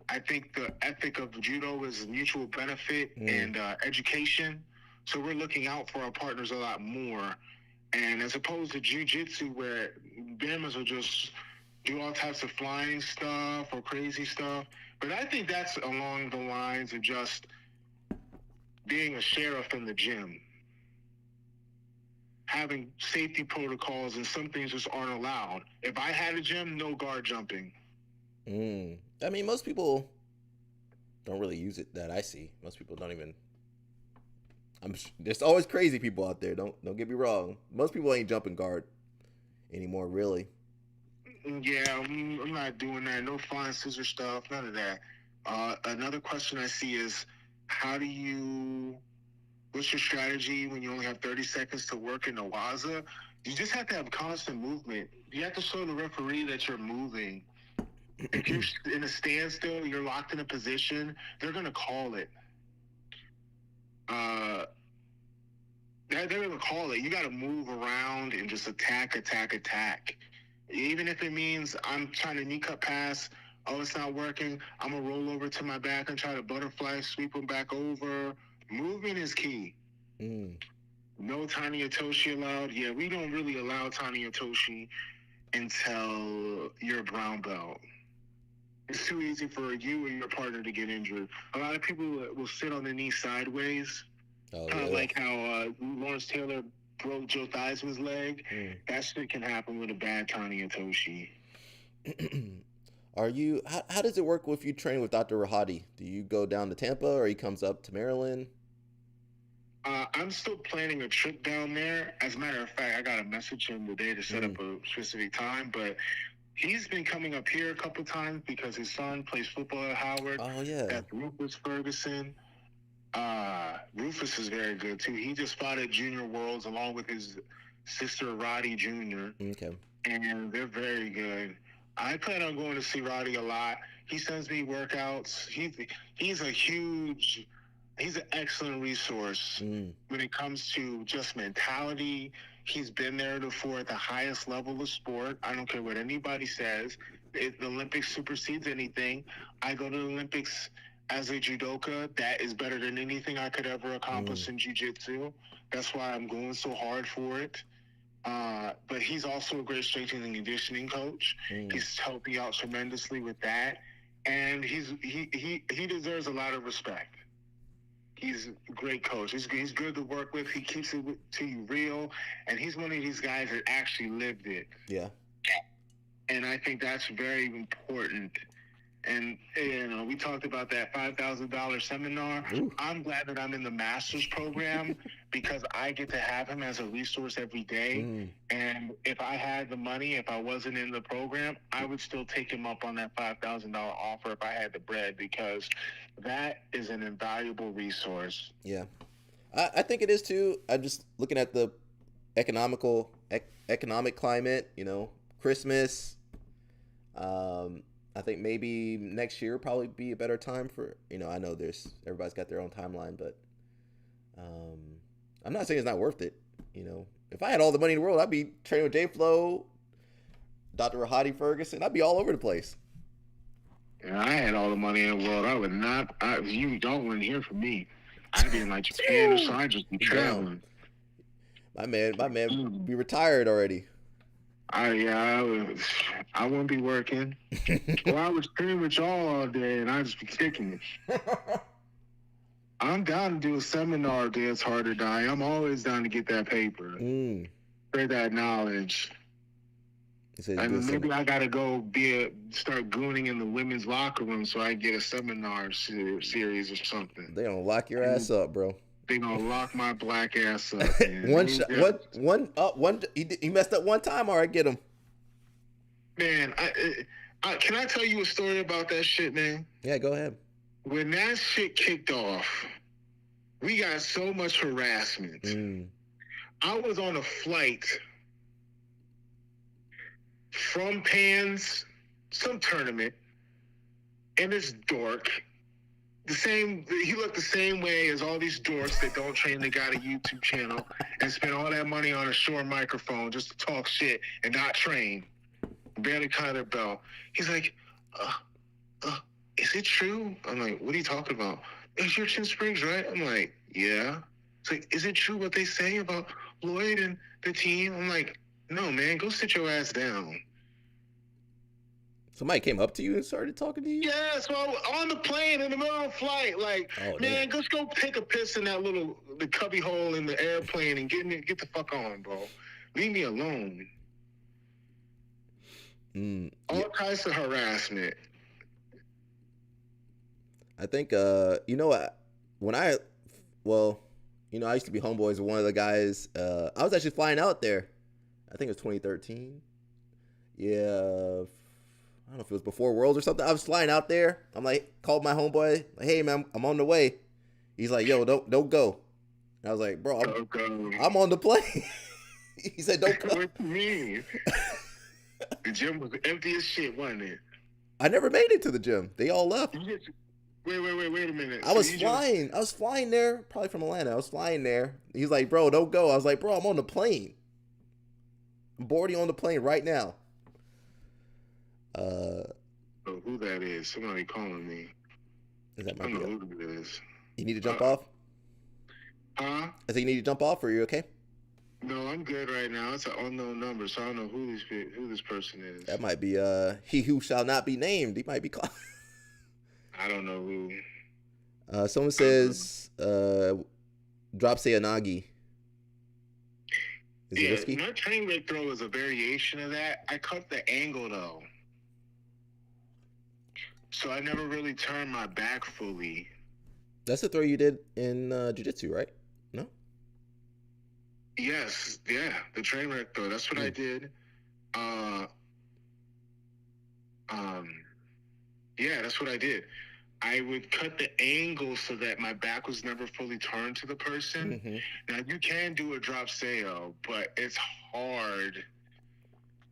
I think the ethic of judo is mutual benefit and education. So we're looking out for our partners a lot more. And as opposed to jiu-jitsu where Bamas will just do all types of flying stuff or crazy stuff. But I think that's along the lines of just being a sheriff in the gym. Having safety protocols and some things just aren't allowed. If I had a gym, no guard jumping. I mean, most people don't really use it that I see. Most people don't even. There's always crazy people out there. Don't get me wrong. Most people ain't jumping guard anymore, really. Yeah, I'm not doing that. No flying scissor stuff. None of that. Another question I see is, what's your strategy when you only have 30 seconds to work in the waza? You just have to have constant movement. You have to show the referee that you're moving. If you're in a standstill, you're locked in a position, they're going to call it. They're going to call it. You got to move around and just attack. Even if it means I'm trying to knee cut pass, it's not working, I'm going to roll over to my back and try to butterfly sweep them back over. Movement is key. No Tani Atoshi allowed. Yeah, we don't really allow Tani Atoshi until you're a brown belt. It's too easy for you and your partner to get injured. A lot of people will sit on the knee sideways. Kind of like how Lawrence Taylor broke Joe Theismann's leg. That shit can happen with a bad Tani Atoshi. How does it work if you train with Dr. Rahadi? Do you go down to Tampa or he comes up to Maryland? I'm still planning a trip down there. As a matter of fact, I got to message him today to set up a specific time, but he's been coming up here a couple times because his son plays football at Howard. Oh, yeah. That's Rufus Ferguson. Rufus is very good, too. He just fought at Junior Worlds along with his sister, Roddy Jr. Okay. And they're very good. I plan on going to see Roddy a lot. He sends me workouts. He's an excellent resource when it comes to just mentality. He's been there before at the highest level of sport. I don't care what anybody says. The Olympics supersedes anything. I go to the Olympics as a judoka. That is better than anything I could ever accomplish in jiu-jitsu. That's why I'm going so hard for it. But he's also a great strength and conditioning coach. He's helped me out tremendously with that. And he deserves a lot of respect. He's a great coach. He's good to work with. He keeps it to you real. And he's one of these guys that actually lived it. Yeah. And I think that's very important. And, we talked about that $5,000 seminar. I'm glad that I'm in the master's program because I get to have him as a resource every day. And if I had the money, if I wasn't in the program, I would still take him up on that $5,000 offer if I had the bread, because that is an invaluable resource. Yeah. I think it is too. I'm just looking at the economic climate, Christmas, I think maybe next year will probably be a better time for, I know everybody's got their own timeline, but I'm not saying it's not worth it. If I had all the money in the world, I'd be training with J-Flow, Dr. Rahadi Ferguson. I'd be all over the place. Yeah, I had all the money in the world. I would not. You don't want to hear from me. I'd be in like Japan or so. I'd just be traveling. My man, be retired already. I wouldn't be working. Well, I would stream with y'all all day, and I'd just be kicking it. I'm down to do a seminar, Dance Hard or Die. I'm always down to get that paper, spread that knowledge. And maybe I gotta go start gooning in the women's locker room so I get a seminar series or something. They gonna lock your ass up, bro. They gonna lock my black ass up. Man. He messed up one time. All right, get him. Man, can I tell you a story about that shit, man? Yeah, go ahead. When that shit kicked off, we got so much harassment. I was on a flight from Pans, some tournament, and this dork, he looked the same way as all these dorks that don't train. They got a YouTube channel and spend all that money on a short microphone just to talk shit and not train. Barely cut their belt. He's like, is it true? I'm like, what are you talking about? It's your Chin Springs, right? I'm like, yeah. It's like, is it true what they say about Lloyd and the team? I'm like, no, man, go sit your ass down. Somebody came up to you and started talking to you? Yeah, so I was on the plane in the middle of the flight, like, man, just go take a piss in that the cubby hole in the airplane and get the fuck on, bro. Leave me alone. All kinds of harassment. I think, I used to be homeboys with one of the guys. I was actually flying out there. I think it was 2013. Yeah. I don't know if it was before Worlds or something. I was flying out there. I'm like, called my homeboy. Like, hey, man, I'm on the way. He's like, yo, don't go. And I was like, bro, I'm on the plane. He said, don't go. What do you mean? The gym was empty as shit, wasn't it? I never made it to the gym. They all left. Wait a minute. I was flying there, probably from Atlanta. I was flying there. He's like, bro, don't go. I was like, bro, I'm on the plane. I'm boarding on the plane right now. Who that is? Somebody calling me. Is that I don't know who it is. You need to jump off? Huh? I think you need to jump off, or are you okay? No, I'm good right now. It's an unknown number, so I don't know who this person is. That might be he who shall not be named. He might be called. I don't know who. Someone says drop Seyanagi. Is it risky? My train leg throw is a variation of that. I cut the angle though. So I never really turned my back fully. That's the throw you did in jiu-jitsu, right? No? Yes, yeah, the train wreck throw. That's what I did. Yeah, that's what I did. I would cut the angle so that my back was never fully turned to the person. Now you can do a drop sayo, but it's hard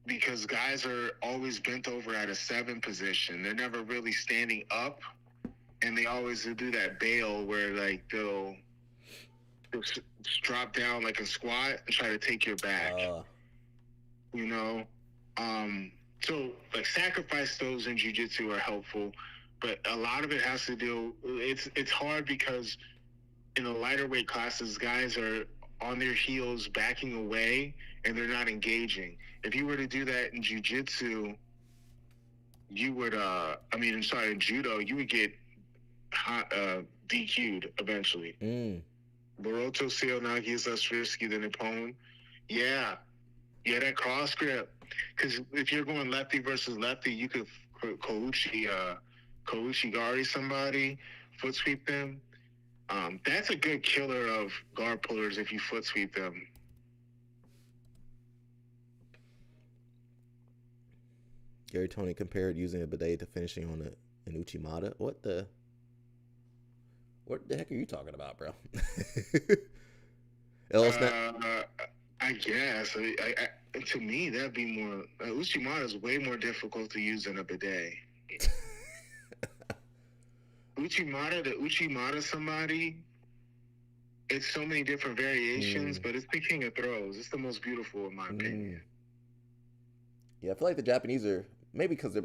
because guys are always bent over at a 7 position. They're never really standing up, and they always do that bail where like they'll drop down like a squat and try to take your back. You know, so like sacrifice throws in jiu-jitsu are helpful, but a lot of it has to do. It's hard because in the lighter weight classes, guys are on their heels backing away and they're not engaging. If you were to do that in jiu-jitsu, you would, in judo, you would get DQ'd eventually. Baroto Seonagi is less risky than Ippon. Yeah, that cross grip. Because if you're going lefty versus lefty, you could Kouchi Gari somebody, foot sweep them. That's a good killer of guard pullers if you foot sweep them. Gary Tony compared using a bidet to finishing on an Uchimata. What the heck are you talking about, bro? I guess. To me, that'd be more... Uchimata is way more difficult to use than a bidet. The Uchimata somebody It's so many different variations, but it's the king of throws. It's the most beautiful in my opinion. Yeah, I feel like the Japanese are, maybe because they're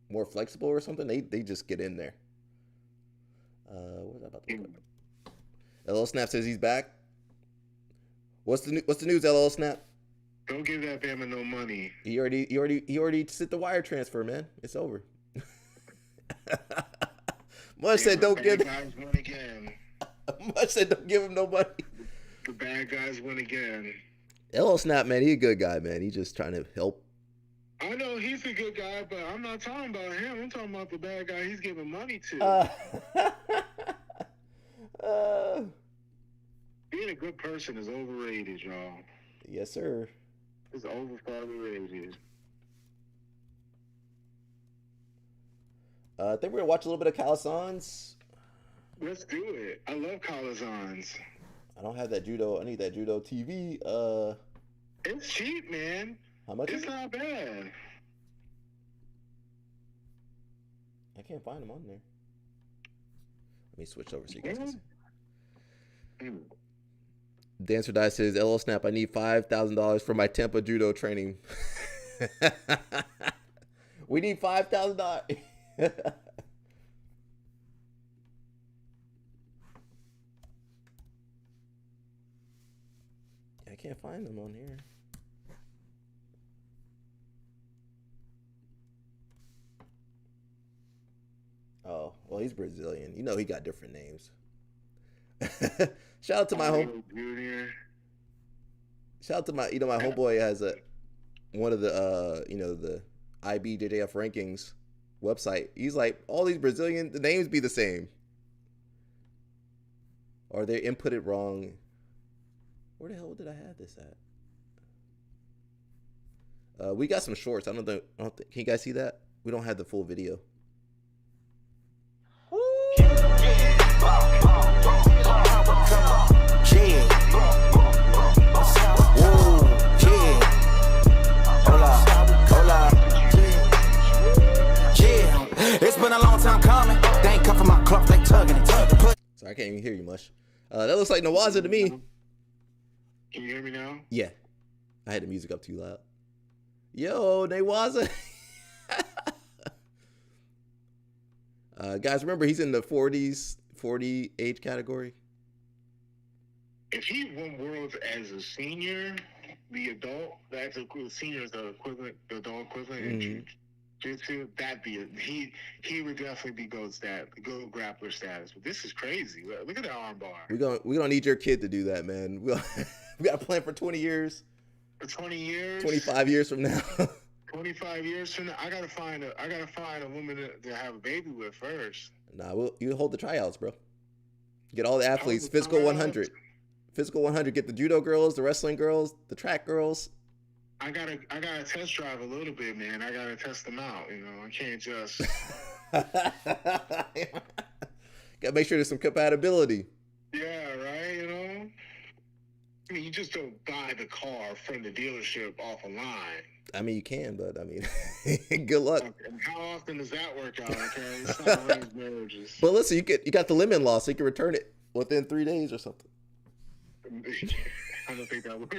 more flexible or something, they just get in there. What's that about to LL Snap says he's back. What's the news, LL Snap? Don't give that Bama no money. He already sent the wire transfer, man. It's over. Mush said don't give guys win again. Much said don't give him no money. The bad guys win again. LL Snap, man, he a good guy, man. He's just trying to help. I know he's a good guy, but I'm not talking about him. I'm talking about the bad guy he's giving money to. Being a good person is overrated, y'all. Yes, sir. It's overrated. I think we're gonna watch a little bit of Calisans. Let's do it. I love Calisans. I don't have that judo. I need that judo TV. It's cheap, man. How much? It's not bad. I can't find them on there. Let me switch over so you guys can see. Dancer Die says, LL Snap, I need $5,000 for my Tampa judo training. We need $5,000. I can't find them on here. Oh, well, he's Brazilian. You know he got different names. Shout out to my home. Shout out to my, my homeboy has one of the, the IBJJF rankings website. He's like, all these Brazilian, the names be the same. Or they inputted wrong. Where the hell did I have this at? We got some shorts. I don't think, can you guys see that? We don't have the full video. It's been a long time coming. They ain't come from my cloth, they tugging it. Sorry, I can't even hear you much. That looks like Nawaza to me. Can you hear me now? Yeah. I had the music up too loud. Yo, Nawaza. Guys, remember he's in the 40 age category. If he won worlds as a senior, the adult, that's senior is the equivalent, the adult equivalent in jiu-jitsu, he would definitely be gold grappler status. But this is crazy. Look at that arm bar. We gonna need your kid to do that, man. We got a plan for 20 years. For 20 years. 25 years from now. 25 years from now, I gotta find a woman to have a baby with first. Nah, you hold the tryouts, bro. Get all the athletes. Physical 100. Physical 100. Get the judo girls, the wrestling girls, the track girls. I gotta test drive a little bit, man. I gotta test them out. I can't just. Gotta make sure there's some compatibility. Yeah, right. I mean, you just don't buy the car from the dealership off a line. I mean, you can, but I mean, good luck. And how often does that work out? Okay, it's not arranged marriages. But listen, you got the lemon law, so you can return it within 3 days or something. I don't think that works.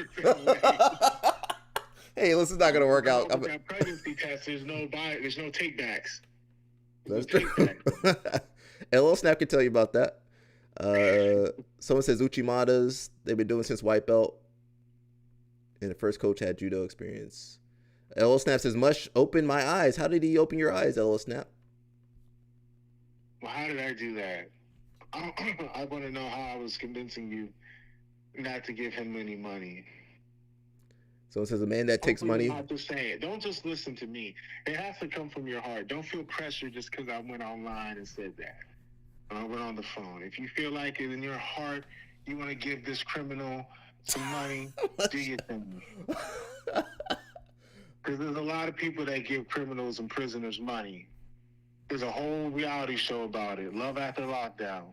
Hey, this is not gonna work out. That pregnancy test, there's no takebacks. That's true. LL Snap can tell you about that. Someone says Uchimata's, they've been doing since white belt. And the first coach had judo experience. LL Snap says, Mush opened my eyes. How did he open your eyes, LL Snap? Well, how did I do that? I want to know how I was convincing you not to give him any money. Someone says, a man that takes money. Not just saying it. Don't just listen to me. It has to come from your heart. Don't feel pressure just because I went online and said that. I went on the phone. If you feel like it in your heart, you want to give this criminal some money, do your thing. Because there's a lot of people that give criminals and prisoners money. There's a whole reality show about it. Love After Lockdown.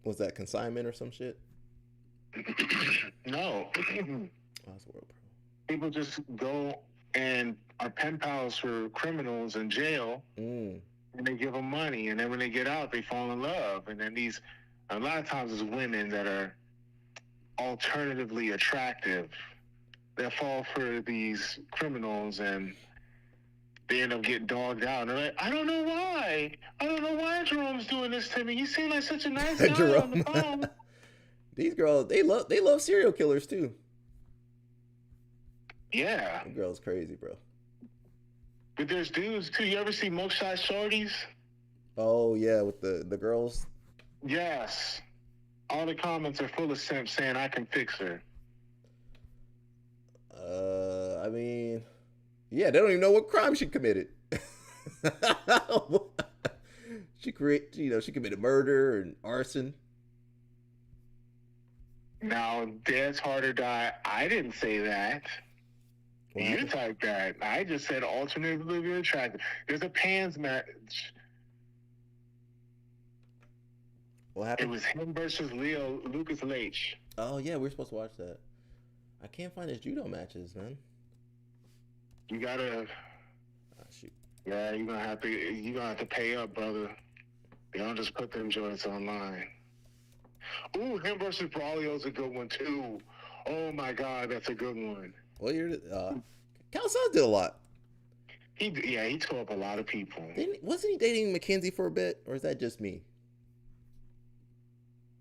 Was that consignment or some shit? No. People just go and are pen pals for criminals in jail, and they give them money, and then when they get out, they fall in love, and then these A lot of times it's women that are alternatively attractive that fall for these criminals, and they end up getting dogged out. And they're like, I don't know why. I don't know why Jerome's doing this to me. He seemed like such a nice guy on the phone. These girls, they love serial killers too. Yeah. The girl's crazy, bro. But there's dudes too. You ever see mugshot shorties? Oh yeah, with the girls. Yes. All the comments are full of simps saying I can fix her. I mean, yeah, they don't even know what crime she committed. She committed murder and arson. Now, Dead's Hard or Die, I didn't say that. You typed that. I just said alternatively attractive. There's a Pans match. What happened? It was him versus Lucas Leitch. Oh yeah, we're supposed to watch that. I can't find his judo matches, man. You gotta. Oh, shoot. Yeah, you're gonna have to pay up, brother. They don't just put them joints online. Ooh, him versus Braulio's a good one too. Oh my God, that's a good one. Well, Calzon did a lot. He tore up a lot of people. Wasn't he dating Mackenzie for a bit, or is that just me?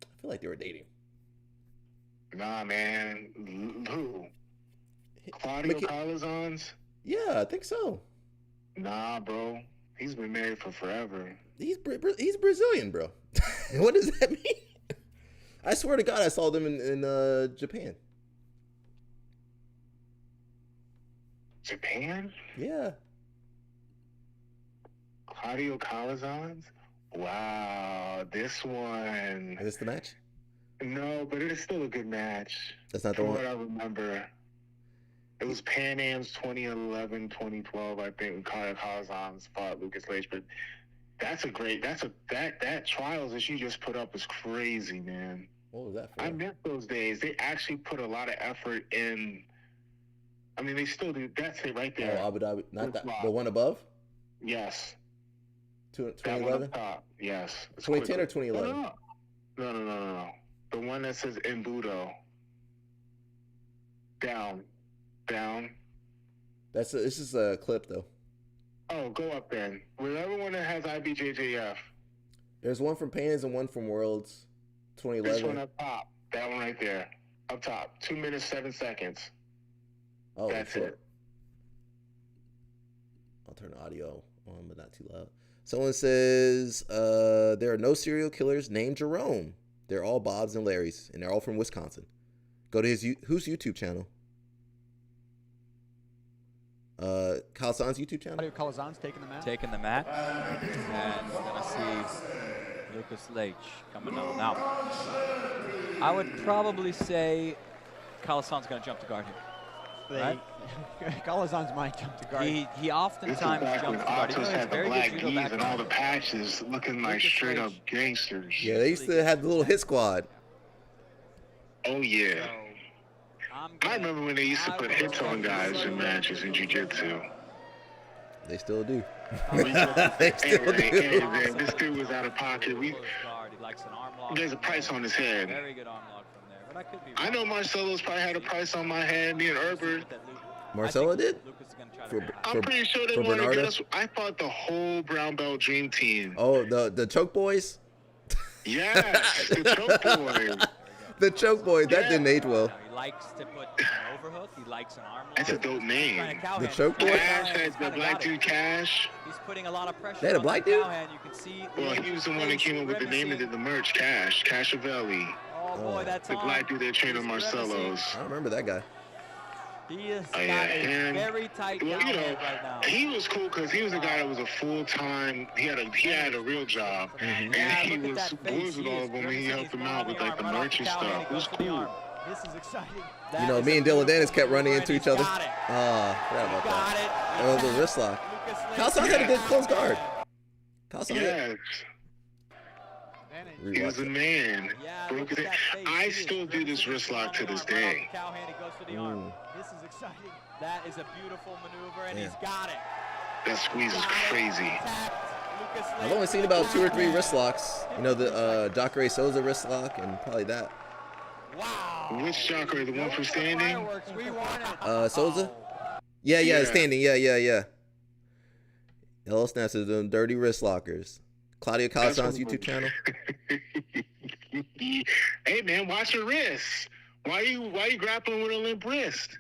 I feel like they were dating. Nah, man. Who? Claudio Calazans? Yeah, I think so. Nah, bro. He's been married for forever. He's Brazilian, bro. What does that mean? I swear to God, I saw them in Japan. Japan? Yeah. Claudio Calazans? Wow, this one. Is this the match? No, but it is still a good match. That's not the From one? what I remember. It was Pan Am's 2011, 2012, I think, when Claudio Calazans fought Lucas Leitch. But that trials that you just put up is crazy, man. What was that for? I miss those days. They actually put a lot of effort in. I mean, they still do. That's it right there. Oh, Abu Dhabi. Not that. The one above? Yes. 2011? Yes. 2010 or 2011? No. The one that says Embudo. Down. This is a clip though. Oh, go up then. Whatever one that has IBJJF. There's one from Pans and one from Worlds. 2011. This one up top. That one right there. Up top. 2 minutes, 7 seconds. Oh, that's it. I'll turn the audio on, but not too loud. Someone says there are no serial killers named Jerome. They're all Bobs and Larrys, and they're all from Wisconsin. Go to whose YouTube channel? Calzon's YouTube channel. Calzon's taking the mat. Taking the mat, and we're gonna see Lucas Leitch coming on. Now, I would probably say Calzon's gonna jump to guard here. Right? Calzon's might jump to guard. He oftentimes jumps to guard. He had the black geese and all the patches looking like straight up gangsters. Yeah, they used to have the little hit squad. Oh yeah. I remember when they used to put hits on guys in matches in jiu-jitsu. They still do. They still do. Man, this dude was out of pocket. There's a price on his head. Very good arm lock from there, but I could be wrong. I know Marcelo's probably had a price on my head. Me and Herbert. Marcelo did? I'm pretty sure they wanted to get us. I fought the whole brown belt dream team. Oh, the Choke Boys? Yes, the Choke Boys. The Choke Boys. That didn't age well. He likes to put an overhook. He likes an arm lock. That's a dope name. The Choke Boys? Cash, the black dude Cash. He's putting a lot of pressure. They had a black dude? You can see. Well, he was the one that came up with the name and did the merch. Cashavelli. Oh boy, that's the black dude that trained on Marcelo's. I remember that guy. He is got a very tight cowhead right now. He was cool because he was a guy that was a full-time. He had a real job, and he was with all of them. And he helped them out with like the merch and stuff. It was cool. This is exciting. You know, me and Dylan Dennis kept running into each other. Forgot about that. It was a wrist lock. Calzon had a good close guard. Yes. He was a man. I still do this wrist lock to this day. This is exciting. That is a beautiful maneuver, and he's got it. That squeeze is crazy. I've only seen about 2 or 3 wrist locks. You know, the Jacare Souza wrist lock and probably that. Which Jacare? The one for standing? Souza? Yeah, standing. Yeah. Yellow Snaps is doing dirty wrist lockers. Claudio Calasan's YouTube channel. Hey man, watch your wrists. Why you grappling with a limp wrist?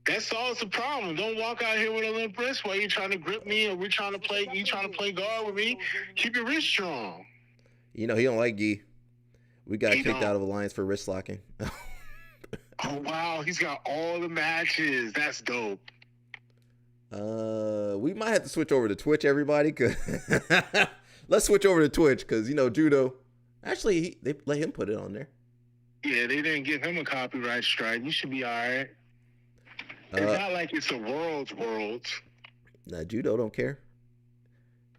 That solves the problem. Don't walk out here with a limp wrist while you trying to grip me or you trying to play guard with me. Keep your wrist strong. You know, he don't like Gi. We got kicked out of Alliance for wrist locking. Oh wow, he's got all the matches. That's dope. We might have to switch over to Twitch, everybody. Let's switch over to Twitch because, you know, judo. Actually, they let him put it on there. Yeah, they didn't give him a copyright strike. You should be all right. It's not like it's a world's. Nah, judo don't care.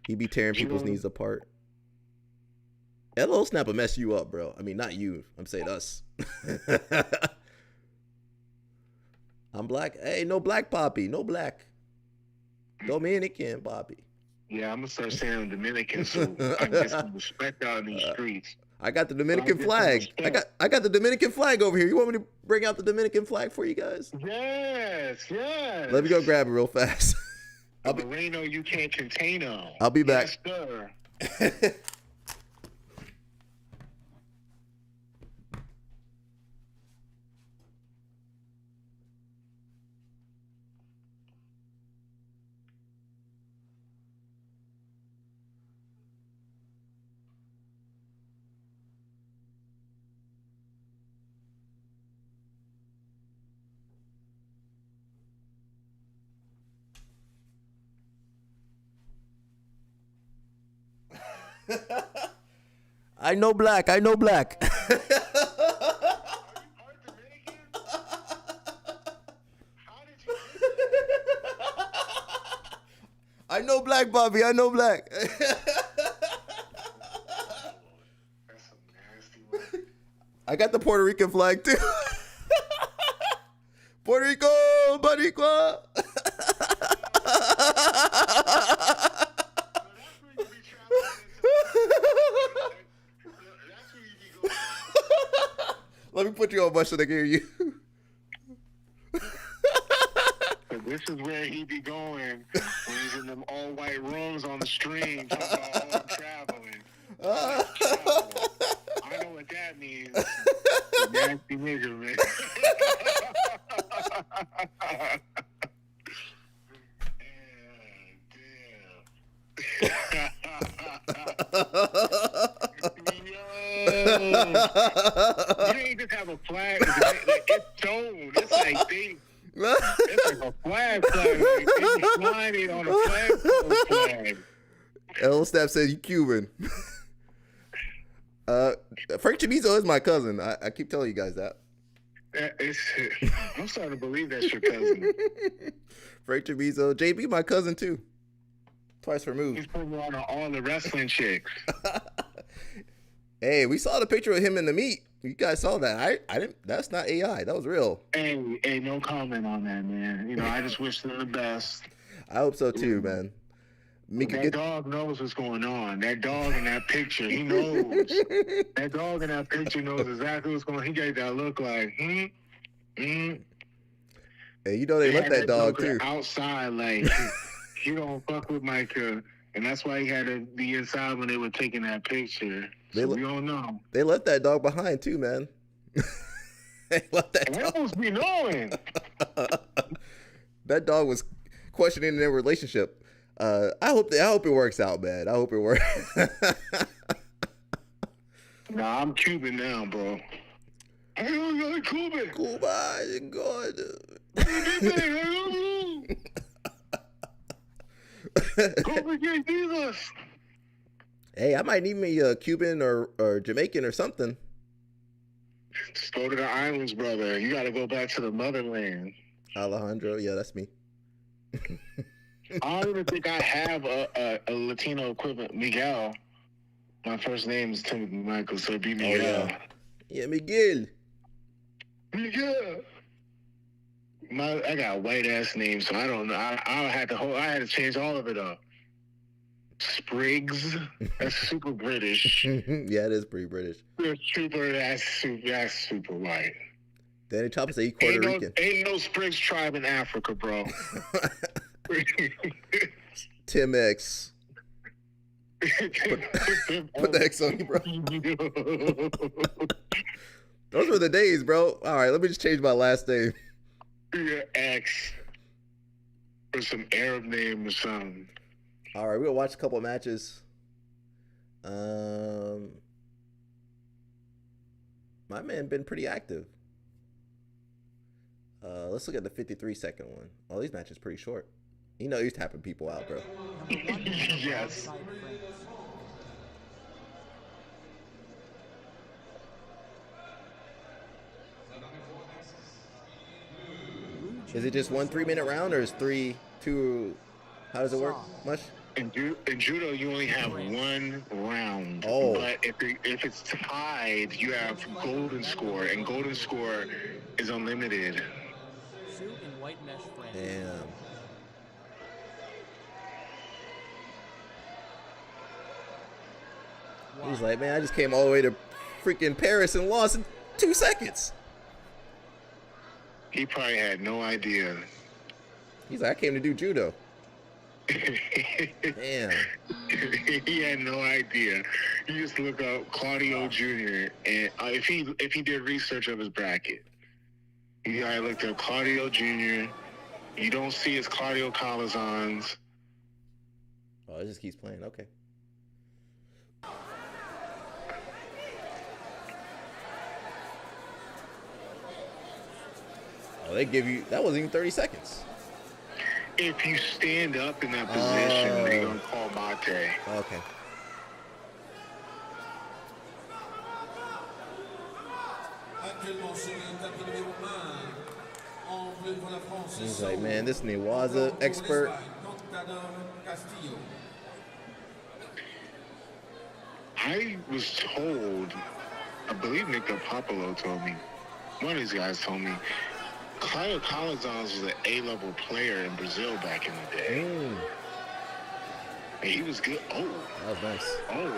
He be tearing people's knees apart. Hello Snap will mess you up, bro. I mean, not you. I'm saying us. I'm black. Hey, no black Poppy. No black. Dominican Poppy. Yeah, I'm going to start saying Dominican so I can get some respect out in these streets. I got the Dominican flag. I got the Dominican flag over here. You want me to bring out the Dominican flag for you guys? Yes. Let me go grab it real fast. Moreno, you can't contain him. I'll be back. Yes, sir. I know black. I know black. I know black, Bobby. I know black. I got the Puerto Rican flag too. Puerto Rico, Boricua. Let me put you on so they can hear you. This is where he be going when he's in them all white rooms on the stream talking about all traveling. I know what that means. Nasty nigga, man. You ain't just have a flag. It's shown. It's like it's like a flag. Like they be flying it on a flag. L Snap said you Cuban. Frank Chamizo is my cousin. I keep telling you guys that. I'm starting to believe that's your cousin. Frank Chamizo. JB, my cousin too. Twice removed. He's putting on all the wrestling chicks. Hey, we saw the picture of him in the meet. You guys saw that. I didn't. That's not AI. That was real. Hey, no comment on that, man. You know, I just wish them the best. I hope so too, man. That dog knows what's going on. That dog in that picture, he knows. That dog in that picture knows exactly what's going on. He gave that look like, Hey, you know they left that dog too. Outside, like, he don't fuck with Micah. And that's why he had to be inside when they were taking that picture. So we don't know. They left that dog behind too, man. They left that dog. They must be knowing. That dog was questioning their relationship. I hope it works out, man. I hope it works. Nah, I'm Cuban now, bro. I don't got Cuban. Cuba, God. Cuban Jesus. Hey, I might need me a Cuban or Jamaican or something. Just go to the islands, brother. You got to go back to the motherland. Alejandro, yeah, that's me. I don't even think I have a Latino equivalent. Miguel. My first name is Timothy Michael, so it'd be Miguel. Yeah, Miguel. Miguel. I got a white ass name, so I don't know. I had to change all of it up. Spriggs. That's super British. Yeah, it is pretty British. That's super white. Danny Chopper said he Puerto Rican. Ain't no Spriggs tribe in Africa, bro. Tim X. Put the X on you, bro. Those were the days, bro. All right, let me just change my last name. Your X. Or some Arab name or something. All right, we'll watch a couple of matches. My man been pretty active. Let's look at the 53-second one. Oh, these matches pretty short. You know he's tapping people out, bro. Yes. Is it just 1 3-minute round, or is 3, 2? How does it work? Much? In judo, you only have 1 round. Oh. But if it's tied, you have golden score, and golden score is unlimited. Shoot in white mesh frame. Damn. Wow. He's like, man, I just came all the way to freaking Paris and lost in 2 seconds. He probably had no idea. He's like, I came to do judo. Damn. He had no idea. You just look up Claudio Jr. and if he did research of his bracket, I looked up Claudio Jr. You don't see his Claudio Calazans. Oh, it just keeps playing. Okay. Oh, they give you, that wasn't even 30 seconds. If you stand up in that position, they're going to call mate. Okay. He's like, man, this Newaza expert. I was told, I believe Nick Popolo told me, one of these guys told me, Claudio Calazans was an A-level player in Brazil back in the day. And he was good. Oh. That was nice. Oh.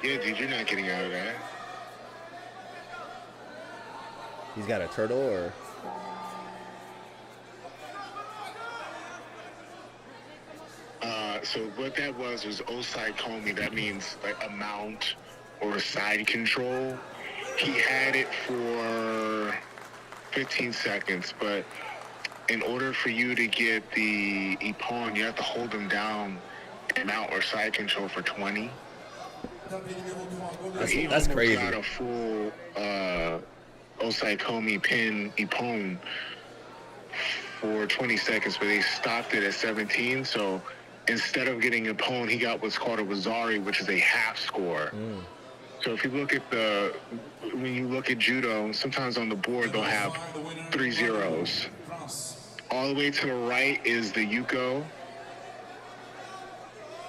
Yeah, dude, you're not getting out of that. He's got a turtle, or? So what that was Osai Komi. That means like a mount or a side control. He had it for 15 seconds, but in order for you to get the ippon, you have to hold him down and mount or side control for 20. That's crazy. Got a full Osai Komi pin ippon for 20 seconds, but they stopped it at 17. So instead of getting a ippon, he got what's called a wazari, which is a half score. So if you look at when you look at judo, sometimes on the board they'll have 3 zeros. All the way to the right is the yuko,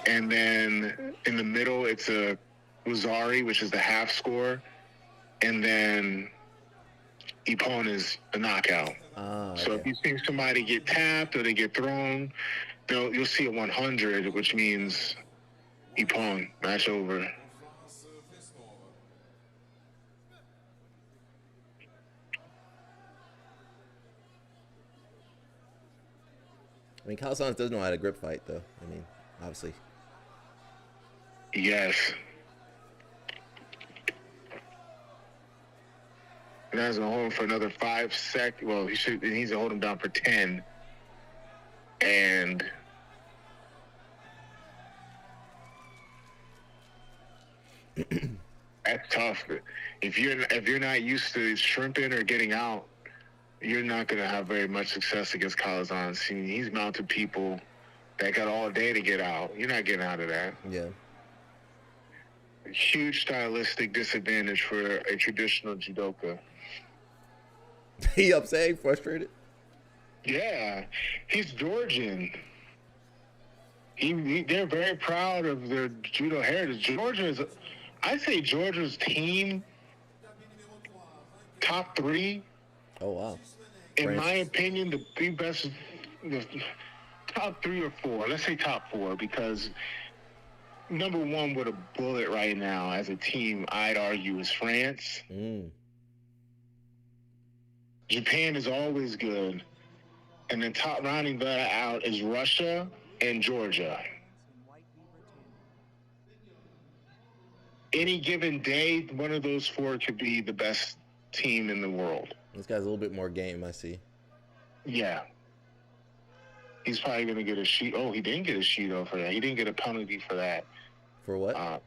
and then in the middle it's a wazari, which is the half score, and then ippon is a knockout. So if you see somebody get tapped or they get thrown, you'll see a 100, which means ippon, match over. I mean, Calazans does know how to grip fight, though. I mean, obviously. Yes. And that's gonna hold him for another 5 seconds. Well, he needs to hold him down for 10. And that's tough. If you're not used to shrimping or getting out, you're not gonna have very much success against Calazans. He's mounted people that got all day to get out. You're not getting out of that. Yeah. Huge stylistic disadvantage for a traditional judoka. He upset, frustrated. Yeah, he's Georgian. They're very proud of their judo heritage. I say Georgia's team, top 3. Oh, wow. In my opinion, the best, the top 3 or 4. Let's say top 4, because number 1 with a bullet right now as a team, I'd argue, is France. Japan is always good. And then top rounding that out is Russia and Georgia. Any given day, one of those 4 could be the best team in the world. This guy's a little bit more game, I see. Yeah. He's probably going to get a sheet. Oh, he didn't get a sheet for that. He didn't get a penalty for that. For what?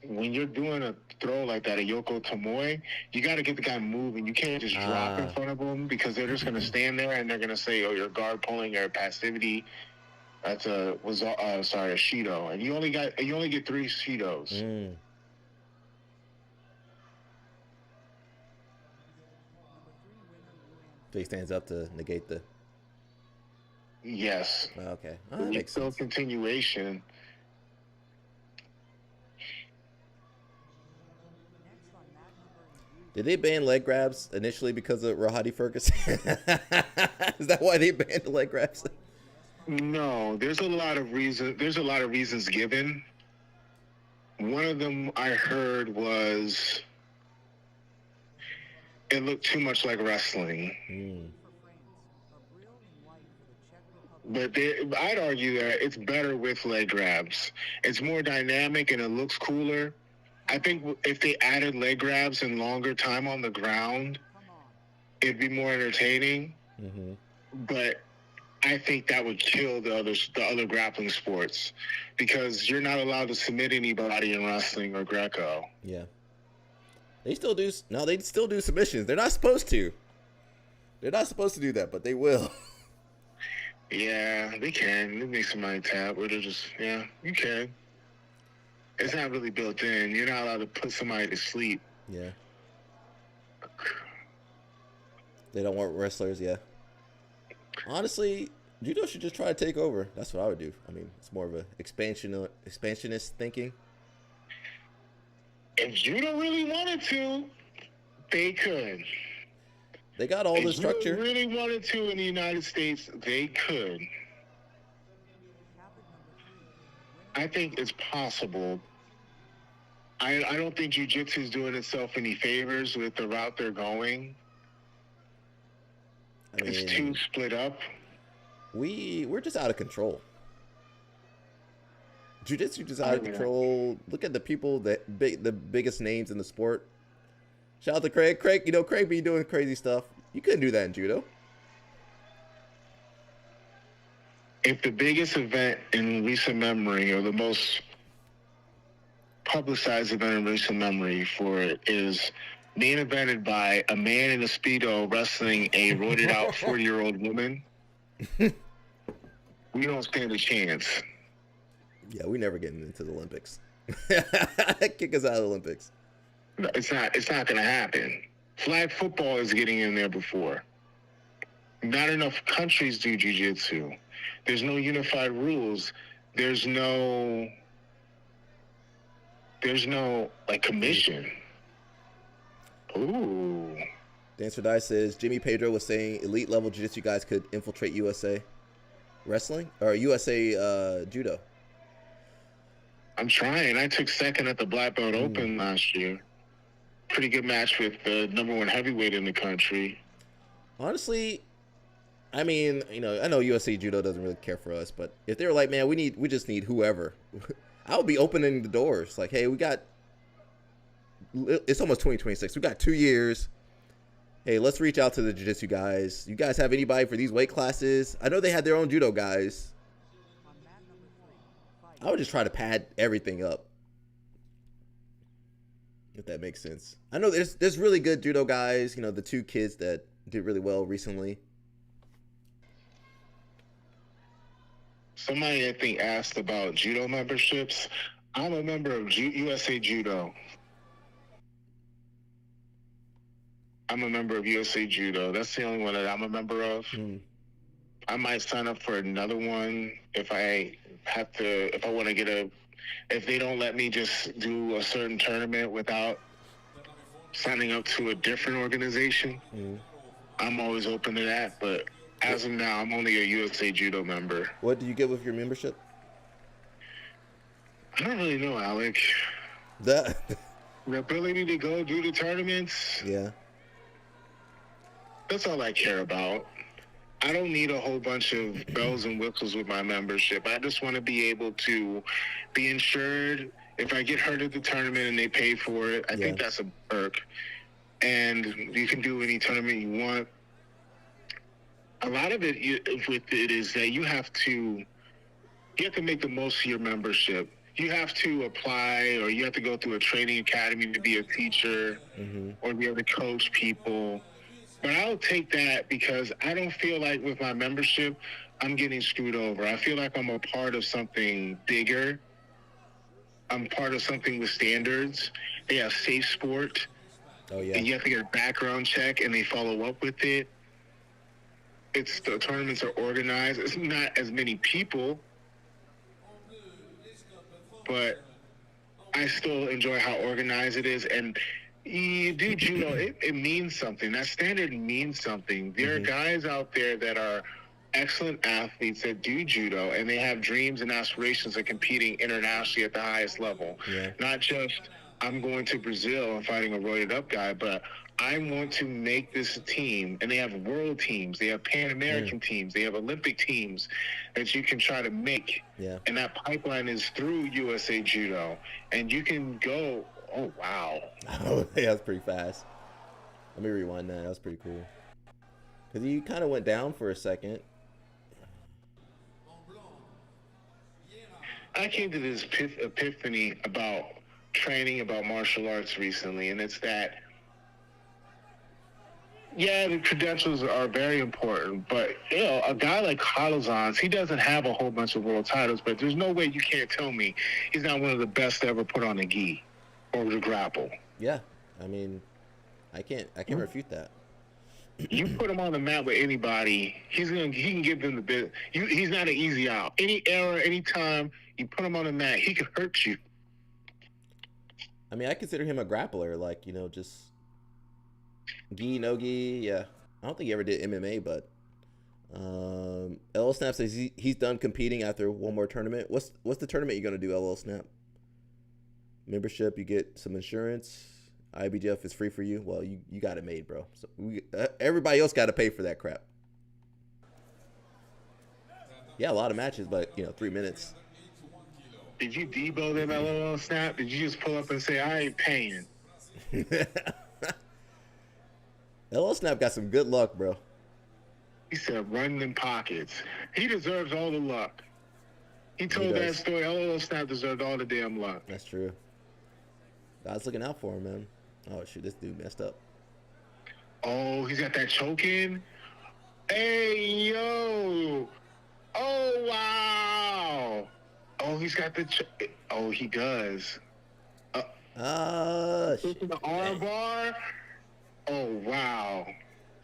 When you're doing a throw like that, a Yoko Tomoe, you got to get the guy moving. You can't just drop in front of him, because they're just going to stand there and they're going to say, oh, you're guard pulling or passivity. That's a Shido. And you only get 3 Shidos. So he stands up to negate the... Yes. Okay. Oh, that makes sense. Continuation. Did they ban leg grabs initially because of Rohadi Ferguson? Is that why they banned the leg grabs? No, there's a lot of reasons given. One of them I heard was it looked too much like wrestling. But I'd argue that it's better with leg grabs. It's more dynamic and it looks cooler. I think if they added leg grabs and longer time on the ground, it'd be more entertaining. But I think that would kill the other grappling sports, because you're not allowed to submit anybody in wrestling or Greco. Yeah. They still do. No, they still do submissions. They're not supposed to. They're not supposed to do that, but they will. Yeah, they can. They make somebody tap where they're just, you can. It's not really built in. You're not allowed to put somebody to sleep. Yeah. They don't want wrestlers, yeah. Honestly, judo should just try to take over. That's what I would do. I mean, it's more of a expansionist thinking. If judo really wanted to, they could. They got all the structure. If judo really wanted to in the United States, they could. I think it's possible. I don't think jiu-jitsu is doing itself any favors with the route they're going. It's too split up. We're just out of control. Jiu-jitsu just out of control. Look at the people the biggest names in the sport. Shout out to Craig. Craig be doing crazy stuff. You couldn't do that in judo. If the biggest event in recent memory, or the most publicized event in recent memory for it, is main evented by a man in a Speedo wrestling a roided out 40-year-old woman, we don't stand a chance. Yeah, we never getting into the Olympics. Kick us out of the Olympics. No, it's not going to happen. Flag football is getting in there before. Not enough countries do jiu-jitsu. There's no unified rules. There's no like commission. Ooh. Dance for Die says Jimmy Pedro was saying elite level jiu-jitsu guys could infiltrate USA wrestling or USA judo. I'm trying. I took second at the Black Belt Open last year. Pretty good match with the #1 heavyweight in the country. Honestly, I mean, I know USA Judo doesn't really care for us, but if they were like, man, we just need whoever, I would be opening the doors. Like, hey, it's almost 2026. We got 2 years. Hey, let's reach out to the jiu-jitsu guys. You guys have anybody for these weight classes? I know they had their own judo guys. I would just try to pad everything up, if that makes sense. I know there's really good judo guys. The 2 kids that did really well recently. Somebody, I think, asked about judo memberships. I'm a member of USA Judo. I'm a member of USA Judo. That's the only one that I'm a member of. I might sign up for another one if I want to get if they don't let me just do a certain tournament without signing up to a different organization. I'm always open to that, but as of now, I'm only a USA Judo member. What do you get with your membership? I don't really know, Alec. The ability to go do the tournaments. Yeah. That's all I care about. I don't need a whole bunch of bells and whistles with my membership. I just want to be able to be insured. If I get hurt at the tournament and they pay for it, I think that's a perk. And you can do any tournament you want. A lot of it with it is that you have to make the most of your membership. You have to apply, or you have to go through a training academy to be a teacher, or be able to coach people. But I'll take that because I don't feel like with my membership, I'm getting screwed over. I feel like I'm a part of something bigger. I'm part of something with standards. They have safe sport. Oh, yeah. And you have to get a background check, and they follow up with it. The tournaments are organized. It's not as many people, but I still enjoy how organized it is. And you do judo, it means something. That standard means something. There are guys out there that are excellent athletes that do judo, and they have dreams and aspirations of competing internationally at the highest level. Yeah. Not just, I'm going to Brazil and fighting a roided up guy, but I want to make this a team. And they have world teams, they have Pan American teams, they have Olympic teams that you can try to make. Yeah. And that pipeline is through USA Judo. And you can go, oh, wow. Oh, yeah, that's pretty fast. Let me rewind that. That was pretty cool. Because you kind of went down for a second. I came to this epiphany about training, about martial arts recently, and it's that, yeah, the credentials are very important, but, you know, a guy like Calazans, he doesn't have a whole bunch of world titles, but there's no way you can't tell me he's not one of the best to ever put on a gi or to grapple. Yeah, I mean, I can't refute that. You put him on the mat with anybody, he can give them the bit. He's not an easy out. Any error, any time you put him on the mat, he could hurt you. I mean, I consider him a grappler, like, you know, just gi, no gi, yeah. I don't think he ever did MMA, but LL Snap says he's done competing after one more tournament. What's the tournament you're gonna do, LL Snap? Membership, you get some insurance. IBJF is free for you. Well, you got it made, bro. So everybody else got to pay for that crap. Yeah, a lot of matches, but 3 minutes. Did you debo them, LOL Snap? Did you just pull up and say, I ain't paying? LOL Snap got some good luck, bro. He said, run them pockets. He deserves all the luck. He told that story. LOL Snap deserved all the damn luck. That's true. God's looking out for him, man. Oh, shoot, this dude messed up. Oh, he's got that choke in? Hey, yo. Oh, wow. Oh, he's got the oh, he does. Shit. The arm bar? Oh, wow.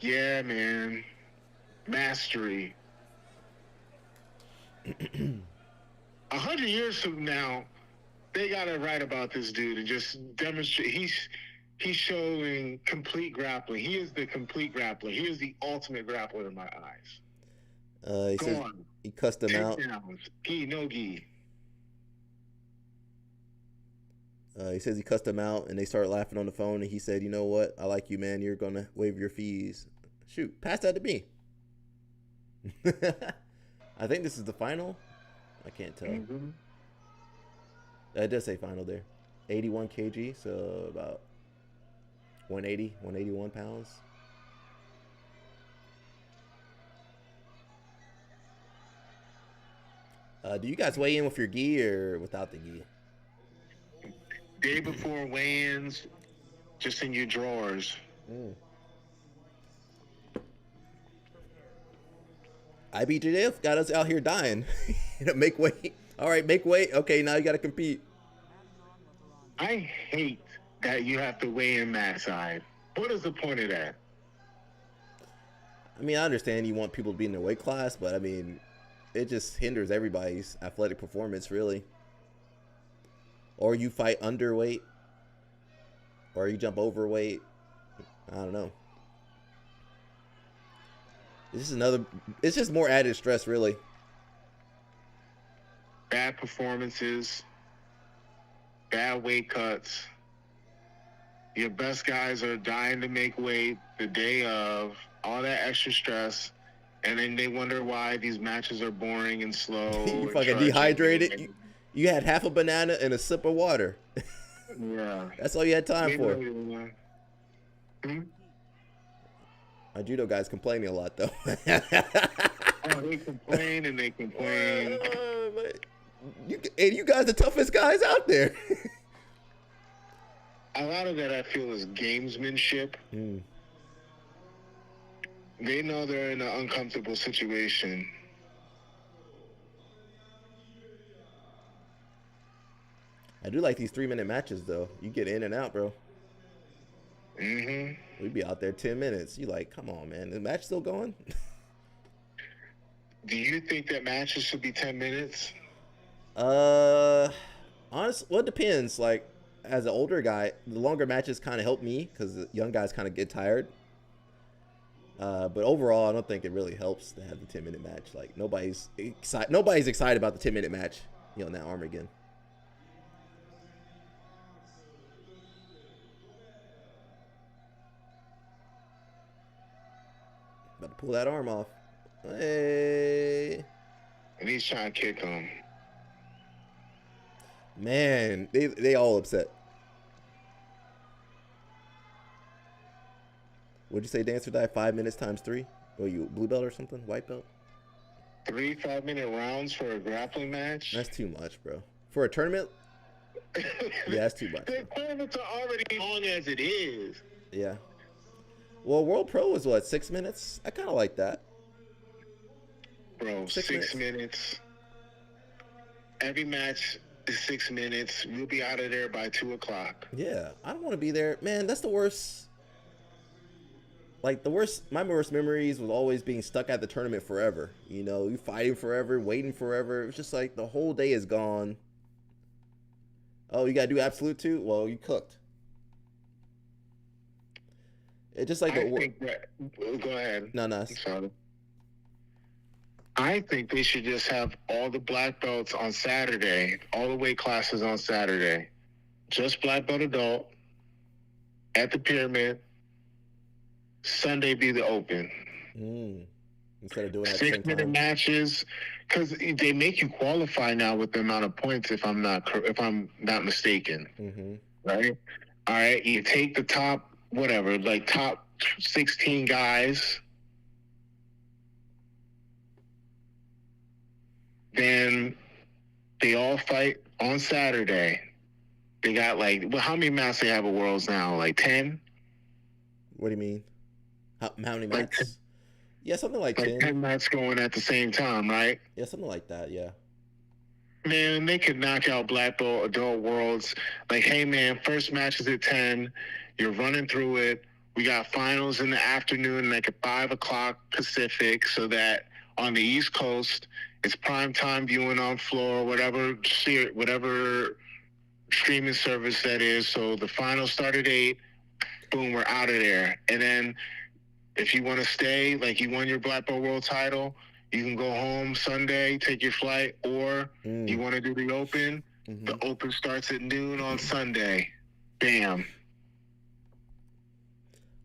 Yeah, man. Mastery. 100 years from now, they got to write about this dude and just demonstrate. He's showing complete grappling. He is the complete grappler. He is the ultimate grappler in my eyes. He says he cussed him out. Gi, no gi. He says he cussed him out, and they started laughing on the phone, and he said, you know what? I like you, man. You're going to waive your fees. Shoot, pass that to me. I think this is the final. I can't tell. Mm-hmm. It does say final there. 81 kg, so about 180, 181 pounds. Do you guys weigh in with your gi or without the gi? Day before weigh-ins, just in your drawers. IBJF got us out here dying. Make weight. All right, make weight. Okay, now you got to compete. I hate that you have to weigh in mat side. What is the point of that? I mean, I understand you want people to be in their weight class, but I mean, it just hinders everybody's athletic performance, really. Or you fight underweight, or you jump overweight. I don't know. It's just more added stress, really. Bad performances, bad weight cuts. Your best guys are dying to make weight the day of, all that extra stress, and then they wonder why these matches are boring and slow. You fucking dehydrated. You had half a banana and a sip of water. Yeah. That's all you had time for. Hmm? My judo guy's complaining a lot, though. Oh, they complain and they complain. You guys the toughest guys out there. A lot of that I feel is gamesmanship. They know they're in an uncomfortable situation. I do like these 3-minute matches, though. You get in and out, bro. Mm-hmm. We'd be out there 10 minutes. You like, come on, man. The match still going? Do you think that matches should be 10 minutes? Honestly, well, it depends. Like, as an older guy, the longer matches kind of help me because the young guys kind of get tired. But overall, I don't think it really helps to have the 10-minute match. Like, nobody's excited about the 10-minute match, in that arm again. About to pull that arm off. Hey. And he's trying to kick him. Man, they all upset. What'd you say, Dance or Die? 5 minutes times 3? Or you blue belt or something? White belt? 3 5-minute rounds for a grappling match? That's too much, bro. For a tournament? Yeah, that's too much. The tournaments are already long as it is. Yeah. Well, World Pro was what, 6 minutes? I kind of like that. Bro, 6 minutes. Every match is 6 minutes. We'll be out of there by 2 o'clock. Yeah, I don't want to be there. Man, that's the worst. Like, my worst memories was always being stuck at the tournament forever. You fighting forever, waiting forever. It was just like the whole day is gone. Oh, you got to do absolute too? Well, you cooked. It's just like go ahead. No. I'm sorry. I think they should just have all the black belts on Saturday, all the weight classes on Saturday. Just black belt adult at the pyramid. Sunday be the open. Instead of doing that 6-minute matches, because they make you qualify now with the amount of points. If I'm not mistaken, right? All right, you take the top, whatever, like top 16 guys. Then they all fight on Saturday. They got how many mats they have at Worlds now? Like 10? What do you mean? How many mats? Yeah, something like 10. 10 mats going at the same time, right? Yeah, something like that, yeah. Man, they could knock out black belt adult Worlds. Like, hey, man, first match is at 10. You're running through it. We got finals in the afternoon, like at 5 o'clock Pacific, so that on the East Coast, it's prime time viewing on floor, whatever streaming service that is. So the finals start at 8. Boom, we're out of there. And then if you want to stay, like you won your black belt world title, you can go home Sunday, take your flight, or you want to do the open. The open starts at noon on Sunday. Bam.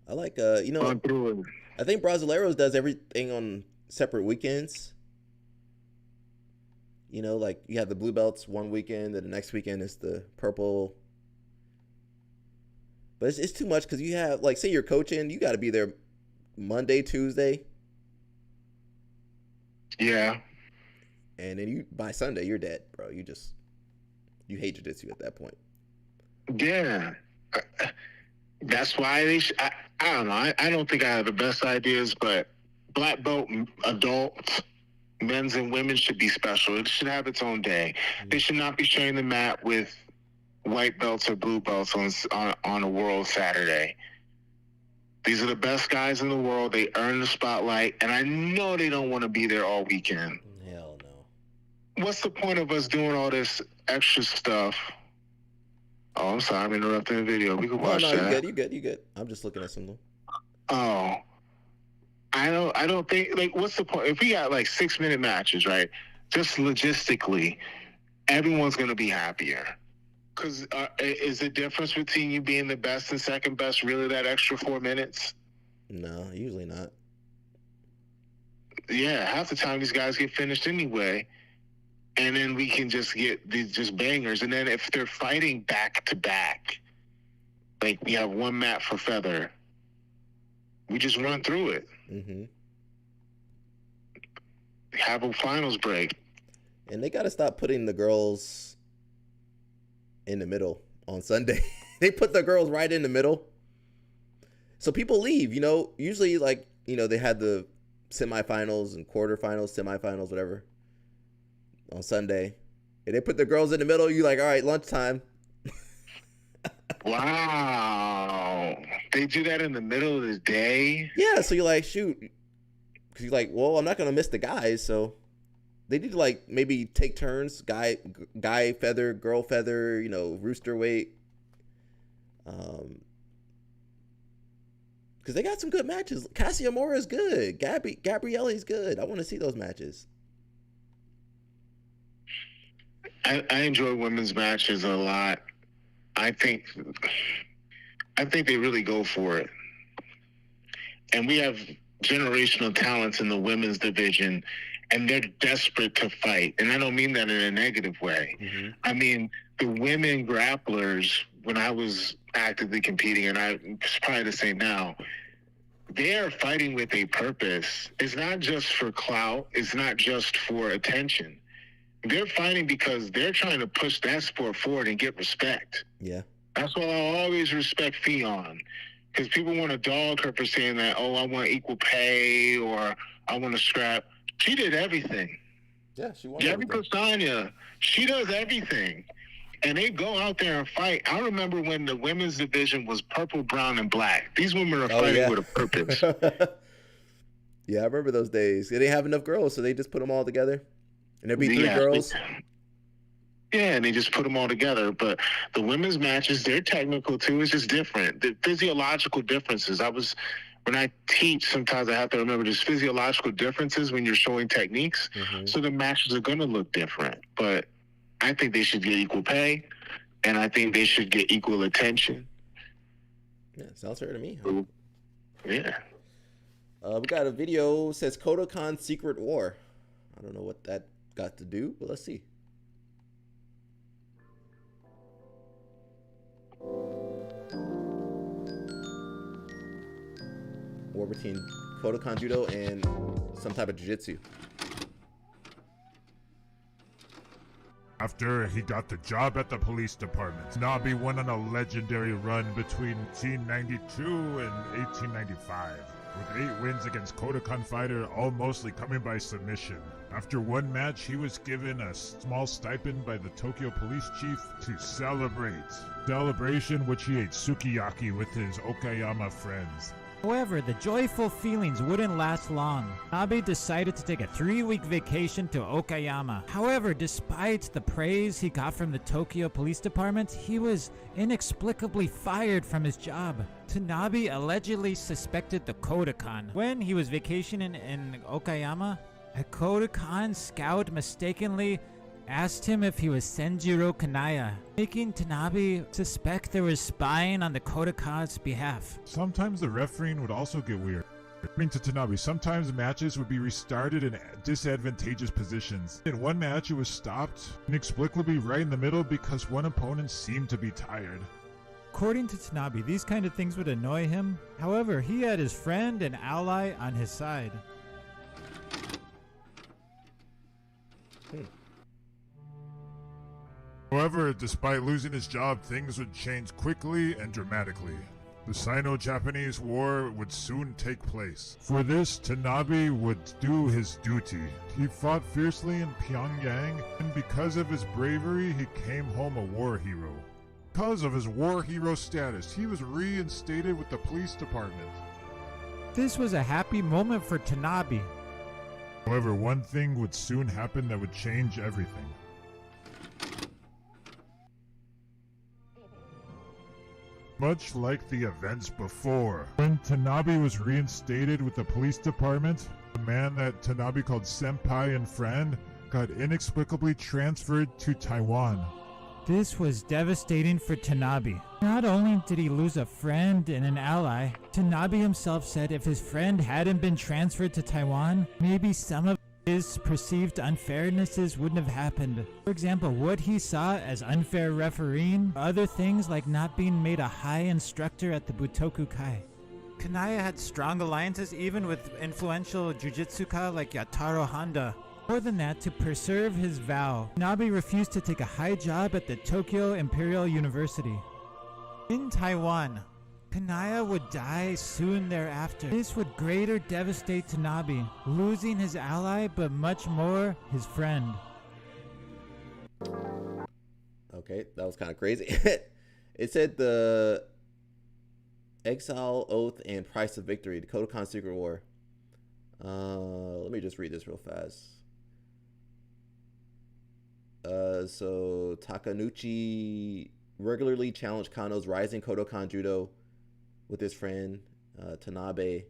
I like, I think Brasileiros does everything on separate weekends. Like you have the blue belts one weekend, and the next weekend is the purple. But it's too much because you have, like, say you're coaching, you got to be there Monday, Tuesday. Yeah. And then by Sunday, you're dead, bro. You hate jiu-jitsu at that point. Yeah. That's why I don't know. I don't think I have the best ideas, but black belt adults, men's and women should be special. It should have its own day. They should not be sharing the mat with white belts or blue belts on a World Saturday. These are the best guys in the world. They earn the spotlight, and I know they don't want to be there all weekend. Hell no. What's the point of us doing all this extra stuff? Oh, I'm sorry, I'm interrupting the video. We can watch that. You good. I'm just looking at something. Oh, I don't think, like, what's the point? If we got like 6-minute matches, right? Just logistically, everyone's gonna be happier. Because is the difference between you being the best and second best really that extra 4 minutes? No, usually not. Yeah, half the time these guys get finished anyway, and then we can just get these just bangers. And then if they're fighting back to back, like we have one mat for feather, we just run through it. Mm-hmm. Have a finals break. And they got to stop putting the girls in the middle on Sunday. They put the girls right in the middle. So people leave, you know, usually like, you know, they had the semifinals and quarterfinals, semifinals, whatever, on Sunday. And they put the girls in the middle. You like, all right, lunchtime. Wow. They do that in the middle of the day? Yeah, so you're like, shoot. Because you're like, well, I'm not going to miss the guys, so they need to like maybe take turns, guy feather, girl feather, you know, rooster weight. Because they got some good matches. Cassia Mora is good. Gabrielle's good. I want to see those matches. I enjoy women's matches a lot. I think they really go for it. And we have generational talents in the women's division, and they're desperate to fight. And I don't mean that in a negative way. Mm-hmm. I mean, the women grapplers, when I was actively competing, and it's probably the same now, they are fighting with a purpose. It's not just for clout. It's not just for attention. They're fighting because they're trying to push that sport forward and get respect. Yeah. That's why I always respect Fionn. Because people want to dog her for saying that, oh, I want equal pay or I want to scrap. She did everything. Yeah, she won. Gabby Castagna, she does everything. And they go out there and fight. I remember when the women's division was purple, brown, and black. These women are fighting with a purpose. Yeah, I remember those days. They didn't have enough girls, so they just put them all together. And there'd be 3 girls. Yeah, and they just put them all together. But the women's matches, they're technical too. It's just different. The physiological differences. When I teach, sometimes I have to remember there's physiological differences when you're showing techniques. Mm-hmm. So the matches are going to look different. But I think they should get equal pay, and I think they should get equal attention. Yeah, sounds fair to me. Huh? Yeah. We got a video, says Kodokan Secret War. I don't know what that got to do, but let's see. War between Kodokan Judo and some type of jiu-jitsu. After he got the job at the police department, Nabi went on a legendary run between 1892 and 1895, with 8 wins against Kodokan fighter, all mostly coming by submission. After one match, he was given a small stipend by the Tokyo police chief to celebrate. Celebration which he ate sukiyaki with his Okayama friends. However, the joyful feelings wouldn't last long. Abe decided to take a 3-week vacation to Okayama. However, despite the praise he got from the Tokyo Police Department, he was inexplicably fired from his job. Tanabe allegedly suspected the Kodokan. When he was vacationing in Okayama, a Kodokan scout mistakenly asked him if he was Senjiro Kanaya, making Tanabe suspect there was spying on the Kodokan's behalf. Sometimes the refereeing would also get weird. According to Tanabe, sometimes matches would be restarted in disadvantageous positions. In one match, it was stopped inexplicably right in the middle because one opponent seemed to be tired. According to Tanabe, these kind of things would annoy him. However, he had his friend and ally on his side. However, despite losing his job, things would change quickly and dramatically. The Sino-Japanese War would soon take place. For this, Tanabe would do his duty. He fought fiercely in Pyongyang, and because of his bravery, he came home a war hero. Because of his war hero status, he was reinstated with the police department. This was a happy moment for Tanabe. However, one thing would soon happen that would change everything. Much like the events before, when Tanabe was reinstated with the police department, the man that Tanabe called senpai and friend got inexplicably transferred to Taiwan. This was devastating for Tanabe. Not only did he lose a friend and an ally, Tanabe himself said if his friend hadn't been transferred to Taiwan, maybe some of his perceived unfairnesses wouldn't have happened. For example, what he saw as unfair refereeing, or other things like not being made a high instructor at the Butoku Kai. Kanaya had strong alliances even with influential jujitsuka like Yataro Honda. More than that, to preserve his vow, Tanabe refused to take a high job at the Tokyo Imperial University. In Taiwan, Kanaya would die soon thereafter. This would greater devastate Tanabe, losing his ally but much more his friend. Okay, that was kind of crazy. It said the Exile, Oath, and Price of Victory, the Kodokan Secret War. Let me just read this real fast. So Takanuchi regularly challenged Kano's rising Kodokan Judo with his friend Tanabe,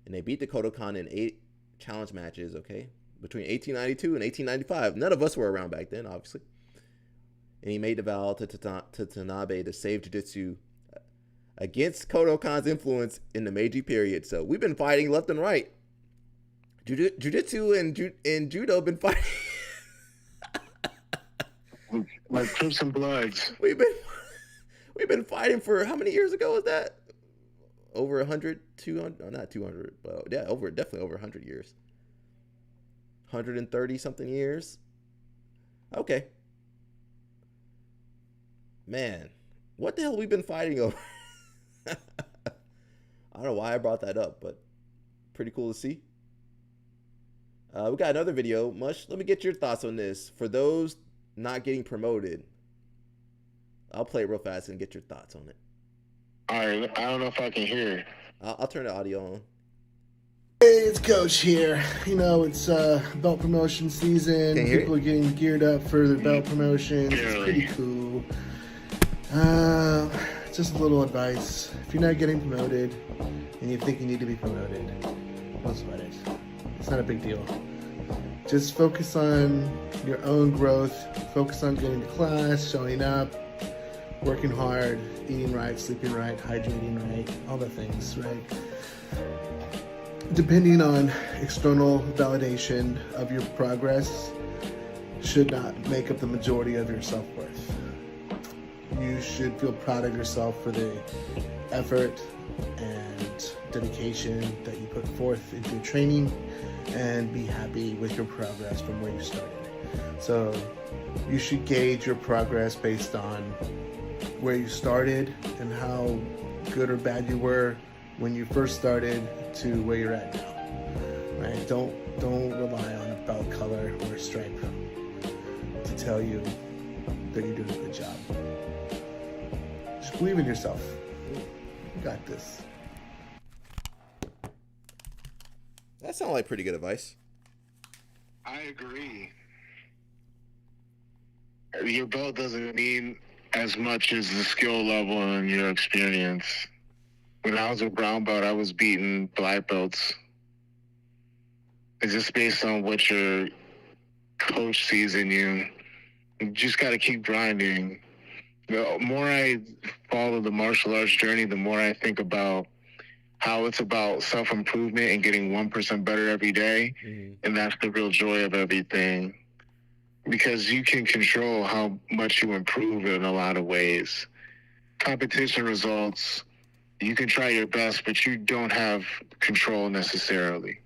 and they beat the Kodokan in 8 challenge matches, okay, between 1892 and 1895. None of us were around back then, obviously. And he made the vow to Tanabe to save jiu-jitsu against Kodokan's influence in the Meiji period. So we've been fighting left and right. Jiu-jitsu and judo have been fighting. Like Crips and Bloods. We've been fighting for how many years ago was that? Over 100, 200, no, not 200, but yeah, definitely over 100 years. 130 something years. Okay. Man, what the hell have we been fighting over? I don't know why I brought that up, but pretty cool to see. We got another video. Mush, let me get your thoughts on this. For those not getting promoted, I'll play it real fast and get your thoughts on it. All right, I don't know if I can hear. I'll turn the audio on. Hey, it's Coach here. You know, it's belt promotion season. People are getting geared up for their belt promotions. It's pretty cool. Just a little advice. If you're not getting promoted and you think you need to be promoted, don't sweat it. It's not a big deal. Just focus on your own growth. Focus on getting to class, showing up, working hard, eating right, sleeping right, hydrating right, all the things, right? Depending on external validation of your progress should not make up the majority of your self-worth. You should feel proud of yourself for the effort and dedication that you put forth into your training and be happy with your progress from where you started. So you should gauge your progress based on where you started and how good or bad you were when you first started to where you're at now, right? Don't rely on a belt color or a stripe to tell you that you're doing a good job. Just believe in yourself. You got this. That sounds like pretty good advice. I agree. Your belt doesn't mean as much as the skill level and your experience. When I was a brown belt, I was beating black belts. It's just based on what your coach sees in you. You just got to keep grinding. The more I follow the martial arts journey, the more I think about how it's about self-improvement and getting 1% better every day. And that's the real joy of everything. Because you can control how much you improve in a lot of ways. Competition results, you can try your best, but you don't have control necessarily.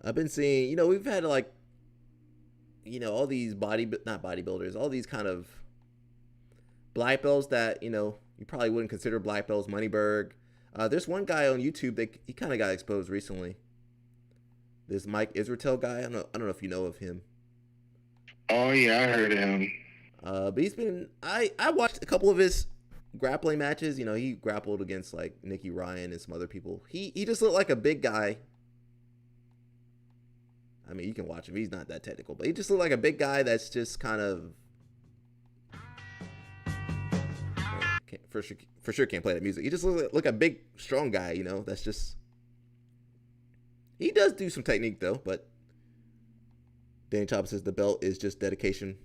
I've been seeing, we've had all these not bodybuilders, all these kind of black belts that, you probably wouldn't consider black belts. Moneyberg. There's one guy on YouTube that he kind of got exposed recently. This Mike Israel guy. I don't know if you know of him. Oh yeah, I heard of him. But he's been. I watched a couple of his grappling matches, you know, he grappled against like Nicky Ryan and some other people. He just looked like a big guy. I mean, you can watch him. He's not that technical, but he just looked like a big guy that's just kind of for sure can't play that music. He just looked like a big, strong guy, you know. That's just he does do some technique though, but Danny Chopper says the belt is just dedication.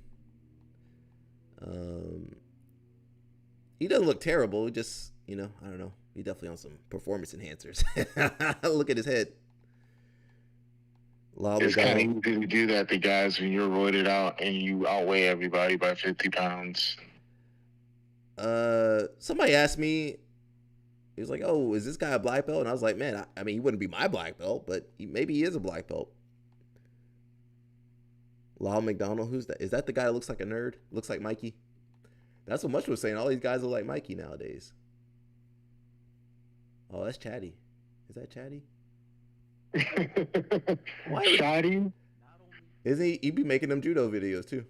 He doesn't look terrible. He just, you know, I don't know. He definitely on some performance enhancers. Look at his head. It's kind of easy to do that to guys when you're roided out and you outweigh everybody by 50 pounds. Somebody asked me, he was like, "Oh, is this guy a black belt?" And I was like, "Man, I mean, he wouldn't be my black belt, but maybe he is a black belt." Lyle McDonald, who's that? Is that the guy that looks like a nerd? Looks like Mikey? That's what Mush was saying. All these guys look like Mikey nowadays. Oh, that's Chatty. Is that Chatty? Chatty? Isn't he? He be making them judo videos too.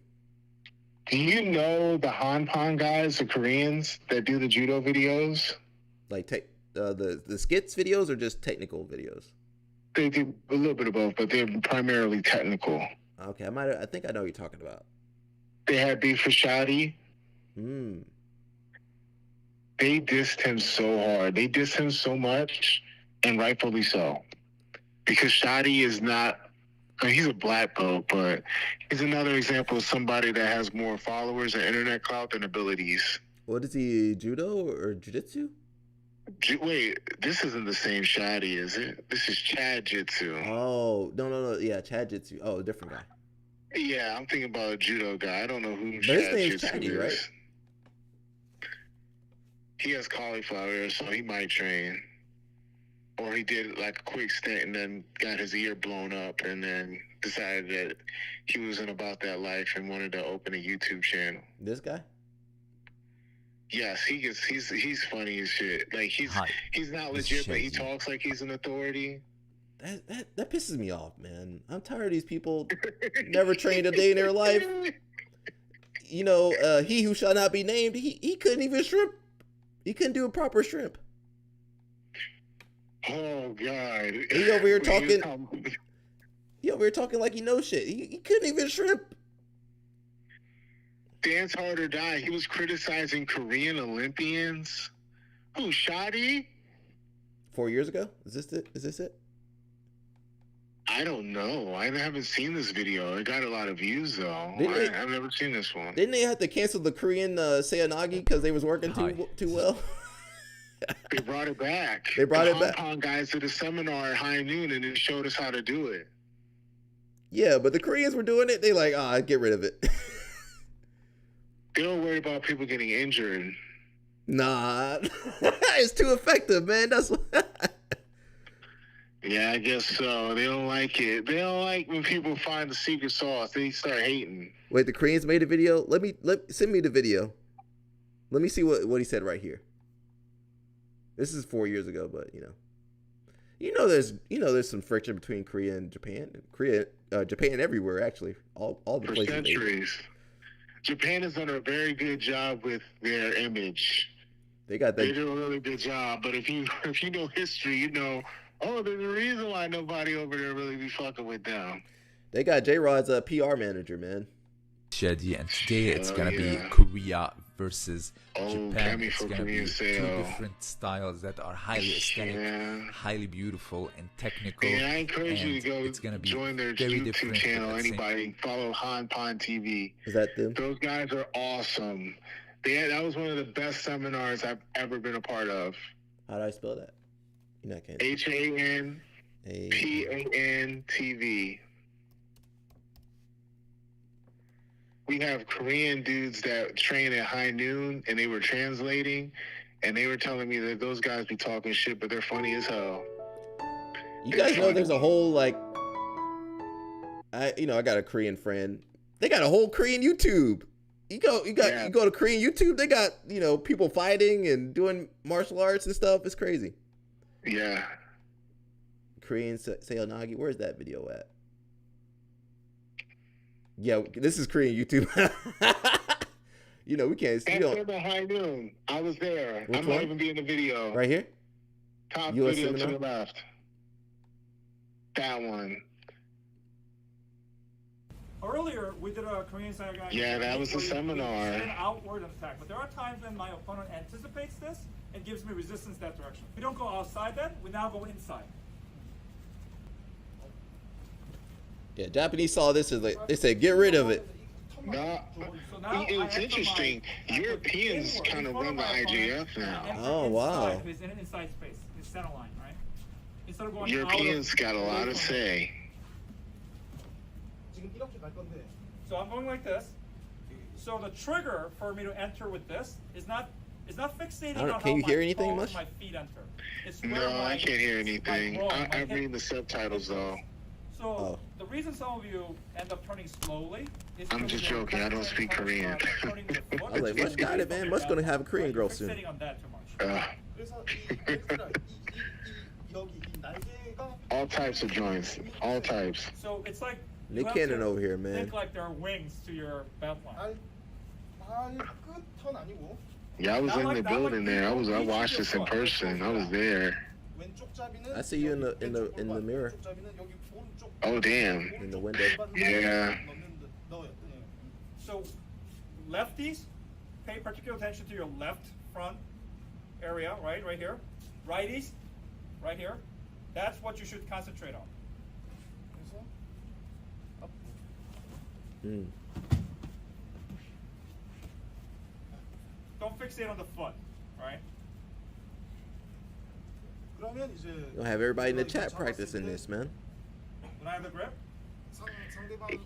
Do you know the Hanpan guys, the Koreans that do the judo videos? Like the skits videos or just technical videos? They do a little bit of both, but they're primarily technical. Okay, I think I know what you're talking about. They had beef for Shadi. They dissed him so hard. They dissed him so much, and rightfully so. Because Shadi is not, I mean, he's a black belt, but he's another example of somebody that has more followers and internet clout than abilities. What is he, judo or jiu-jitsu? Wait, this isn't the same Shadi, is it? This is Chad Jitsu. Oh, no. Yeah, Chad Jitsu. Oh, a different guy. Yeah, I'm thinking about a judo guy. I don't know who But Chad his name's Jitsu Chatty, is. right? He has cauliflower, so he might train. Or he did like a quick stint and then got his ear blown up and then decided that he wasn't about that life and wanted to open a YouTube channel. This guy? Yes, he's funny as shit. Like he's not legit, but he talks like he's an authority. That pisses me off, man. I'm tired of these people never trained a day in their life. You know, he who shall not be named, he couldn't even shrimp. He couldn't do a proper shrimp. Oh God. He over here talking. He over here talking like he knows shit. He couldn't even shrimp. Dance Hard or Die. He was criticizing Korean Olympians. Who, Shadi? 4 years ago? Is this it? I don't know. I haven't seen this video. It got a lot of views though. I've never seen this one. Didn't they have to cancel the Korean Seonagi because they was working too well? They brought it back. They brought it back. The Hong Kong guys did a seminar at high noon and it showed us how to do it. Yeah, but the Koreans were doing it. They like, get rid of it. They don't worry about people getting injured. Nah, it's too effective, man. That's what. Yeah, I guess so. They don't like it. They don't like when people find the secret sauce. They start hating. Wait, the Koreans made a video? Send me the video. Let me see what he said right here. This is 4 years ago, but there's some friction between Korea and Japan. Japan everywhere actually. All the for places. Centuries. Japan has done a very good job with their image. They do a really good job, but if you know history, you know, there's a reason why nobody over there really be fucking with them. They got J-Rod's PR manager, man. Shadi, and today it's gonna be Korea versus Japan. It's gonna be two different styles that are highly aesthetic, highly beautiful, and technical. Yeah, I encourage you to go it's gonna be join their very YouTube different channel. Anybody follow Hanpan TV. Is that them? Those guys are awesome. That was one of the best seminars I've ever been a part of. How do I spell that? You're not kidding. HANPAN TV. We have Korean dudes that train at high noon, and they were translating, and they were telling me that those guys be talking shit, but they're funny as hell. You guys know there's a whole I got a Korean friend. They got a whole Korean YouTube. You go to Korean YouTube. They got people fighting and doing martial arts and stuff. It's crazy. Yeah. Korean Seonagi. Where's that video at? Yeah, this is Korean YouTube. You know, we can't see. That's the high noon. I was there. Which I might one? even be in the video. Right here? Top US video seminar? to the left. That one. Earlier, we did a Korean style guy. Yeah, that was a seminar. An outward attack, but there are times when my opponent anticipates this and gives me resistance that direction. We don't go outside then, we now go inside. Yeah, Japanese saw this as like, they said, get rid of it. No, it's interesting. Europeans kind of run the IJF now. Oh, wow. It's in an inside space. It's center line, right? Instead of going Europeans got a lot to say. So I'm going like this. So the trigger for me to enter with this is not fixating on can you how hear my anything toes much? and my feet enter. It's No, where I can't hear anything. my I'm reading the subtitles though. So the reason some of you end up turning slowly is I'm just joking. I don't speak Korean. I was like, Much got it, man. Much gonna have a Korean girl soon. fixating on that too much. All types of joints. All types. So it's like Nick Cannon over here, man. think like there are wings to your belt line. Yeah, I was in the building there. I watched this in person. I was there. I see you in the mirror. Oh damn. In the window. Yeah. So lefties, pay particular attention to your left front area, right here. Righties, right here. That's what you should concentrate on. Don't fixate on the foot, right? You'll have everybody in the chat practicing this, man. When I have the grip.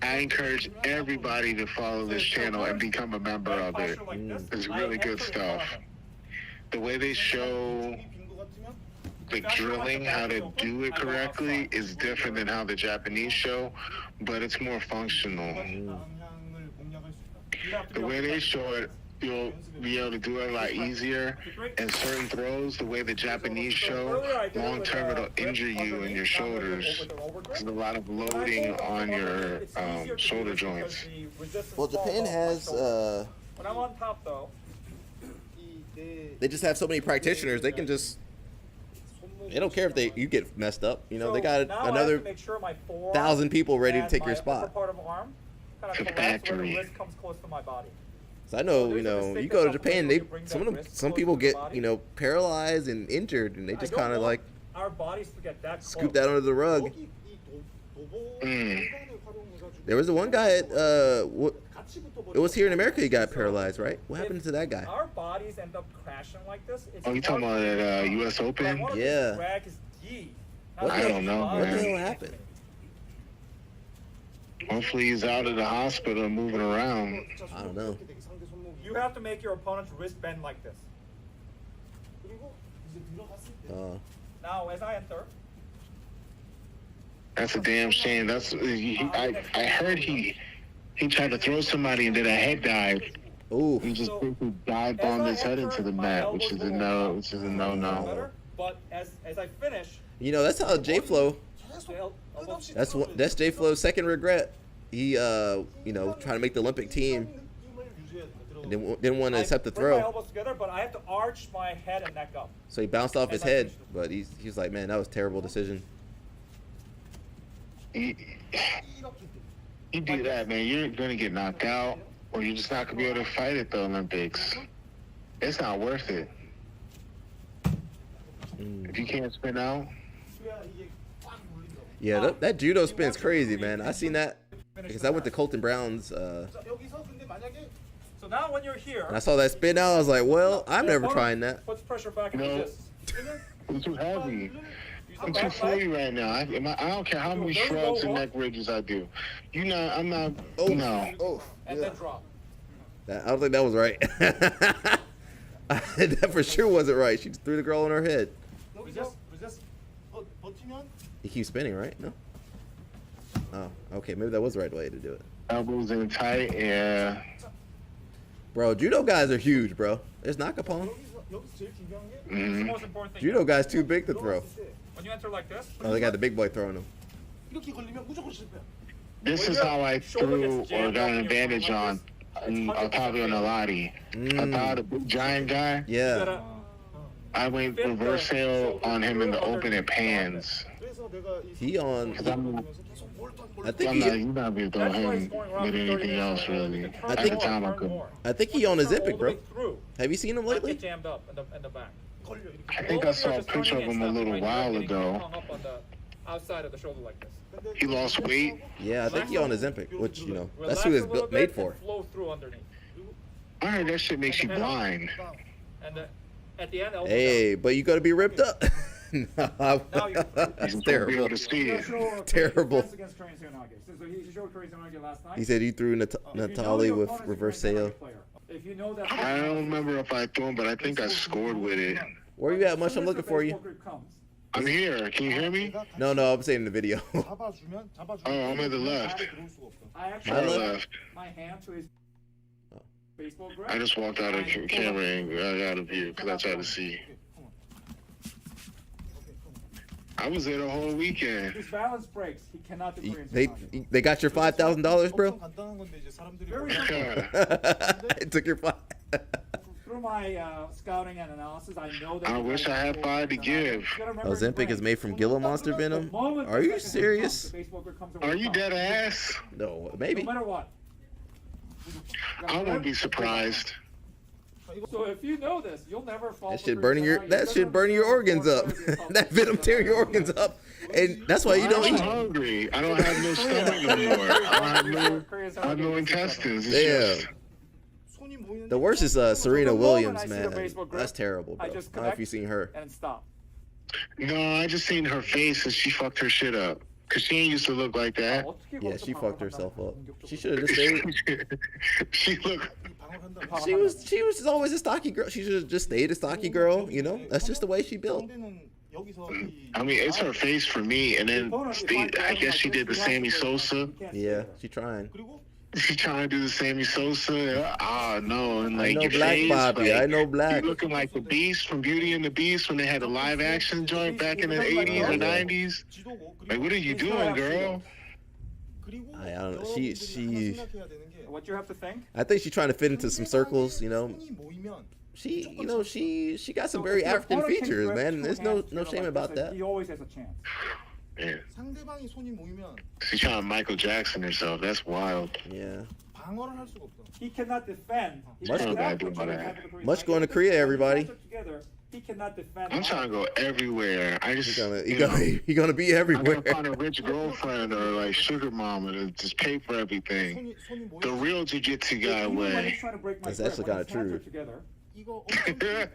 I encourage everybody to follow this channel and become a member of it. It's really good stuff. The way they show the drilling, how to do it correctly, is different than how the Japanese show, but it's more functional. The way they show it, you'll be able to do it a lot easier. And certain throws, the way the Japanese show, long term it'll injure you in your shoulders. There's a lot of loading on your shoulder joints. Well, Japan has When I'm on top though, they just have so many practitioners. They can just they don't care if you get messed up. You know, they got another 1,000 people ready to take your spot. part of arm kind of collapse where the wrist comes close to my body. So I know, you know, you go to Japan, some people get, you know, paralyzed and injured, and they just kind of like our bodies to get that scoop that under the rug. There was the one guy at it was here in America. He got paralyzed, right? What happened to that guy? Our bodies end up crashing like this. Oh, you talking about at U.S. Open? Yeah. I don't know, What the hell man. happened? Hopefully he's out of the hospital and moving around. I don't know. You have to make your opponent's wrist bend like this. Now, as I enter. That's a damn shame. I heard he tried to throw somebody and did a head dive. Ooh. He just basically dive bombed his head into the mat, which is a no. But as I finish, You know, that's how J-Flow. That's J-Flow's second regret. He, you know, trying to make the Olympic team. And didn't want to accept the bring my throw. elbows together, but I have to arch my head and neck up. So he bounced off his head, but he was like, man, that was a terrible decision. You do that, man, you're gonna get knocked out, or you're just not gonna be able to fight at the Olympics. It's not worth it. If you can't spin out. Yeah, that judo spin's crazy, man. I seen that because I went to Colton Brown's. So now when you're here, And I saw that spin out. I was like, well, I'm never trying that. puts pressure back into this. I'm too heavy. I'm too fully right now. I don't care how many shrugs and neck ridges I do. I'm not. No. And then drop. I don't think that was right. That for sure wasn't right. She just threw the girl on her head. Resist. He keeps spinning, right? No? Oh, okay. Maybe that was the right way to do it. Elbows in tight, yeah. Bro, judo guys are huge, bro. There's Nakapon. Judo guys too big to throw. When you enter like this. Oh, they got the big boy throwing them. This is how I threw or got an advantage on Octavio Nalati. I thought a big giant guy. Yeah. I went reverse sale on him in the open at Pans. He on. I think you're not be throwing him with anything else really. I think he on his Epic, bro. Have you seen him lately? Jammed up in the back. I think I saw a picture of him a little while ago. Outside of the shoulder like this. He lost weight. Yeah, I think he on his Epic, which that's who it's made for. Flow through underneath. I heard that shit makes you blind. And at the end, hey, but you got to be ripped up. It's terrible. Terrible. He said he threw Natali with reverse sale. I don't remember if I threw him, but I think I scored with it. Where you at, Mush? I'm looking for you. I'm here. Can you hear me? No, I'm saying in the video. Oh, I'm at the left. My left? My hand to his baseball grip. I just walked out of the camera and got out of here because I tried to see. I was there the whole weekend. His balance breaks. He cannot do They got your $5,000, bro? It took your $5,000. Through my scouting and analysis, I know that. I wish I had 5 to give. Ozempic is made from Gila Monster Venom? Are you serious? Are you dead ass? No, maybe. No matter what. I won't be surprised. So if you know this, you'll never fall. That shit burning your organs up. That venom tear your organs up, and that's why you don't eat. I'm hungry. I don't have no stomach anymore. I have no intestines. It's the worst is Serena Williams, man. That's terrible, bro. I don't know if you've seen her. And stop. No, I just seen her face and she fucked her shit up. Cause she ain't used to look like that. Yeah, she fucked herself up. She should have just stayed. She looked. She was always a stocky girl. She should have just stayed a stocky girl. You know, that's just the way she built. I mean, it's her face for me, and then I guess she did the Sammy Sosa. Yeah, she trying. She trying to do the Sammy Sosa. No, and like I know your Black face, Bobby. like, I know Black. You looking like the Beast from Beauty and the Beast when they had a live action joint back in the 80s or 90s. Like, what are you doing, girl? I don't know. She. What you have to think? I think she's trying to fit into some circles. You know. She got some very African features, man. There's no shame about that. He always has a chance. Yeah. She's trying to Michael Jackson herself. That's wild. Yeah. He cannot defend. Much going to Korea, everybody. He cannot defend. I'm trying to go everywhere. I just you're gonna be everywhere. I'm gonna find a rich girlfriend or like sugar mama to just pay for everything. The real jiu-jitsu guy way. That's actually kind of true.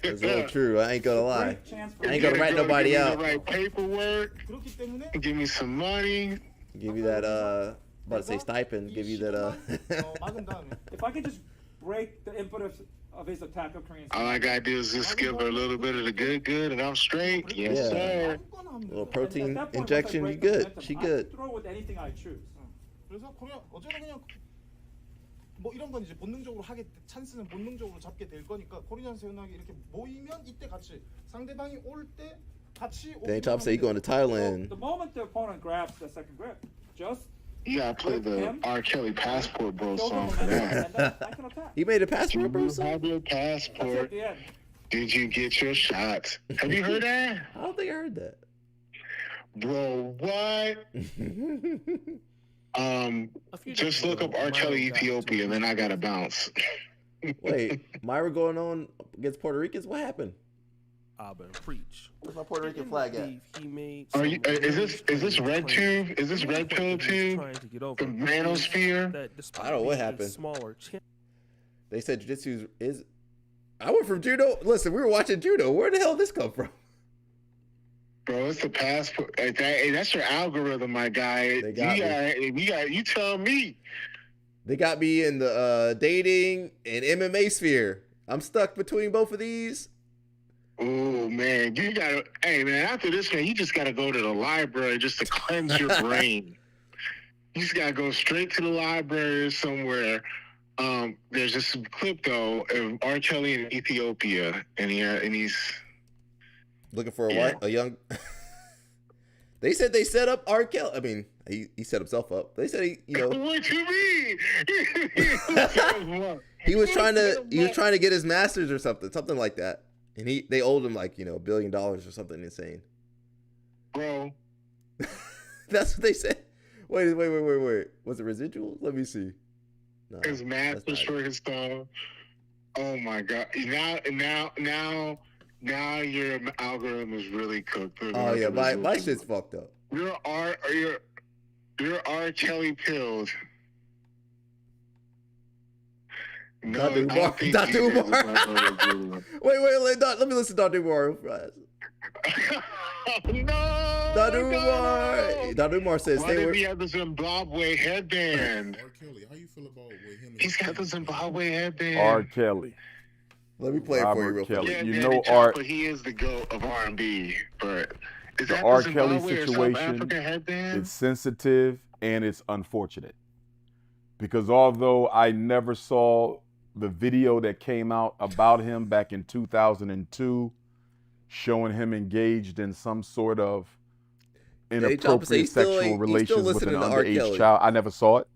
That's all true. I ain't gonna lie. I ain't gonna rat nobody out. Write paperwork. Give me some money. Give you that about to say stipend. Give you that If I could just break the input of his attack of Korean. All I gotta do is just give her a little bit of the good, and I'm straight. Yes, sir. A little protein injection. You good? She good. Throw with anything I choose. 뭐 이런 건 이제 본능적으로 하게 찬스는 본능적으로 잡게 될 거니까 코리안 세운하게 이렇게 모이면 이때 같이 상대방이 올 때 같이. Then Top say you going to Thailand. The moment the opponent grabs the second grip, just. You gotta play the R. Kelly Passport Bro song for that. He made a Passport Bro song? Have your passport. Did you get your shots? Have you heard that? I don't think I heard that. Bro, what? Just look up R. Kelly Ethiopia, and then I gotta bounce. Wait, Myra going on against Puerto Ricans? What happened? Preach. Where's my Puerto Rican flag at? Are you? Is this Red Tube? Is this Red Pill Tube? The Manosphere? I don't know what happened. They said jiu-jitsu is. I went from judo. Listen, we were watching judo. Where the hell did this come from? Bro, it's the passport. That's your algorithm, my guy. You tell me. They got me in the dating and MMA sphere. I'm stuck between both of these. Oh man, hey man, after this man, you just gotta go to the library just to cleanse your brain. You just gotta go straight to the library somewhere. There's just some clip though of R. Kelly in Ethiopia, and he's looking for a young. They said they set up R. Kelly. I mean, he set himself up. They said he, you know. What you mean? he was trying to get his masters or something like that, and they owed him like $1 billion or something insane. Bro, that's what they said. Wait. Was it residuals? Let me see. No, his masters for his stuff. Oh my God! Now your algorithm is really cooked. Oh yeah, my shit's fucked up. Your R. Kelly pilled. No, Dr. Umar. Wait, let me listen to Dr. Umar. No, Dr. Umar. Dr. Umar says why did he have the Zimbabwe headband? R. Kelly, how you feel about with him? He's got the Zimbabwe headband. R. Kelly. Let me play it for you real quick. Yeah, you know R. But he is the GOAT of R&B. But is the that R. the Kelly Zimbabwe situation, headband? it's sensitive and it's unfortunate. Because although I never saw the video that came out about him back in 2002, showing him engaged in some sort of inappropriate sexual relations with an underage child, I never saw it.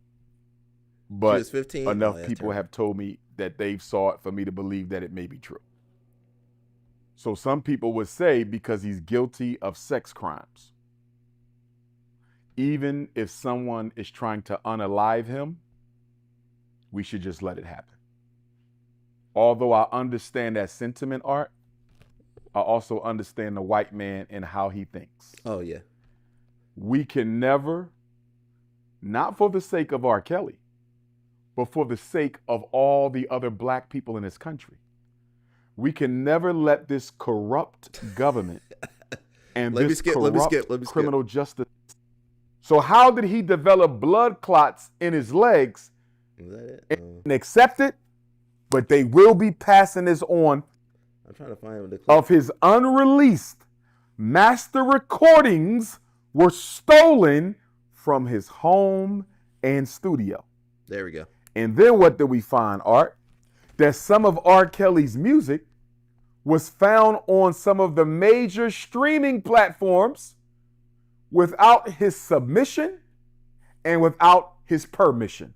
But 15? Enough people have told me that they've saw it for me to believe that it may be true. So some people would say because he's guilty of sex crimes, even if someone is trying to unalive him, we should just let it happen. Although I understand that sentiment, Art, I also understand the white man and how he thinks. Oh, yeah. We can never, not for the sake of R. Kelly, but for the sake of all the other black people in this country, we can never let this corrupt government and criminal justice. So how did he develop blood clots in his legs and accept it? But they will be passing this on. I'm trying to find of his unreleased master recordings were stolen from his home and studio. There we go. And then what did we find, Art? That some of R. Kelly's music was found on some of the major streaming platforms without his submission and without his permission.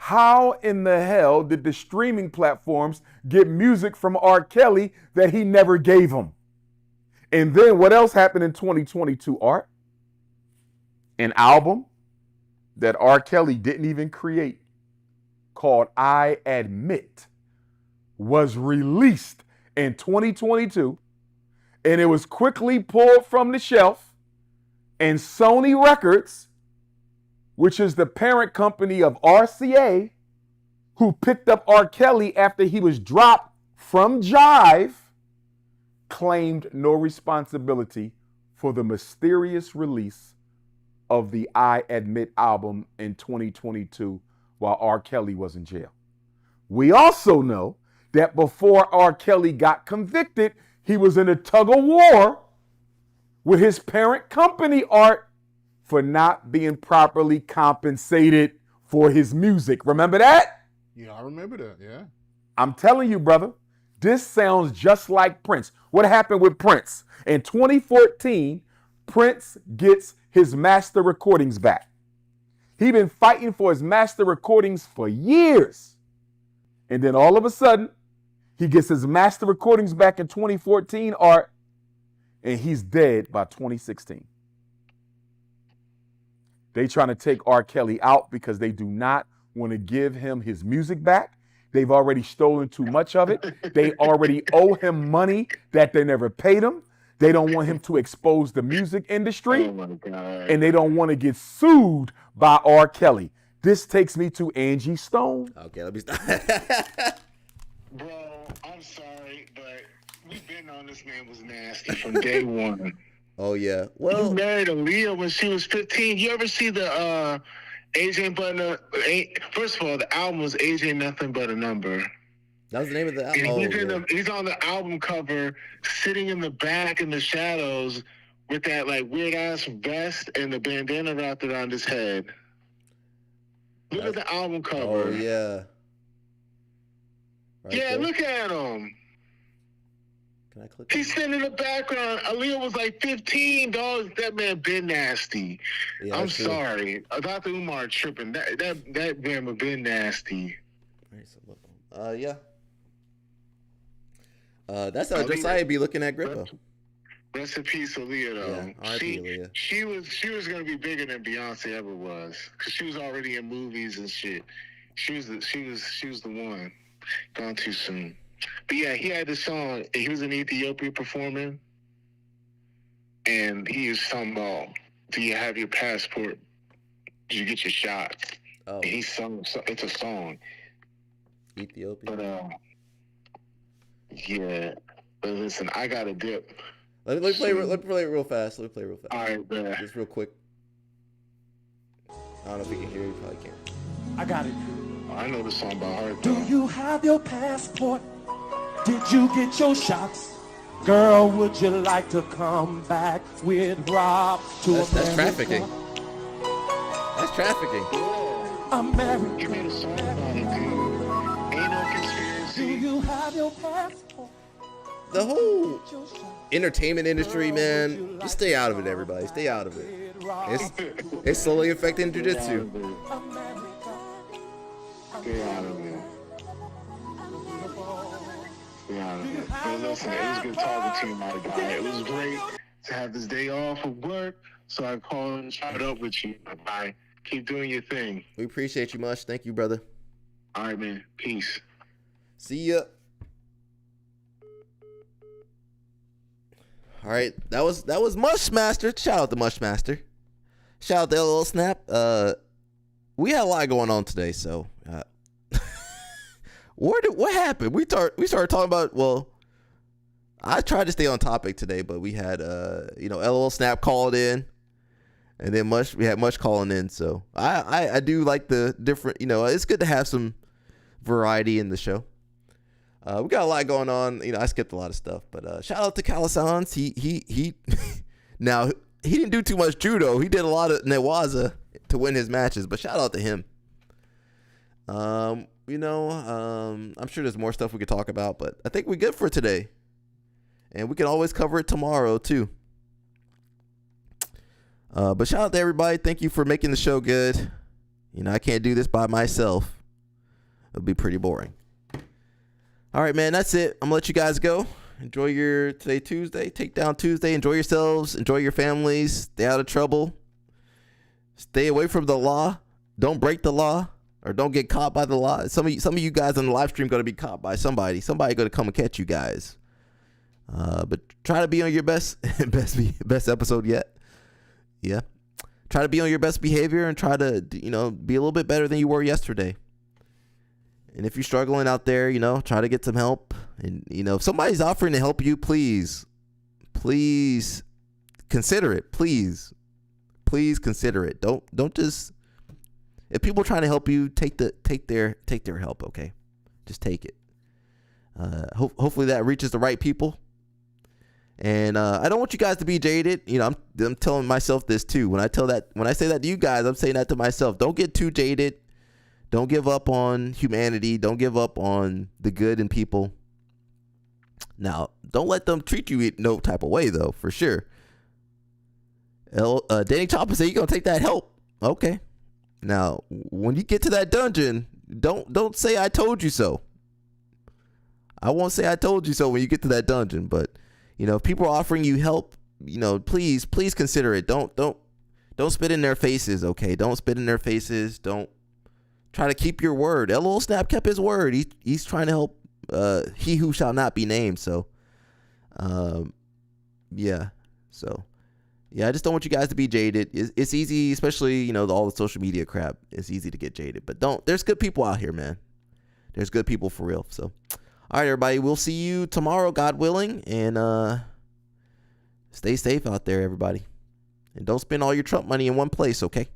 How in the hell did the streaming platforms get music from R. Kelly that he never gave them? And then what else happened in 2022, Art? An album that R. Kelly didn't even create, called I Admit, was released in 2022, and it was quickly pulled from the shelf, and Sony Records, which is the parent company of RCA, who picked up R. Kelly after he was dropped from Jive, claimed no responsibility for the mysterious release of the I Admit album in 2022 while R. Kelly was in jail. We also know that before R. Kelly got convicted, he was in a tug of war with his parent company, Art, for not being properly compensated for his music. Remember that? Yeah, I remember that, yeah. I'm telling you, brother, this sounds just like Prince. What happened with Prince? In 2014, Prince gets his master recordings back. He'd been fighting for his master recordings for years. And then all of a sudden, he gets his master recordings back in 2014, Art, and he's dead by 2016. They trying to take R. Kelly out because they do not want to give him his music back. They've already stolen too much of it. They already owe him money that they never paid him. They don't want him to expose the music industry. Oh my God. And they don't want to get sued by R. Kelly. This takes me to Angie Stone. Okay, let me stop. Bro, I'm sorry, but we've been on this man was nasty from day one. Oh, yeah. Well, he married Aaliyah when she was 15. You ever see the Age Ain't But first of all, the album was Age Ain't Nothing But a Number. That was the name of the album. And he's on the album cover, sitting in the back in the shadows with that like weird ass vest and the bandana wrapped around his head. Look at the album cover. Oh yeah. Right there. Look at him. Can I click? He's sitting in the background. Aaliyah was like $15. That man been nasty. Yeah, I'm that's true. sorry. Dr. Umar tripping. That man been nasty. Yeah. That's how Josiah be looking at Grippo. Rest in peace, Aaliyah. Though Yeah, R.I.P. Aaliyah. she was gonna be bigger than Beyonce ever was, because she was already in movies and shit. She was the one. Gone too soon. But yeah, he had this song. He was in Ethiopia performing, and he was talking about, "Do you have your passport? Did you get your shots?" Oh. And he sung. It's a song. Ethiopia. But yeah. But listen, I got a dip. Let me play real fast. All right, man. Just real quick. I don't know if you can hear it. You probably can't. I got it. I know the song by heart. Do you have your passport? Did you get your shots? Girl, would you like to come back with Rob to That's trafficking. That's trafficking. America. You made a song about it, dude. Ain't no conspiracy. Do you have your passport? The whole entertainment industry, man, just stay out of it, everybody. Stay out of it. It's slowly affecting jiu-jitsu. Stay out of it. But listen, it was good talking to you, my guy. It was great to have this day off of work, so I called and shot it up with you, my guy. Keep doing your thing. We appreciate you much. Thank you, brother. All right, man. Peace. See ya. All right, that was Mushmaster. Shout out to Mushmaster. Shout out to LL Snap. We had a lot going on today, so what happened? We started talking about, well, I tried to stay on topic today, but we had LL Snap called in, and then we had Mush calling in. So I do like the different, it's good to have some variety in the show. We got a lot going on. I skipped a lot of stuff, but shout out to Calasans. He now he didn't do too much judo. He did a lot of Newaza to win his matches, but shout out to him. I'm sure there's more stuff we could talk about, but I think we're good for today, and we can always cover it tomorrow too. But shout out to everybody. Thank you for making the show good. I can't do this by myself. It'll be pretty boring. All right, man, that's it. I'm going to let you guys go. Enjoy your today, Tuesday, Takedown Tuesday. Enjoy yourselves. Enjoy your families. Stay out of trouble. Stay away from the law. Don't break the law or don't get caught by the law. Some of you guys on the live stream going to be caught by somebody. Somebody going to come and catch you guys. But try to be on your best episode yet. Yeah. Try to be on your best behavior and try to, be a little bit better than you were yesterday. And if you're struggling out there, try to get some help. And, if somebody's offering to help you, please consider it. Please consider it. Don't just, if people are trying to help you, take their help. Okay. Just take it. Hopefully that reaches the right people. And I don't want you guys to be jaded. I'm telling myself this too. When I say that to you guys, I'm saying that to myself. Don't get too jaded. Don't give up on humanity. Don't give up on the good in people. Now, don't let them treat you no type of way, though, for sure. Danny Chopper said you're going to take that help. Okay. Now, when you get to that dungeon, don't say I told you so. I won't say I told you so when you get to that dungeon. But, if people are offering you help, please consider it. Don't spit in their faces, okay? Don't spit in their faces. Don't. Try to keep your word. LOL Snap kept his word. He's trying to help he who shall not be named. So, yeah. So, yeah, I just don't want you guys to be jaded. It's easy, especially, all the social media crap. It's easy to get jaded. But there's good people out here, man. There's good people for real. So, all right, everybody. We'll see you tomorrow, God willing. And stay safe out there, everybody. And don't spend all your Trump money in one place, okay?